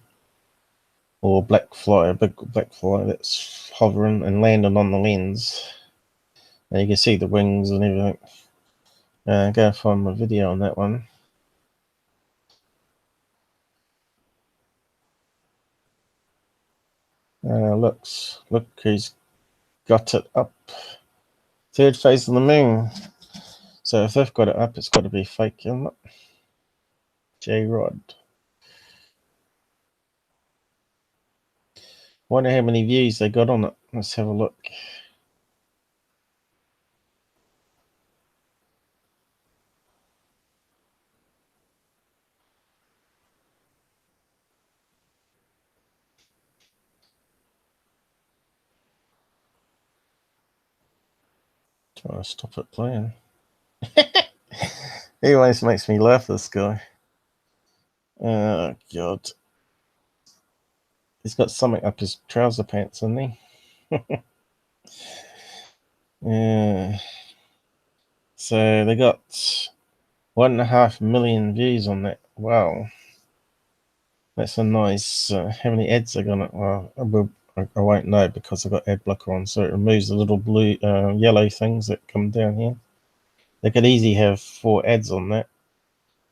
or black fly, a big black fly that's hovering and landing on the lens. And you can see the wings and everything. Go and find my video on that one. Look, he's got it up. Third phase of the moon. So if they've got it up, it's got to be fake, isn't it? J-Rod. Wonder how many views they got on it. Let's have a look. Try to stop it playing. He always makes me laugh, this guy. Oh, God. He's got something up his trouser pants, hasn't he? Yeah. So they got 1.5 million views on that. Wow. That's a nice. How many ads are gonna? Well, I won't know because I've got ad blocker on, so it removes the little blue, yellow things that come down here. They could easily have 4 ads on that,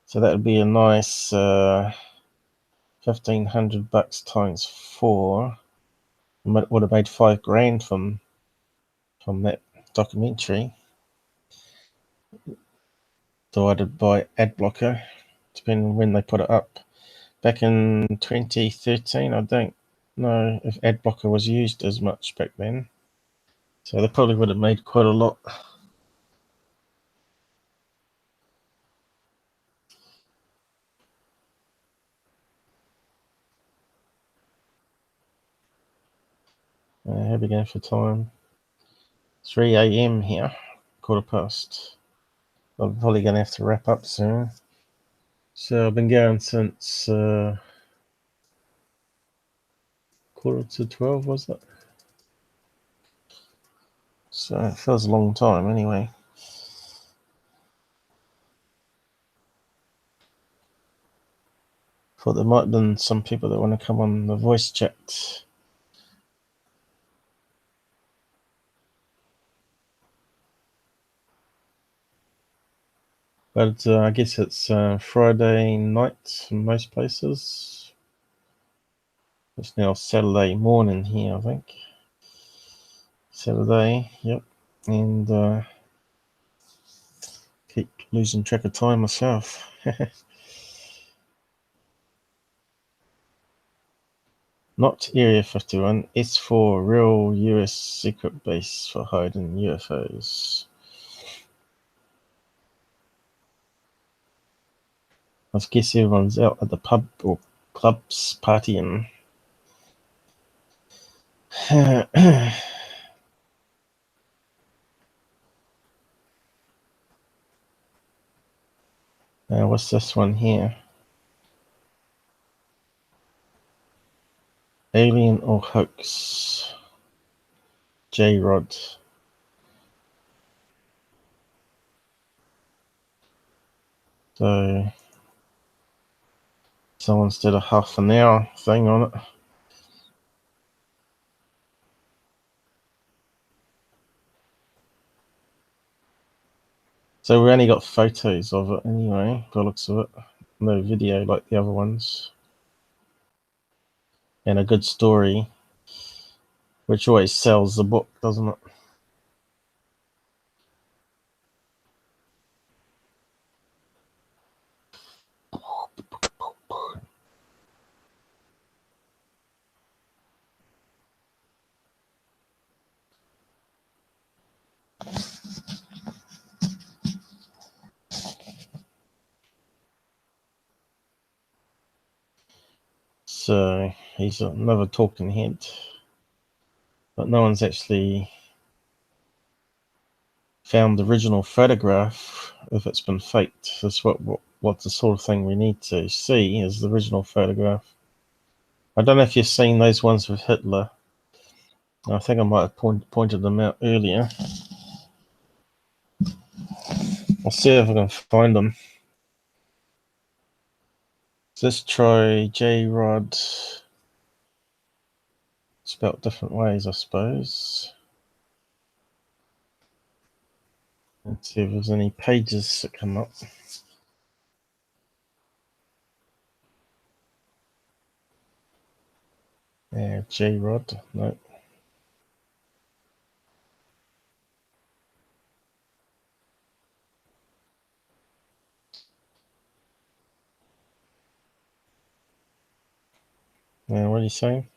so that would be a nice $1,500 times 4. Would have made $5,000 from that documentary, divided by ad blocker, depending on when they put it up. Back in 2013, I don't know if ad blocker was used as much back then. So they probably would have made quite a lot. How are we going for time? 3 a.m. here, 1:15. I'm probably going to have to wrap up soon. So I've been going since 11:45, was it? So it feels a long time anyway. Thought there might have been some people that want to come on the voice chat. But I guess it's Friday night in most places. It's now Saturday morning here, I think. Saturday, yep. And keep losing track of time myself. Not Area 51, S4, real US secret base for hiding UFOs. I guess everyone's out at the pub or clubs partying. What's this one here? Alien or Hoax? J-Rod. So someone's did a half an hour thing on it. So we only got photos of it anyway, by the looks of it. No video like the other ones. And a good story, which always sells the book, doesn't it? So he's another talking head, but no one's actually found the original photograph if it's been faked. That's what the sort of thing we need to see is the original photograph. I don't know if you've seen those ones with Hitler. I think I might have pointed them out earlier. I'll see if I can find them. Just try J-Rod. Spelt different ways, I suppose. Let's see if there's any pages that come up. Yeah, J-Rod. No. What are you saying?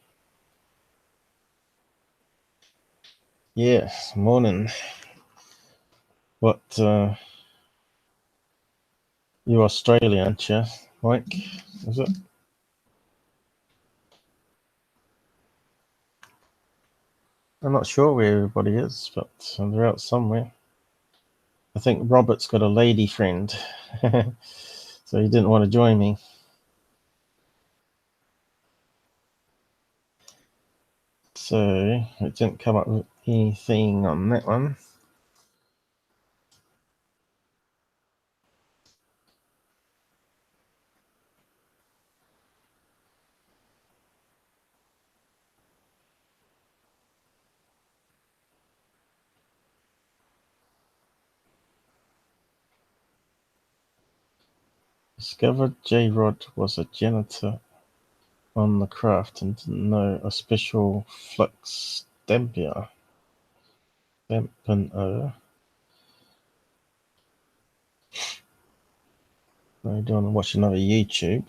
Yeah, morning. What, you're Australian, aren't you, Mike? Is it? I'm not sure where everybody is, but they're out somewhere. I think Robert's got a lady friend, so he didn't want to join me. So it didn't come up with anything on that one. Discovered J-Rod was a janitor on the craft and didn't know a special flux dampener. I don't want to watch another YouTube.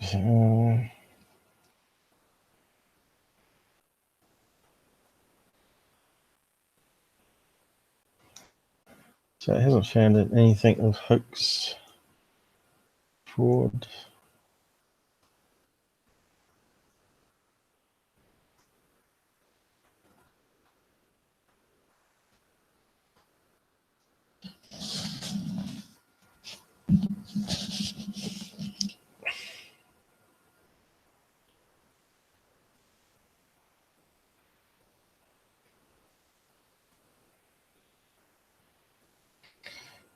So it hasn't found anything of hoax, fraud.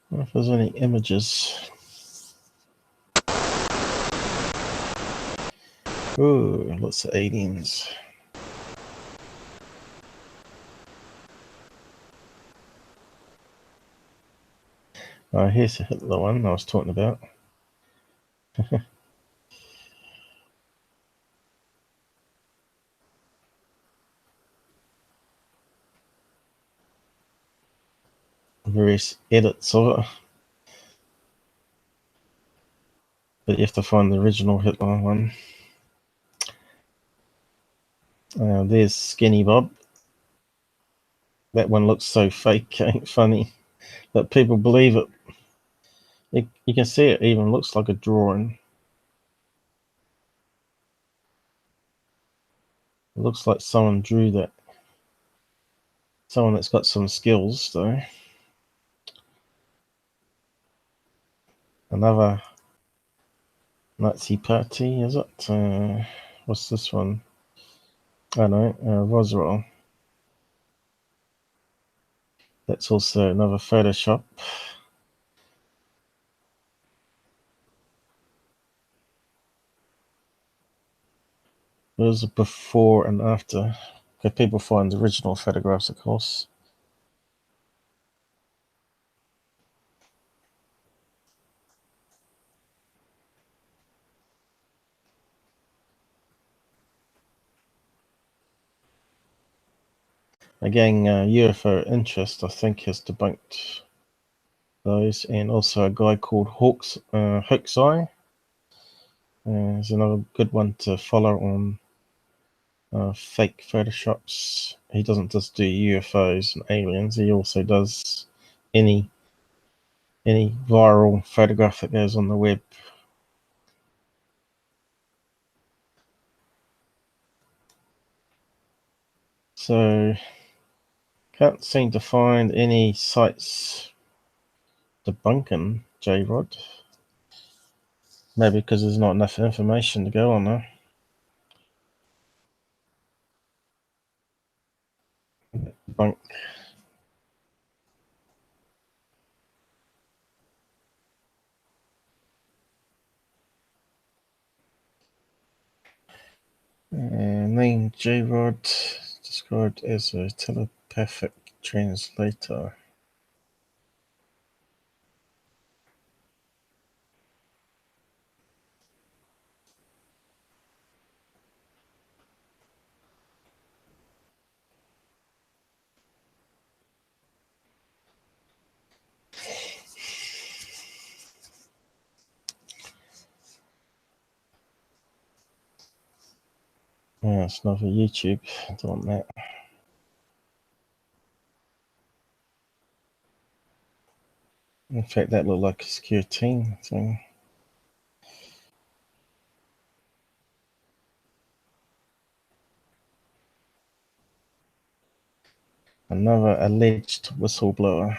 I wonder if there's any images. Ooh, lots of aliens. Here's the Hitler one I was talking about. Various edits of it. But you have to find the original Hitler one. There's Skinny Bob. That one looks so fake, ain't funny, but people believe it. You can see it even looks like a drawing. It looks like someone drew that. Someone that's got some skills, though. Another Nazi party, is it? What's this one? I don't know, Roswell. That's also another Photoshop. There's a before and after. Okay, people find the original photographs, of course. Again, UFO Interest, I think, has debunked those, and also a guy called Hoax, Hoax is another good one to follow on fake photoshops. He doesn't just do UFOs and aliens, he also does any viral photograph that goes on the web. So can't seem to find any sites debunking J-Rod. Maybe because there's not enough information to go on there. Debunk. Name J-Rod, described as a telepathic translator. Yeah, it's not for YouTube. I don't want that. In fact, that looked like a Secureteam thing. Another alleged whistleblower.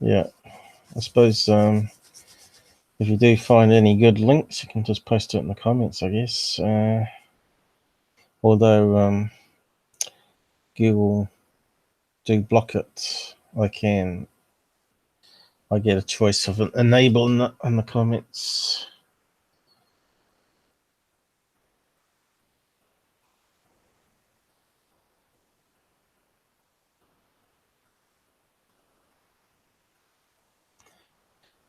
Yeah, I suppose if you do find any good links, you can just post it in the comments, I guess. Although Google do block it, I get a choice of enabling it in the comments.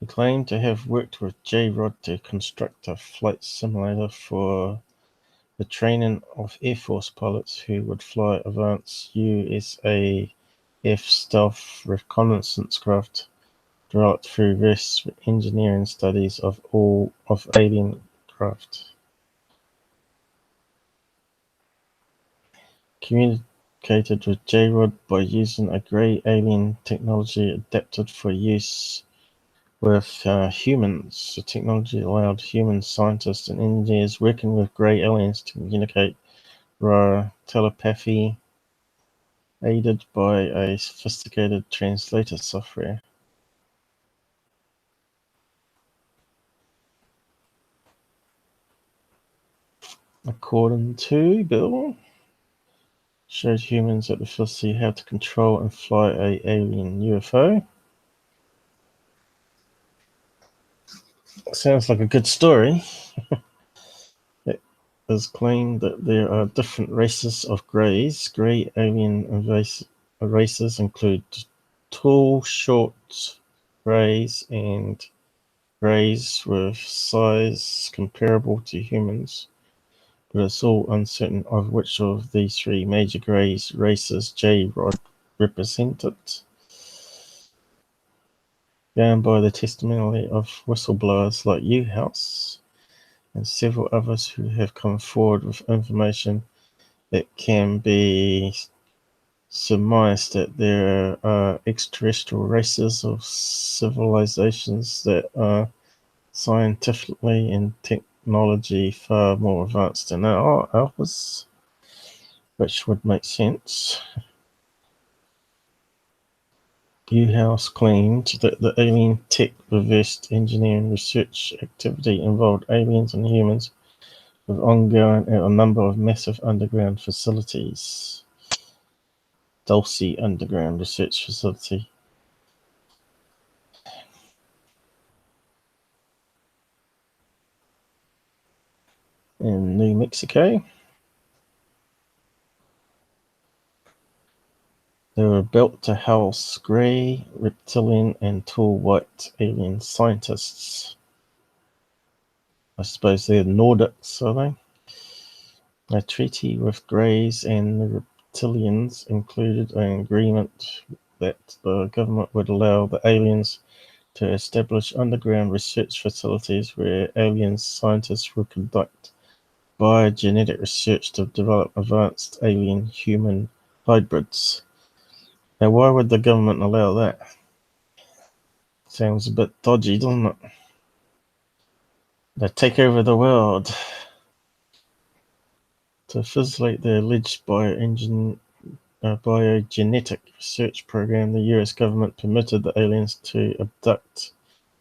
He claimed to have worked with J-Rod to construct a flight simulator for the training of Air Force pilots who would fly advanced USAF stealth reconnaissance craft developed through various engineering studies of alien craft. Communicated with J-Rod by using a grey alien technology adapted for use with humans. The technology allowed human scientists and engineers working with grey aliens to communicate via telepathy, aided by a sophisticated translator software. According to Bill, showed humans at the facility how to control and fly a alien UFO. Sounds like a good story. It is claimed that there are different races of greys. Grey alien races include tall, short greys and greys with size comparable to humans, but it's all uncertain of which of these three major greys races J-Rod represented. Going by the testimony of whistleblowers like Hoax and several others who have come forward with information, it can be surmised that there are extraterrestrial races of civilizations that are scientifically and technology far more advanced than ours, which would make sense. House claimed that the alien tech reverse engineering research activity involved aliens and humans with ongoing at a number of massive underground facilities. Dulce Underground Research Facility in New Mexico. They were built to house grey, reptilian, and tall white alien scientists. I suppose they're Nordics, are they? A treaty with Greys and reptilians included an agreement that the government would allow the aliens to establish underground research facilities where alien scientists would conduct biogenetic research to develop advanced alien-human hybrids. Now, why would the government allow that? Sounds a bit dodgy, doesn't it? They take over the world. To facilitate the alleged biogenetic research program, the US government permitted the aliens to abduct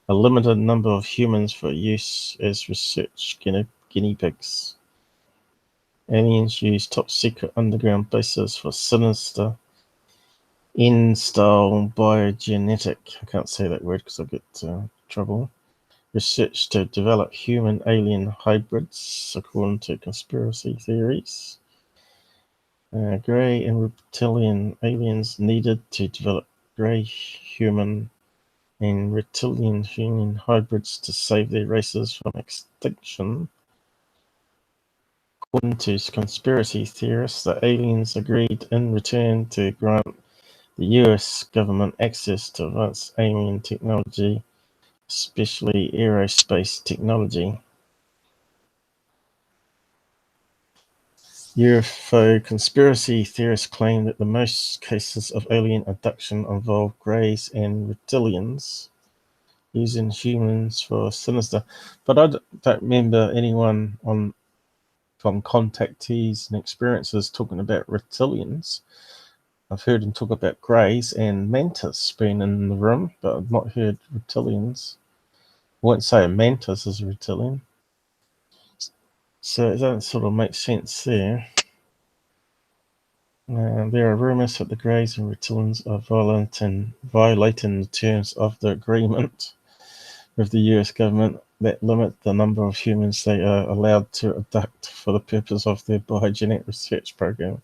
a limited number of humans for use as research guinea pigs. Aliens use top-secret underground bases for sinister N-style biogenetic, I can't say that word because I'll get trouble, research to develop human-alien hybrids, according to conspiracy theories. Grey and reptilian aliens needed to develop grey human and reptilian human hybrids to save their races from extinction. According to conspiracy theorists, the aliens agreed in return to grant the US government access to advanced alien technology, especially aerospace technology. UFO conspiracy theorists claim that the most cases of alien abduction involve greys and reptilians using humans for sinister. But I don't remember anyone from contactees and experiences talking about reptilians. I've heard them talk about greys and mantis being in the room, but I've not heard reptilians. I won't say a mantis is a reptilian. So that sort of makes sense there. There are rumors that the Greys and Reptilians are violating the terms of the agreement with the US government that limit the number of humans they are allowed to abduct for the purpose of their biogenetic research program.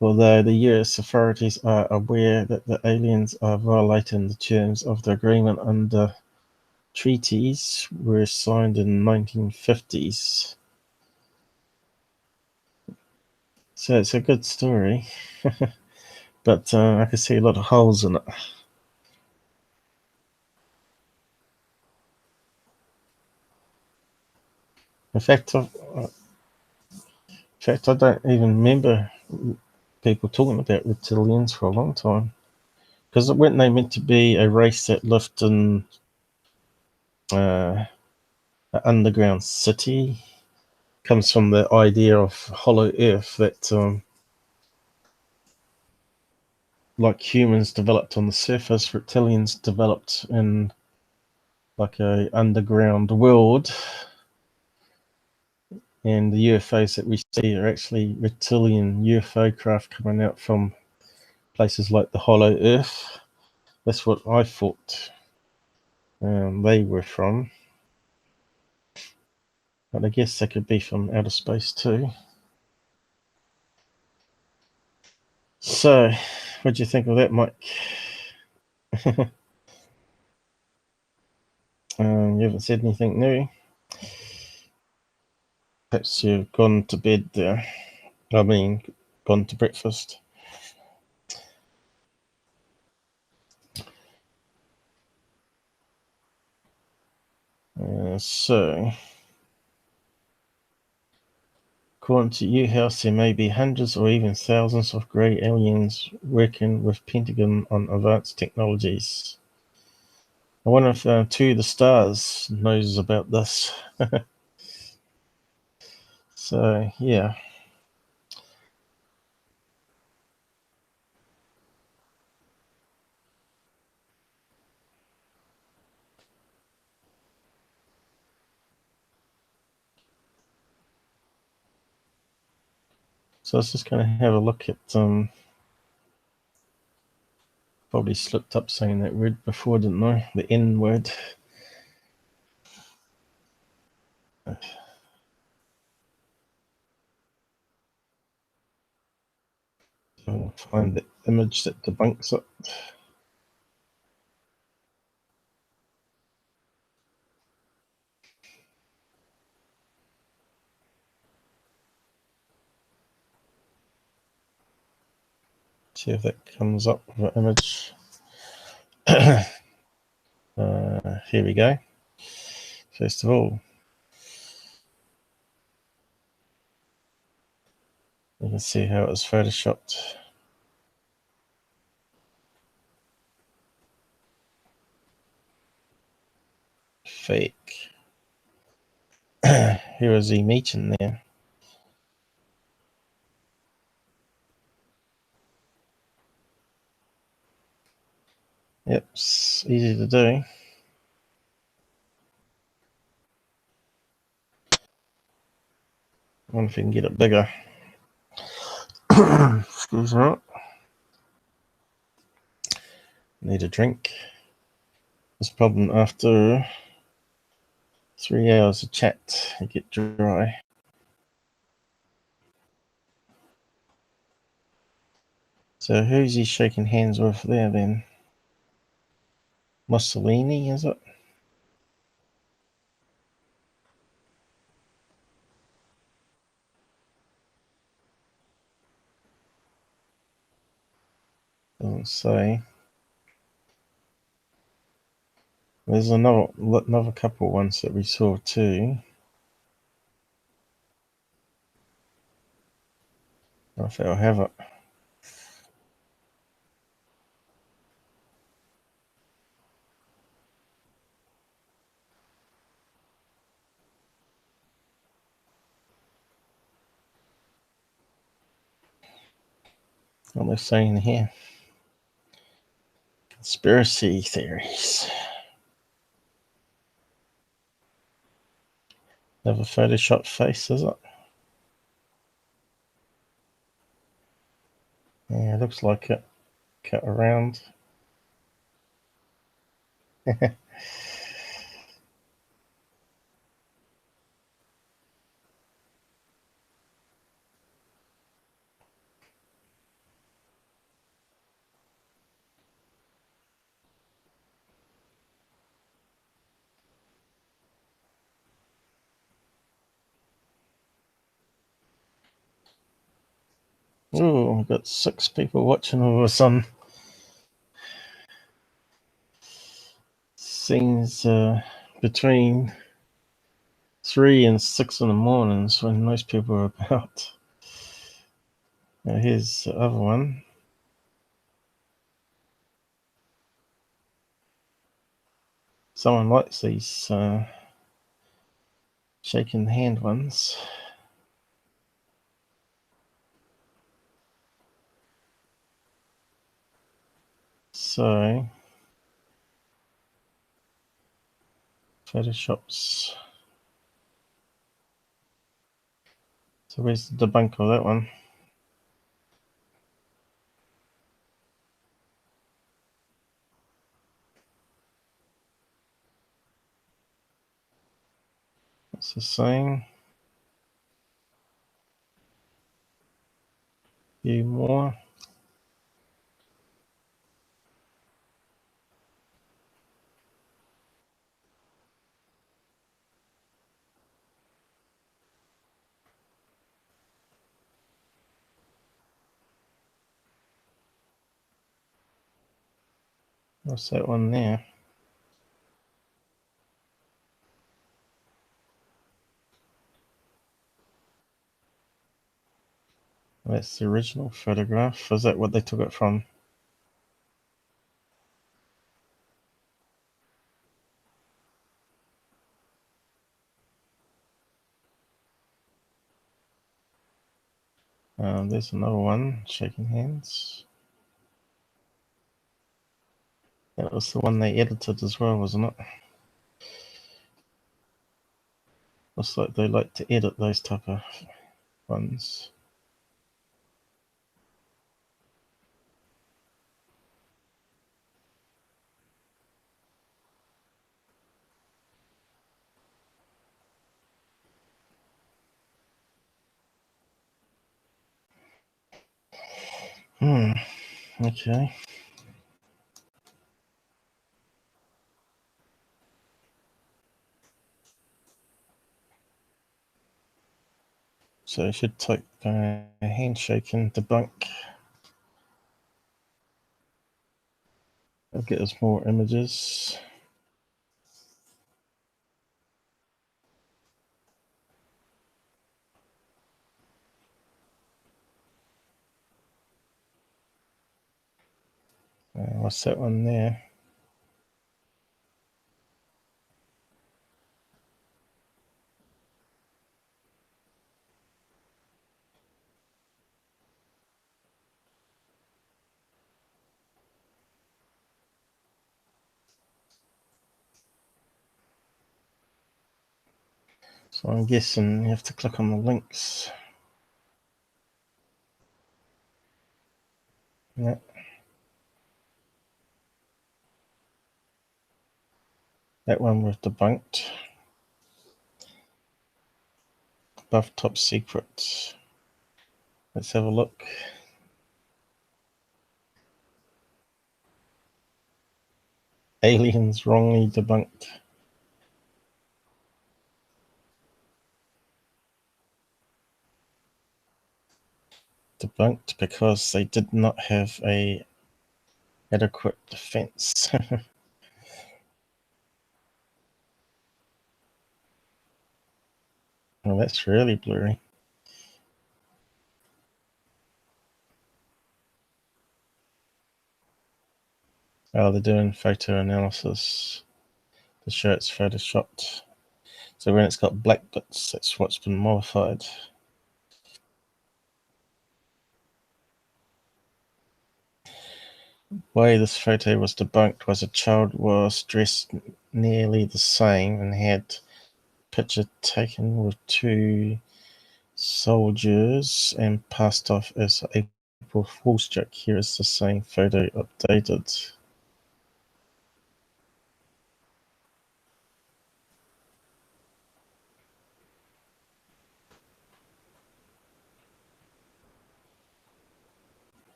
Although the US authorities are aware that the aliens are violating the terms of the agreement under treaties were signed in the 1950s. So it's a good story, but I can see a lot of holes in it. In fact, I don't even remember people talking about reptilians for a long time. Because weren't they meant to be a race that lived in an underground city? Comes from the idea of hollow earth that like humans developed on the surface, reptilians developed in like a underground world, and the UFOs that we see are actually reptilian UFO craft coming out from places like the hollow earth. That's what I thought they were from, but I guess they could be from outer space too. So, what do you think of that, Mike? You haven't said anything new. Perhaps you've gone to bed there. I mean, gone to breakfast. So, according to UHouse, there may be hundreds or even thousands of grey aliens working with Pentagon on advanced technologies. I wonder if To the Stars knows about this. So, yeah. So I was just going to have a look at probably slipped up saying that word before, didn't I? The N word. I'll find the image that debunks it. See if that comes up with an image. Here we go. First of all, you can see how it was photoshopped. fake. Who is he meeting there? Yep, it's easy to do. I wonder if we can get it bigger. Excuse me. Need a drink. This problem after 3 hours of chat, you get dry. So who's he shaking hands with there then? Mussolini, is it? Doesn't say. There's another couple ones that we saw too. I don't know if I'll have it. What am I saying here? Conspiracy theories. Another Photoshop face, is it? Yeah, it looks like it. Cut around. Oh, we've got 6 people watching all of a sudden. Seems between 3 and 6 in the mornings when most people are about. Now here's the other one. Someone likes these shaking hand ones. So, Photoshops. So where's the debunk of that one? What's the saying? Few more. What's that one there? That's the original photograph. Is that what they took it from? There's another one, shaking hands. That was the one they edited as well, wasn't it? Looks like they like to edit those type of ones. Okay. So I should type handshake and debunk. I'll get us more images. What's that one there? So I'm guessing you have to click on the links. Yeah. That one was debunked. Above top secret. Let's have a look. Aliens wrongly debunked. Debunked because they did not have a adequate defense. Well, that's really blurry. Oh, they're doing photo analysis to show it's photoshopped. So when it's got black bits, that's what's been modified. The way this photo was debunked was a child was dressed nearly the same and had a picture taken with two soldiers and passed off as an April Fool's joke. Here is the same photo updated.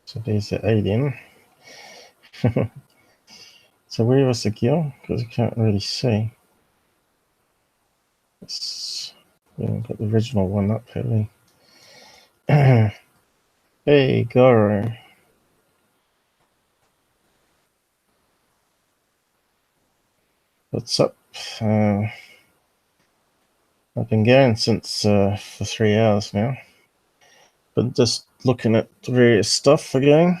So there's the alien. So where was the girl? Because I can't really see. We haven't got the original one up, have we? Hey, Goro. What's up? I've been going since for 3 hours now. Been just looking at various stuff again.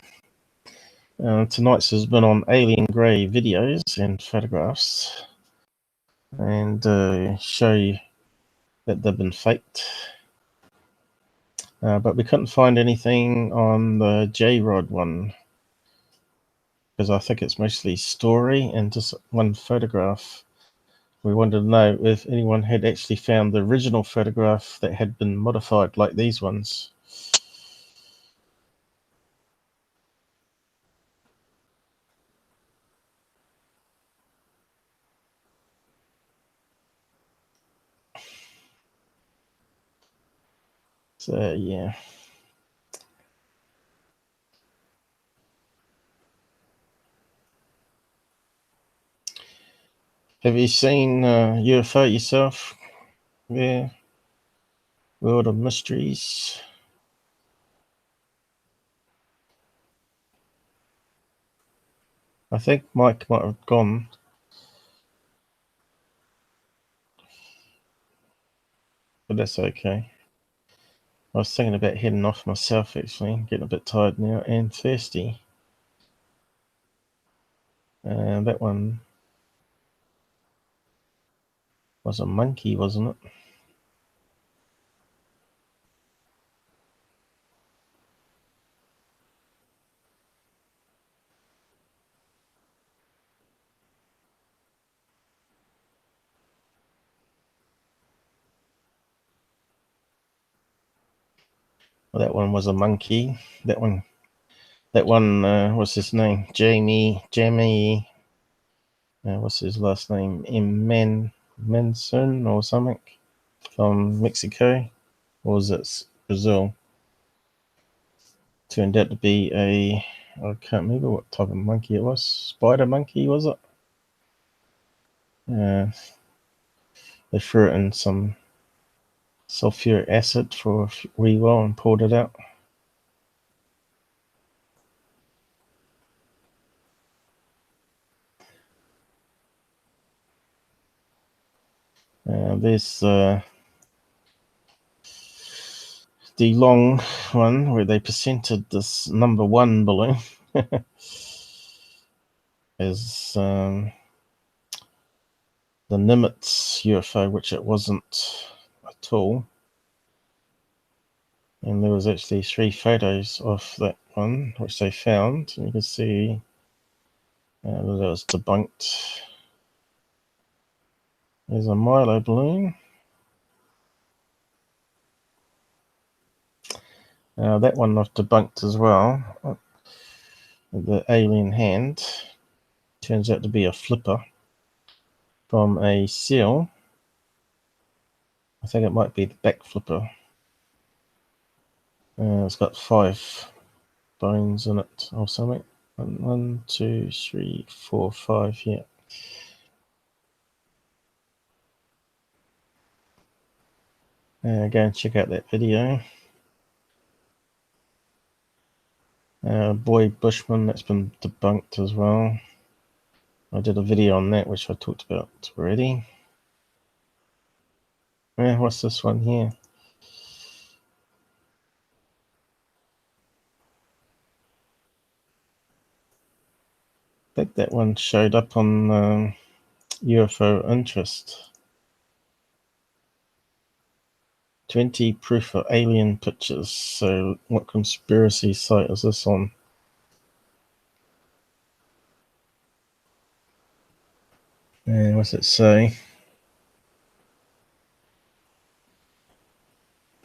Tonight's has been on alien grey videos and photographs, and show you that they've been faked. But we couldn't find anything on the J-Rod one, because I think it's mostly story and just one photograph. We wanted to know if anyone had actually found the original photograph that had been modified like these ones. So yeah. Have you seen UFO yourself? Yeah. World of Mysteries. I think Mike might have gone. But that's okay. I was thinking about heading off myself, actually. Getting a bit tired now and thirsty. That one was a monkey, wasn't it? Well, that one was a monkey. That one, what's his name? Jamie, what's his last name? Manson or something, from Mexico, or was it Brazil? Turned out to be I can't remember what type of monkey it was. Spider monkey, was it? They threw it in some sulfuric acid for a wee while and poured it out. There's the long one where they presented this number one balloon as the Nimitz UFO, which it wasn't at all. And there was actually 3 photos of that one, which they found. And you can see that was debunked. There's a Milo balloon. That one was debunked as well. The alien hand turns out to be a flipper from a seal. I think it might be the back flipper. It's got 5 bones in it or something. 1, 2, 3, 4, 5. Yeah. Go and check out that video. Boy Bushman, that's been debunked as well. I did a video on that, which I talked about already. What's this one here? I think that one showed up on UFO Interest. 20 proof of alien pictures. So what conspiracy site is this on? And what's it say?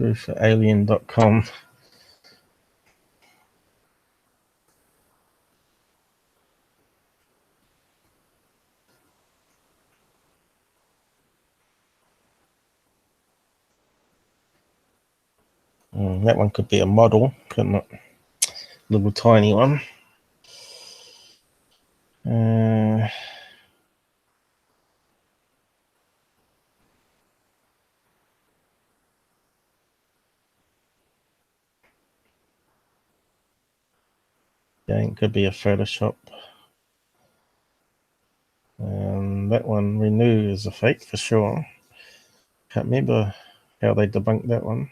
Proofofalien.com. That one could be a model, couldn't it? Little tiny one. Yeah, it could be a Photoshop. That one Renew is a fake for sure. Can't remember how they debunked that one.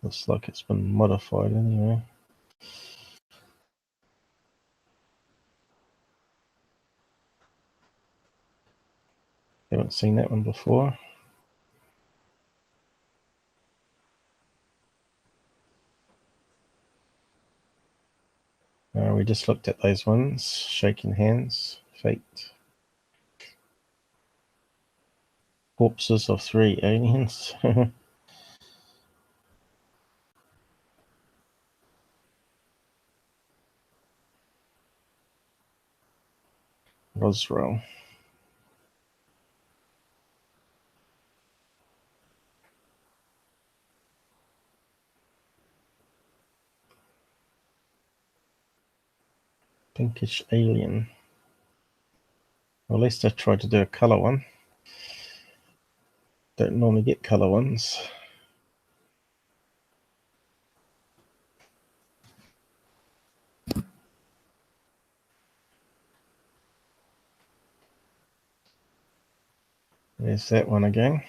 Looks like it's been modified anyway. Haven't seen that one before. We just looked at those ones. Shaking hands. Faked. Corpses of 3 aliens. Roswell. Pinkish alien. Well, at least I tried to do a colour one. Don't normally get colour ones. There's that one again.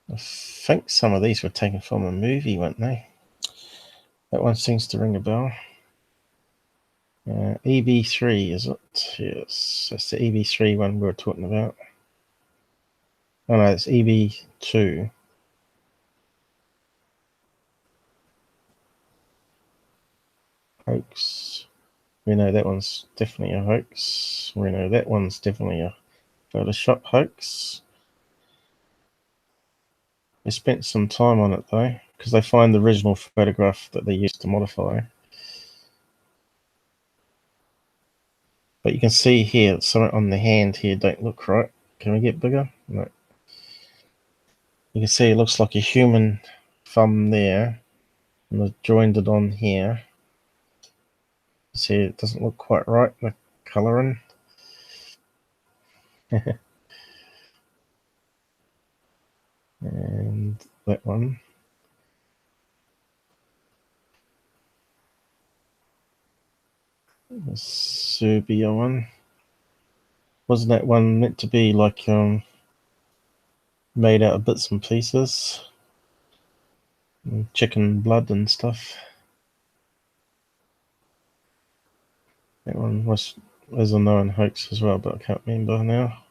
I think some of these were taken from a movie, weren't they? That one seems to ring a bell. EB3, is it? Yes, that's the EB3 one we were talking about. Oh no, it's EB2. Hoax. We know that one's definitely a hoax. We know that one's definitely a Photoshop hoax. They spent some time on it though, because they find the original photograph that they used to modify. But you can see here, something on the hand here don't look right. Can we get bigger? No. You can see it looks like a human thumb there, and they've joined it on here. See, it doesn't look quite right, the colouring. And that one. The Serbia one. Wasn't that one meant to be like made out of bits and pieces? and chicken blood and stuff. That one was a known hoax as well, but I can't remember now.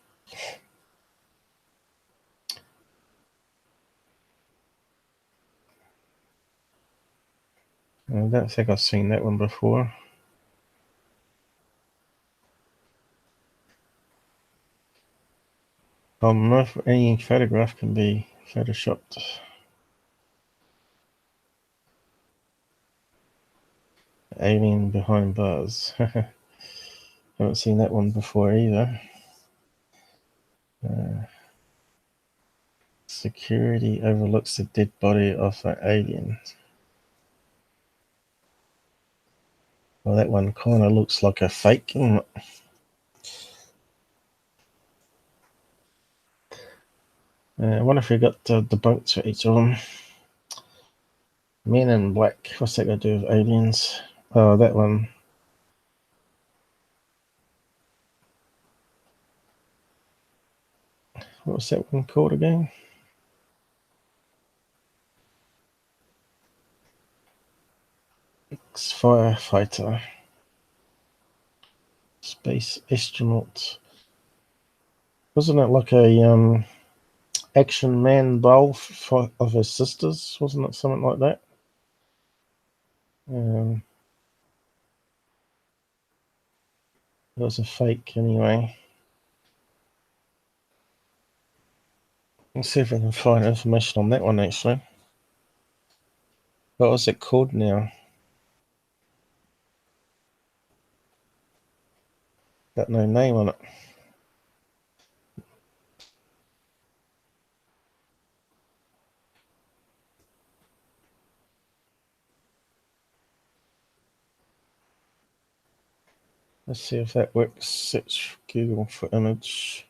I don't think I've seen that one before. I don't know if any photograph can be photoshopped. Alien behind bars. Haven't seen that one before either. Security overlooks the dead body of an alien. Well, that one kind of looks like a fake, doesn't it? I wonder if we got the bunks for each of them. Men in Black. What's that got to do with aliens? Oh, that one. What was that one called again? Firefighter. Space astronaut. Wasn't it like a action man doll of his sisters? Wasn't it something like that? It was a fake anyway. Let's see if I can find information on that one actually. What was it called now? Got no name on it. Let's see if that works. Search Google for image.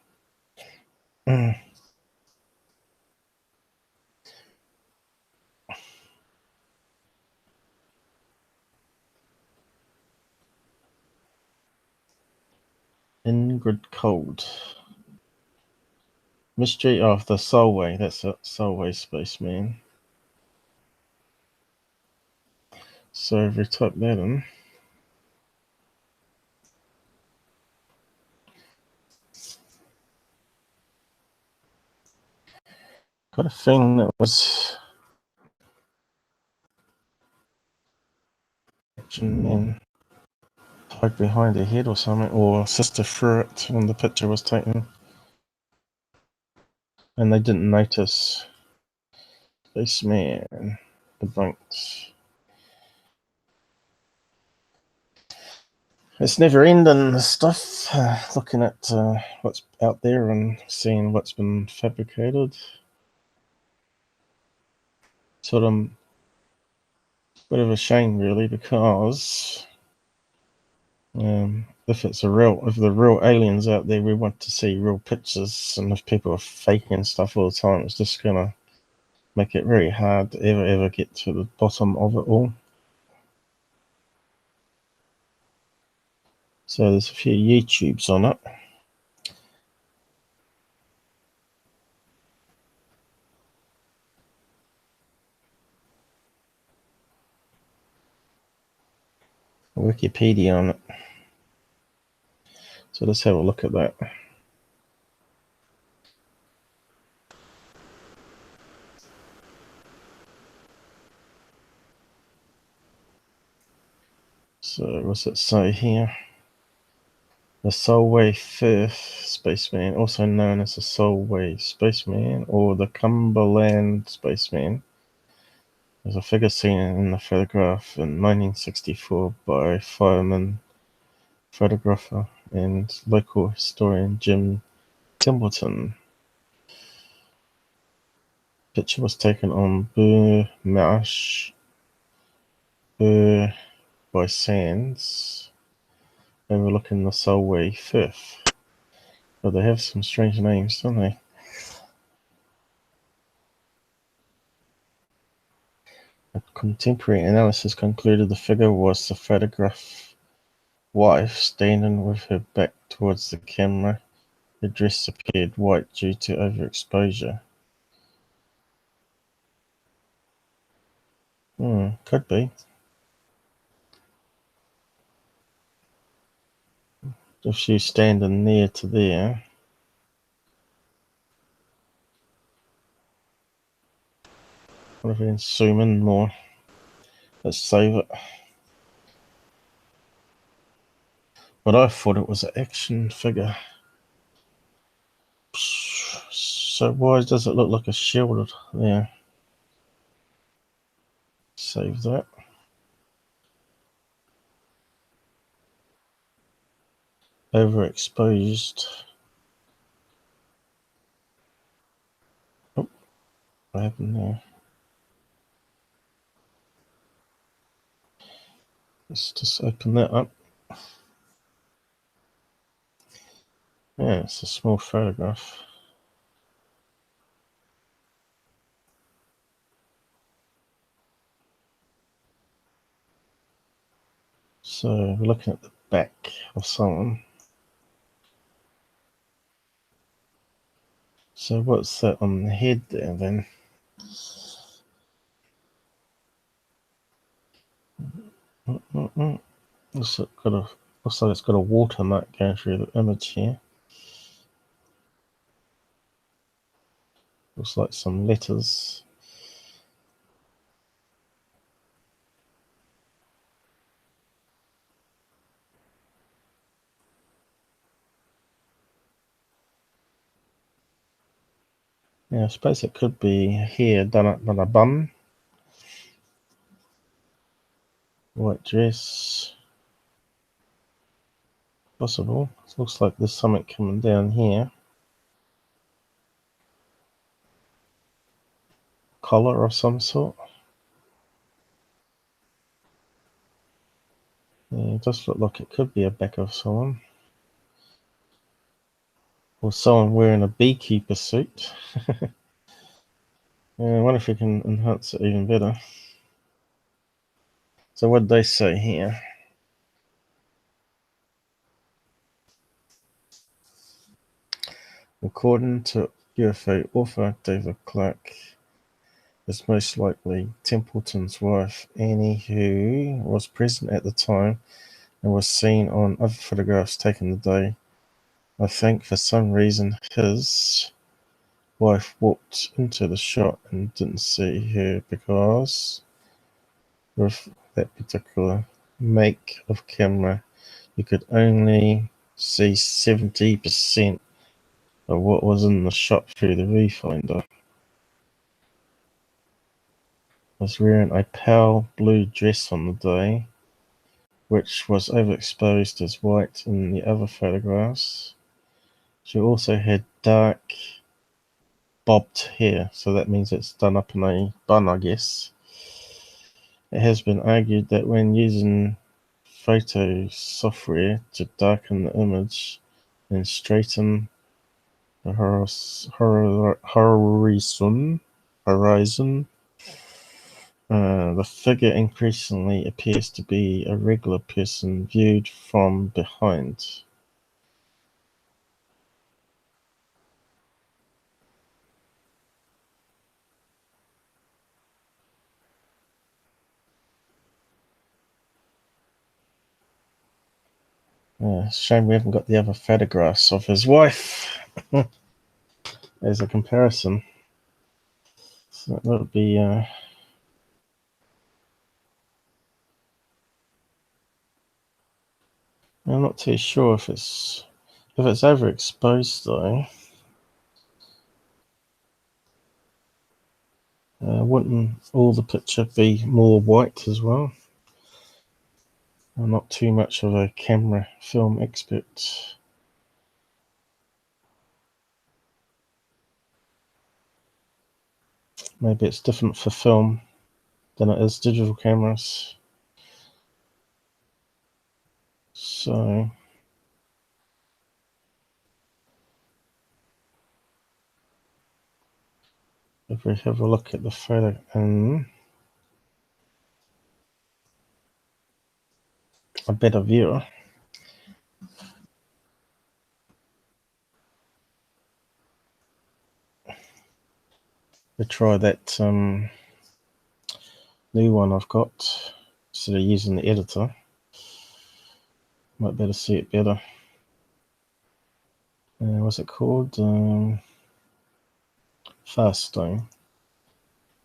Ingrid Cold. Mystery of the Solway. That's it. Solway Spaceman. So if we type that in. Got a thing that was and tied behind her head or something, or sister threw it when the picture was taken. And they didn't notice. Spaceman. Debunked. It's never ending stuff, looking at what's out there and seeing what's been fabricated. Sort of a bit of a shame really, because if the real aliens out there, we want to see real pictures, and if people are faking stuff all the time, it's just gonna make it very hard to ever get to the bottom of it all. So there's a few YouTubes on it. Wikipedia on it. So let's have a look at that. So what's it say here? The Solway Spaceman, also known as the Solway Spaceman or the Cumberland Spaceman, is a figure seen in the photograph in 1964 by fireman, photographer, and local historian Jim Templeton. The picture was taken on Burr Marsh, Burr by Sands, overlooking the Solway Firth. But they have some strange names, don't they? A contemporary analysis concluded the figure was the photograph wife standing with her back towards the camera. Her dress appeared white due to overexposure. Could be. If she's standing near to there. What if we can zoom in more? Let's save it. But I thought it was an action figure. So why does it look like a shield there? Save that. Overexposed. Oh, what happened there? Let's just open that up. Yeah, it's a small photograph. So we're looking at the back of someone. So what's that on the head there then? Looks like it's got a watermark going through the image here. Looks like some letters. Yeah, I suppose it could be hair done up on a bun. White dress. Possible. It looks like there's something coming down here. Collar of some sort. Yeah, it does look like it could be a back of someone. Or someone wearing a beekeeper suit. Yeah, I wonder if we can enhance it even better. So what did they say here? According to UFO author David Clark, is most likely Templeton's wife, Annie, who was present at the time and was seen on other photographs taken the day. I think for some reason his wife walked into the shot and didn't see her because with that particular make of camera, you could only see 70% of what was in the shot through the viewfinder. Was wearing a pale blue dress on the day, which was overexposed as white in the other photographs. She also had dark bobbed hair, so that means it's done up in a bun, I guess. It has been argued that when using photo software to darken the image and straighten the horizon, the figure increasingly appears to be a regular person viewed from behind. Shame we haven't got the other photographs of his wife as a comparison. So that would be. I'm not too sure if it's overexposed though. Wouldn't all the picture be more white as well? I'm not too much of a camera film expert. Maybe it's different for film than it is digital cameras. So if we have a look at the photo in a better view, we try that new one I've got, instead of using the editor. Might better see it better. What's it called? Fast Stone.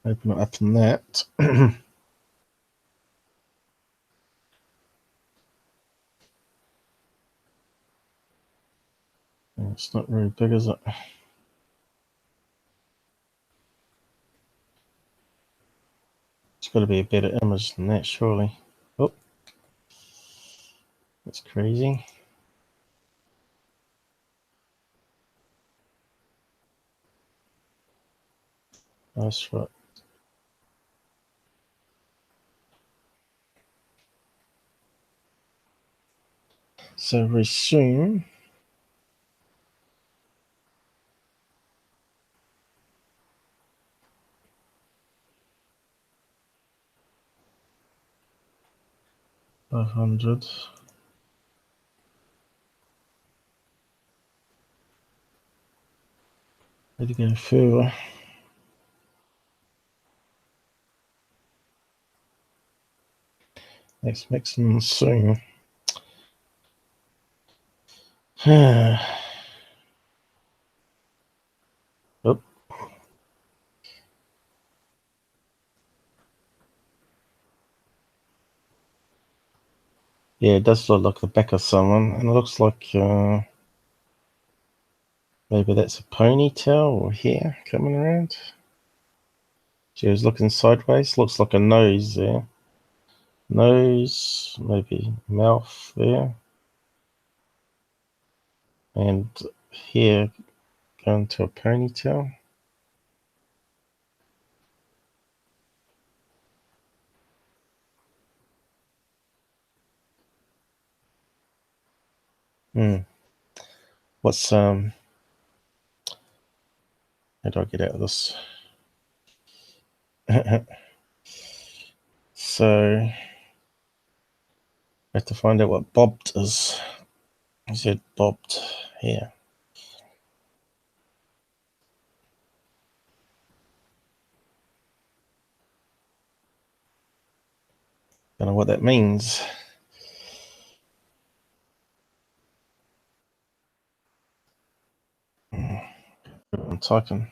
Open it up in that. It's not very big, is it? It's got to be a better image than that, surely. Oh, that's crazy. That's right. So resume. $500. Need to go further. Next maximum soon. Oh. Yeah, it does look like the back of someone, and it looks like maybe that's a ponytail or hair coming around. She was looking sideways. Looks like a nose there. Nose, maybe mouth there. And hair going to a ponytail. What's how do I get out of this? So I have to find out what bobbed is. I said bobbed here. Don't know what that means. I'm typing.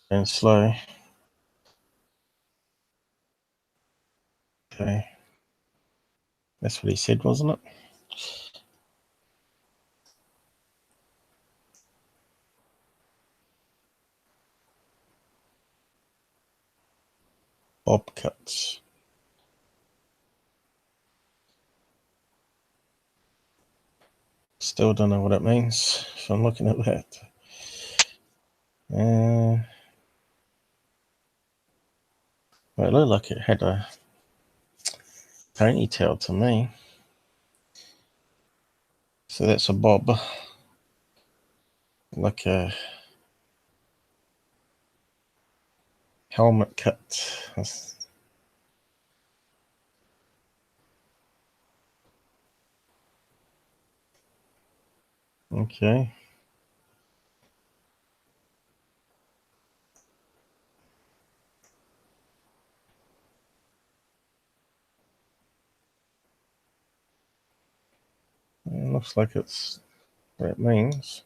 Going slow. Okay. That's what he said, wasn't it? Bob cuts. Still don't know what it means. So I'm looking at that. Well, it looked like it had a ponytail to me. So that's a bob. Like a helmet cut. Okay. It looks like it's what it means.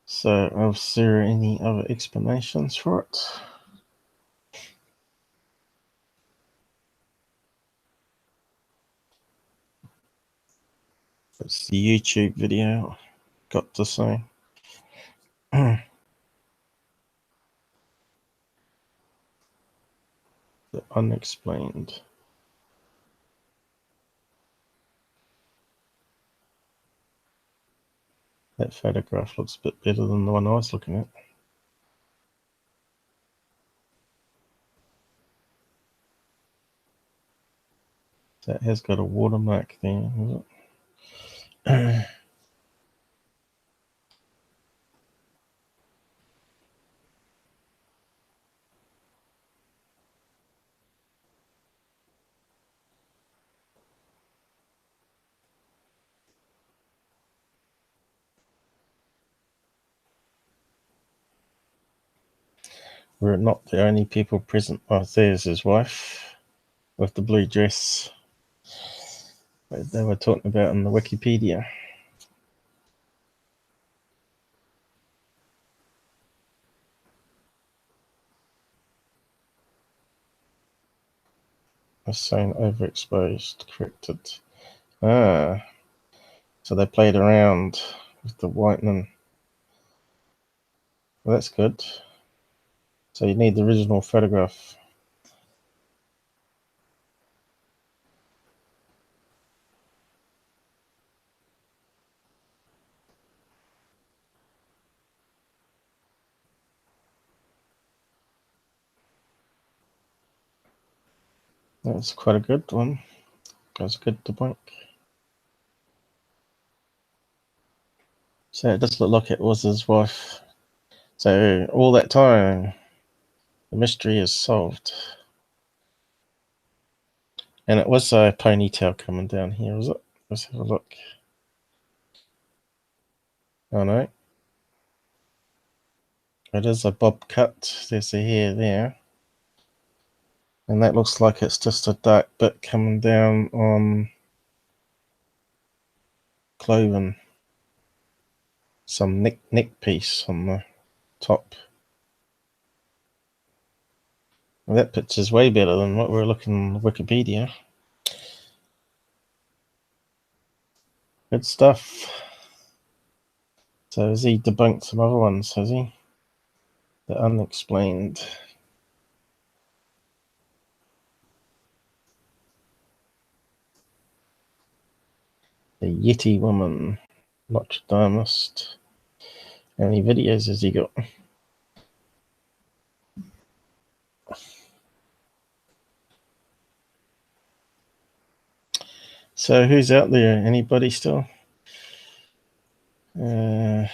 So, is there any other explanations for it? It's the YouTube video, got to say. The unexplained. That photograph looks a bit better than the one I was looking at. That has got a watermark there, has it? We're not the only people present. Oh, there's his wife with the blue dress that they were talking about in the Wikipedia. I was saying overexposed, corrected. Ah, so they played around with the whitening. Well, that's good. So you need the original photograph. That's quite a good one. That's a good debunk. So it does look like it was his wife. So all that time, the mystery is solved. And it was a ponytail coming down here, was it? Let's have a look. Oh no. It is a bob cut. There's the hair there. And that looks like it's just a dark bit coming down on clothing. Some neck piece on the top. Well, that picture's way better than what we're looking on Wikipedia. Good stuff. So has he debunked some other ones, has he? The unexplained. The Yeti woman. Nostradamus. How many videos has he got? So who's out there? Anybody still? Bermuda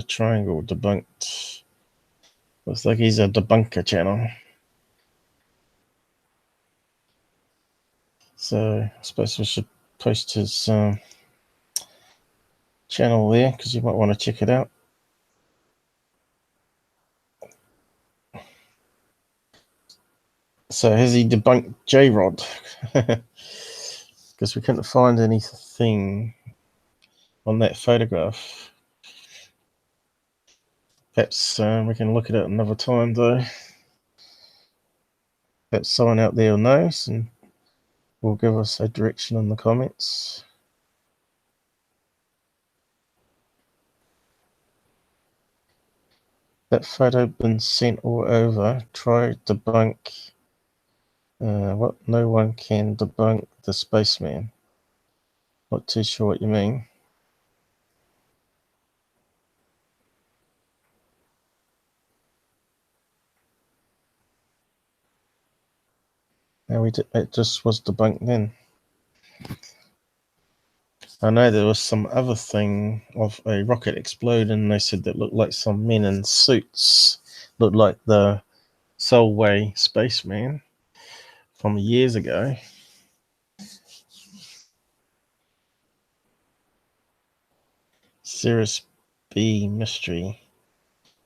Triangle debunked. Looks like he's a debunker channel. So I suppose we should post his channel there because you might want to check it out. So has he debunked J-Rod? Because we couldn't find anything on that photograph. Perhaps we can look at it another time though. Perhaps someone out there knows and will give us a direction in the comments. That photo been sent all over. Try debunk. What? No one can debunk the spaceman. Not too sure what you mean. Now it just was debunked then. I know there was some other thing of a rocket exploding. They said that looked like some men in suits. Looked like the Solway Spaceman from years ago. Cirrus B mystery.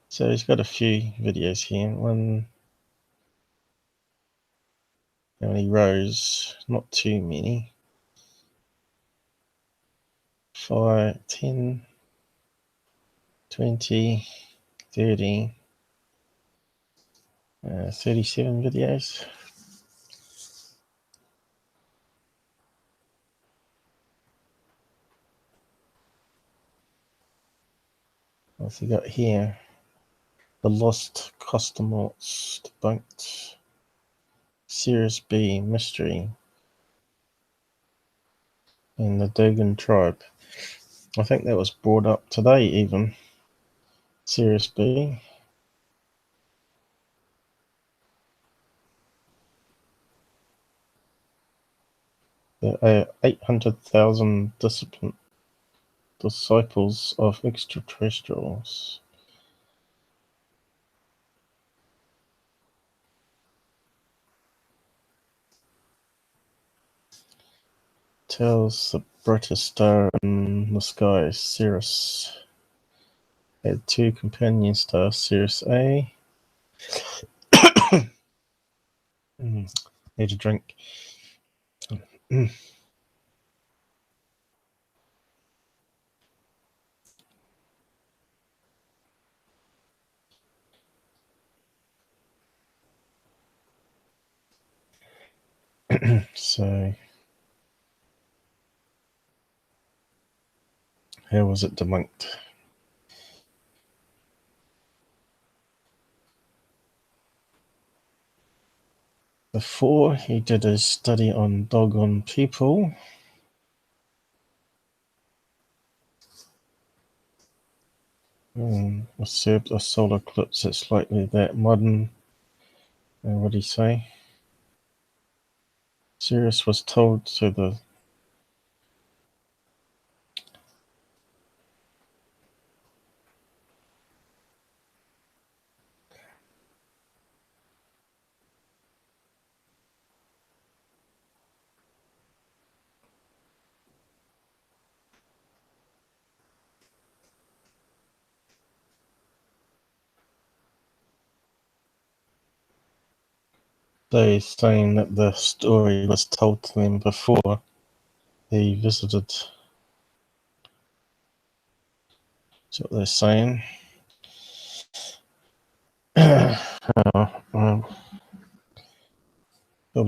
So he's got a few videos here. One, how many rows? Not too many. 5, 10, 20, 30, 37 videos. What's he got here? The Lost Cosmonauts debunked. Cirrus B mystery. In the Dogan tribe. I think that was brought up today even. Cirrus B. There are 800,000 disciples of extraterrestrials. Tells the brightest star in the sky, Cirrus. had two companion stars, Sirius A. Need a drink. So, how was it debunked? Before, he did a study on doggone people. Observed a solar eclipse that's likely that modern. What did he say? Sirius was told to the. They saying that the story was told to them before they visited. That's what they're saying. Probably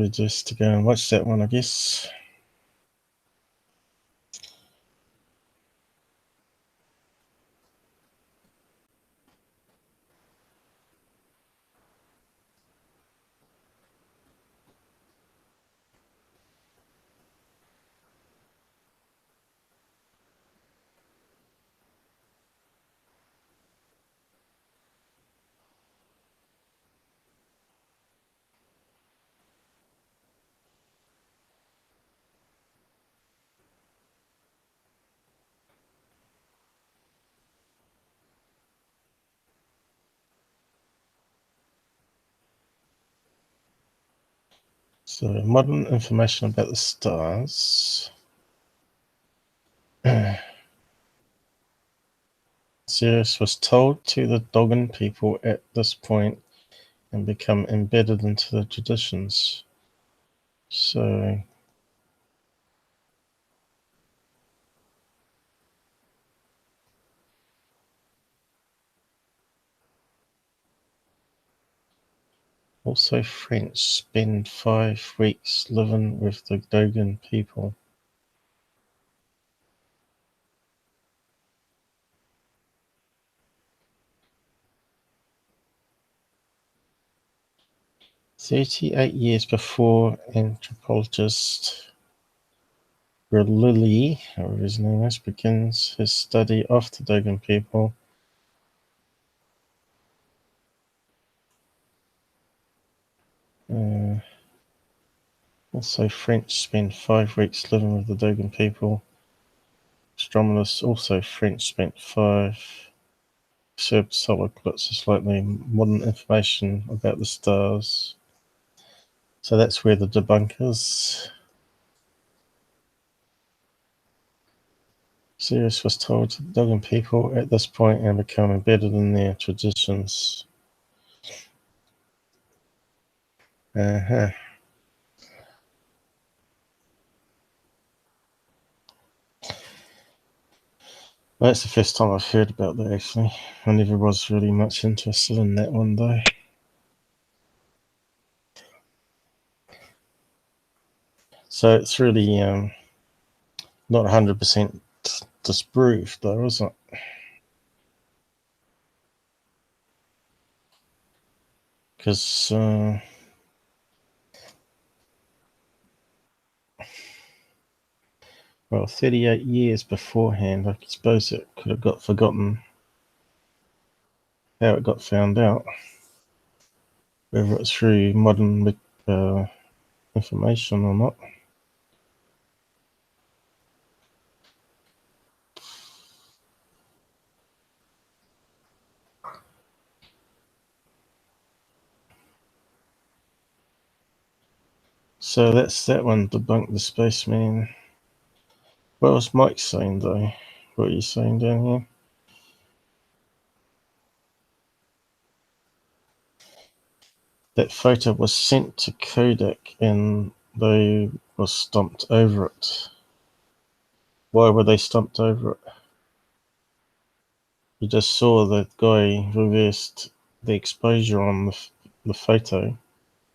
just to go and watch that one, I guess. So, modern information about the stars. Sirius was told to the Dogon people at this point and become embedded into the traditions. So, also French spend 5 weeks living with the Dogon people. "38 years before anthropologist Lilly, or his name is, begins his study of the Dogon people. Also French spent 5 weeks living with the Dogon people. Astronomers also French spent 5 observed solar eclipses, slightly modern information about the stars. So that's where the debunk is. Sirius was told to the Dogon people at this point and become embedded in their traditions. That's the first time I've heard about that, actually. I never was really much interested in that one, though. So it's really not 100% disproved, though, is it? Because, 38 years beforehand, I suppose it could have got forgotten how it got found out. Whether it's through modern information or not. So that's that one, debunk the spaceman. What was Mike saying, though? What are you saying down here? That photo was sent to Kodak and they were stumped over it. Why were they stumped over it? You just saw that guy reversed the exposure on the photo.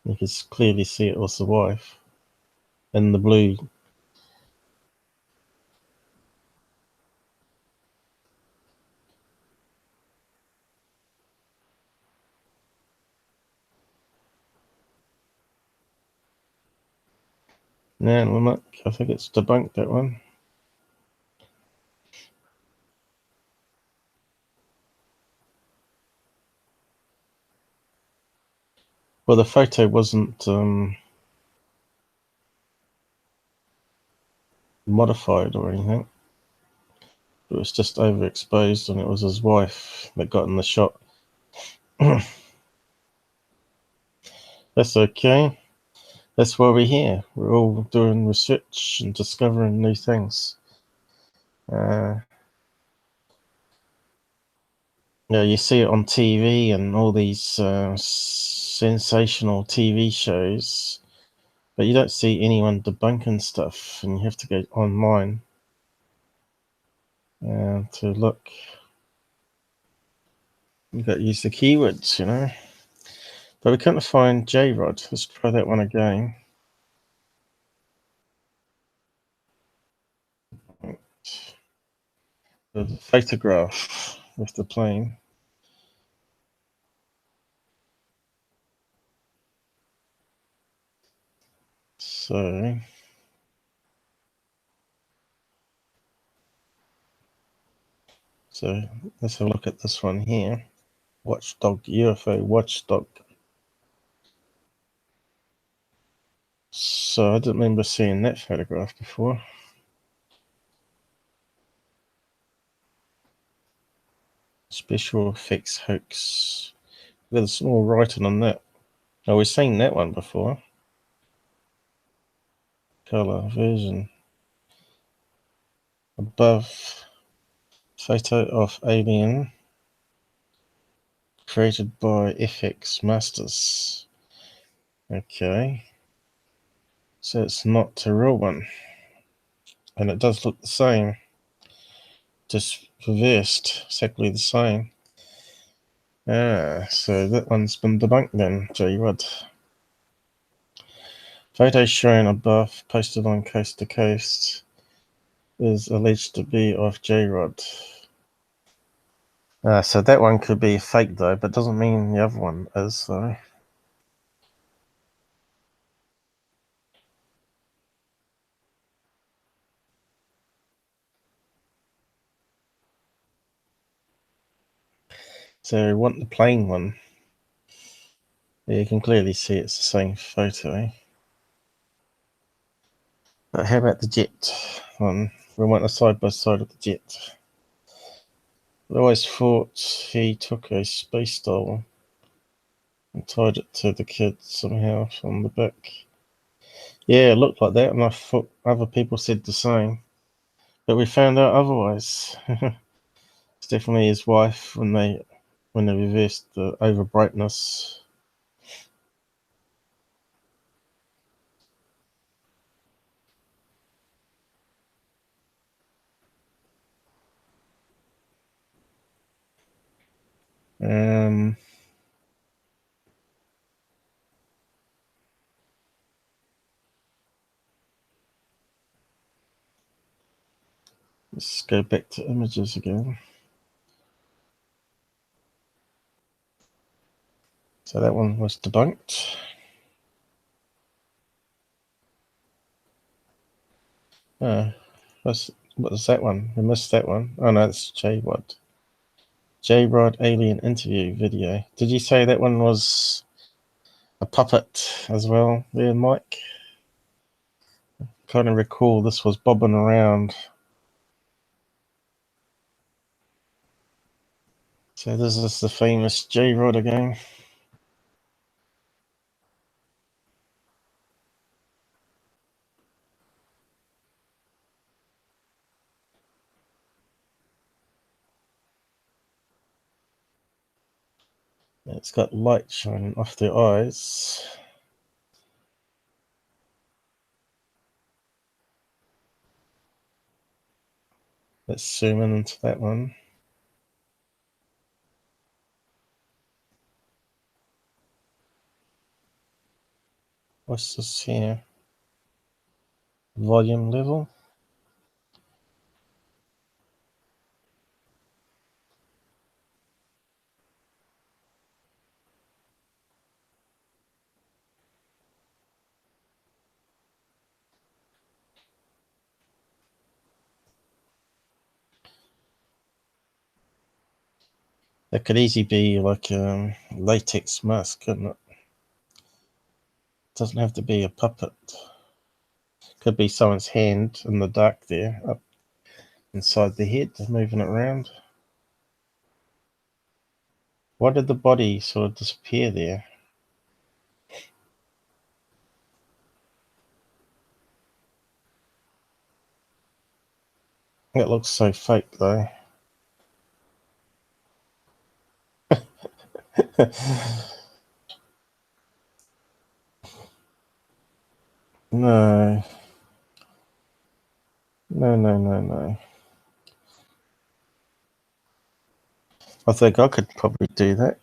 You could clearly see it was the wife in the blue. Yeah, look, I think it's debunked, that one. Well, the photo wasn't modified or anything. It was just overexposed, and it was his wife that got in the shot. That's okay. That's why we're here. We're all doing research and discovering new things. You see it on TV and all these sensational TV shows, but you don't see anyone debunking stuff, and you have to go online to look. You've got to use the keywords, But we couldn't find J-Rod. Let's try that one again. The photograph with the plane. So let's have a look at this one here. Watchdog, UFO watchdog. So I didn't remember seeing that photograph before. Special effects hoax. There's a small writing on that. Oh, we've seen that one before. Color version. Above, photo of alien created by FX Masters. Okay. So it's not a real one. And it does look the same. Just reversed. Exactly the same. So that one's been debunked then, J-Rod. Photo shown above, posted on Coast to Coast, is alleged to be of J-Rod. So that one could be fake though, but doesn't mean the other one is though. So we want the plain one. Yeah, you can clearly see it's the same photo. But how about the jet one? We want a side by side of the jet. I always thought he took a space doll and tied it to the kid somehow from the back. Yeah, it looked like that, and I thought other people said the same. But we found out otherwise. It's definitely his wife when they reversed the over brightness. Let's go back to images again. So that one was debunked. What was that one? We missed that one. Oh no, it's J-Rod. J-Rod alien interview video. Did you say that one was a puppet as well there, Mike? Kind of recall this was bobbing around. So this is the famous J-Rod again. It's got light shining off their eyes. Let's zoom in into that one. What's this here? Volume level. That could easily be like a latex mask, couldn't it? Doesn't have to be a puppet. Could be someone's hand in the dark there, up inside the head, moving it around. Why did the body sort of disappear there? It looks so fake though. No. No. I think I could probably do that.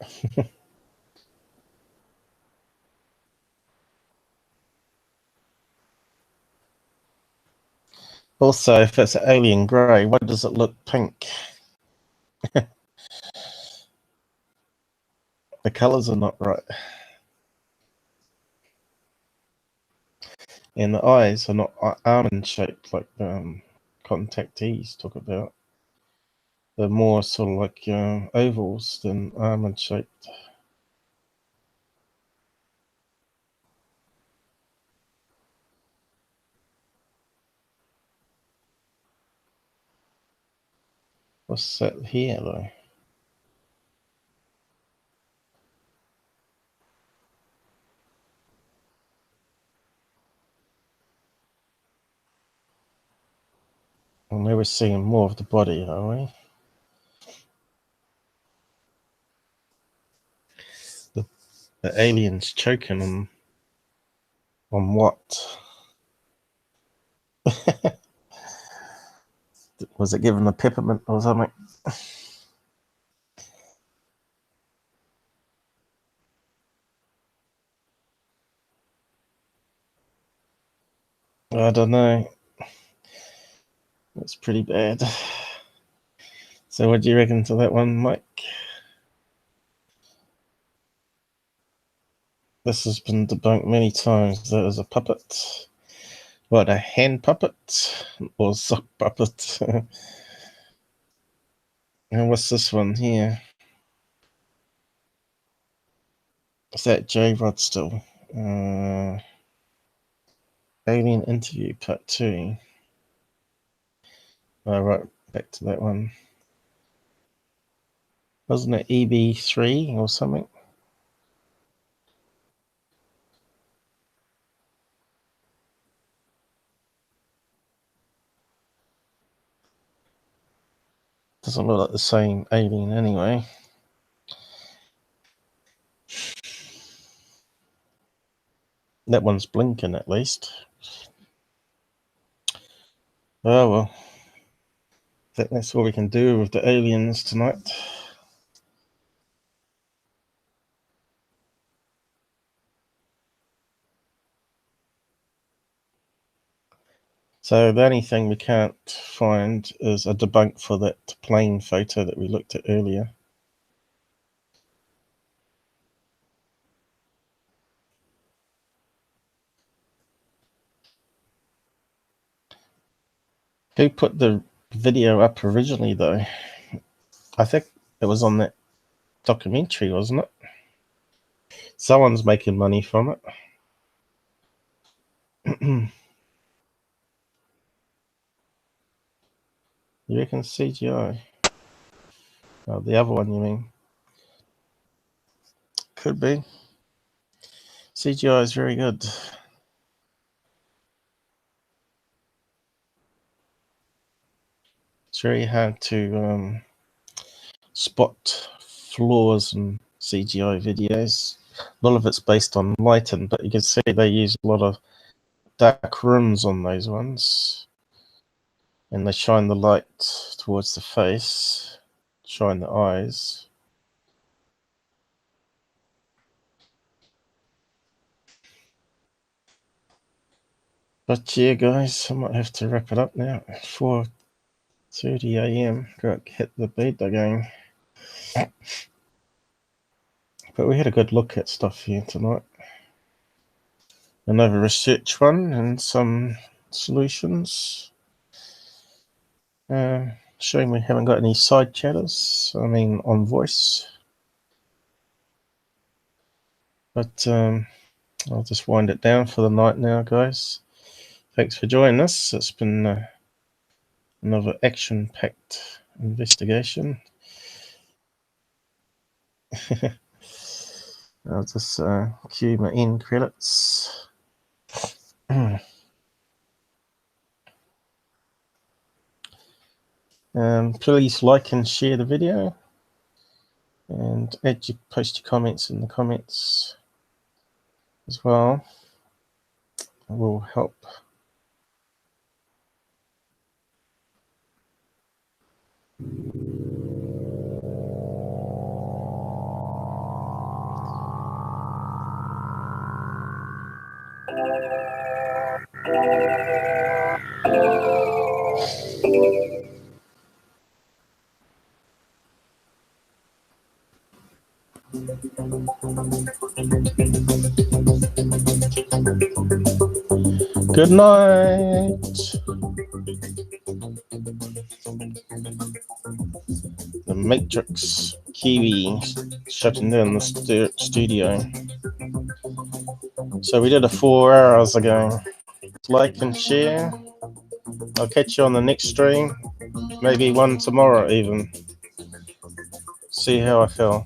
Also, if it's alien grey, why does it look pink? The colours are not right. And the eyes are not almond shaped like contactees talk about. They're more sort of like ovals than almond shaped. What's that here though? Well, now we're seeing more of the body, are we? The alien's choking on what? Was it given a peppermint or something? I don't know. That's pretty bad. So what do you reckon to that one, Mike? This has been debunked many times. That is a puppet. What, a hand puppet? Or sock puppet? And what's this one here? Is that J-Rod still? Alien Interview Part 2. Oh, right, back to that one. Wasn't it EB3 or something? Doesn't look like the same alien anyway. That one's blinking at least. Oh well. That's all we can do with the aliens tonight. So the only thing we can't find is a debunk for that plane photo that we looked at earlier. Who put the video up originally though? I think it was on that documentary, wasn't it? Someone's making money from it. You reckon CGI? Oh, the other one you mean? Could be. CGI is very good. It's very hard to spot flaws and CGI videos. A lot of it's based on lighting, but you can see they use a lot of dark rooms on those ones. And they shine the light towards the face, shine the eyes. But yeah, guys, I might have to wrap it up now. 4:30 a.m. Got to hit the bed again. But we had a good look at stuff here tonight. Another research one and some solutions. Shame we haven't got any side chatters. I mean, on voice. But I'll just wind it down for the night now, guys. Thanks for joining us. It's been another action-packed investigation. I'll just cue my end credits. Please like and share the video, and post your comments in the comments as well. It will help. Good night. The Matrix Kiwi shutting down the studio. So we did a 4 hours ago. Like and share. I'll catch you on the next stream. Maybe one tomorrow even. See how I feel.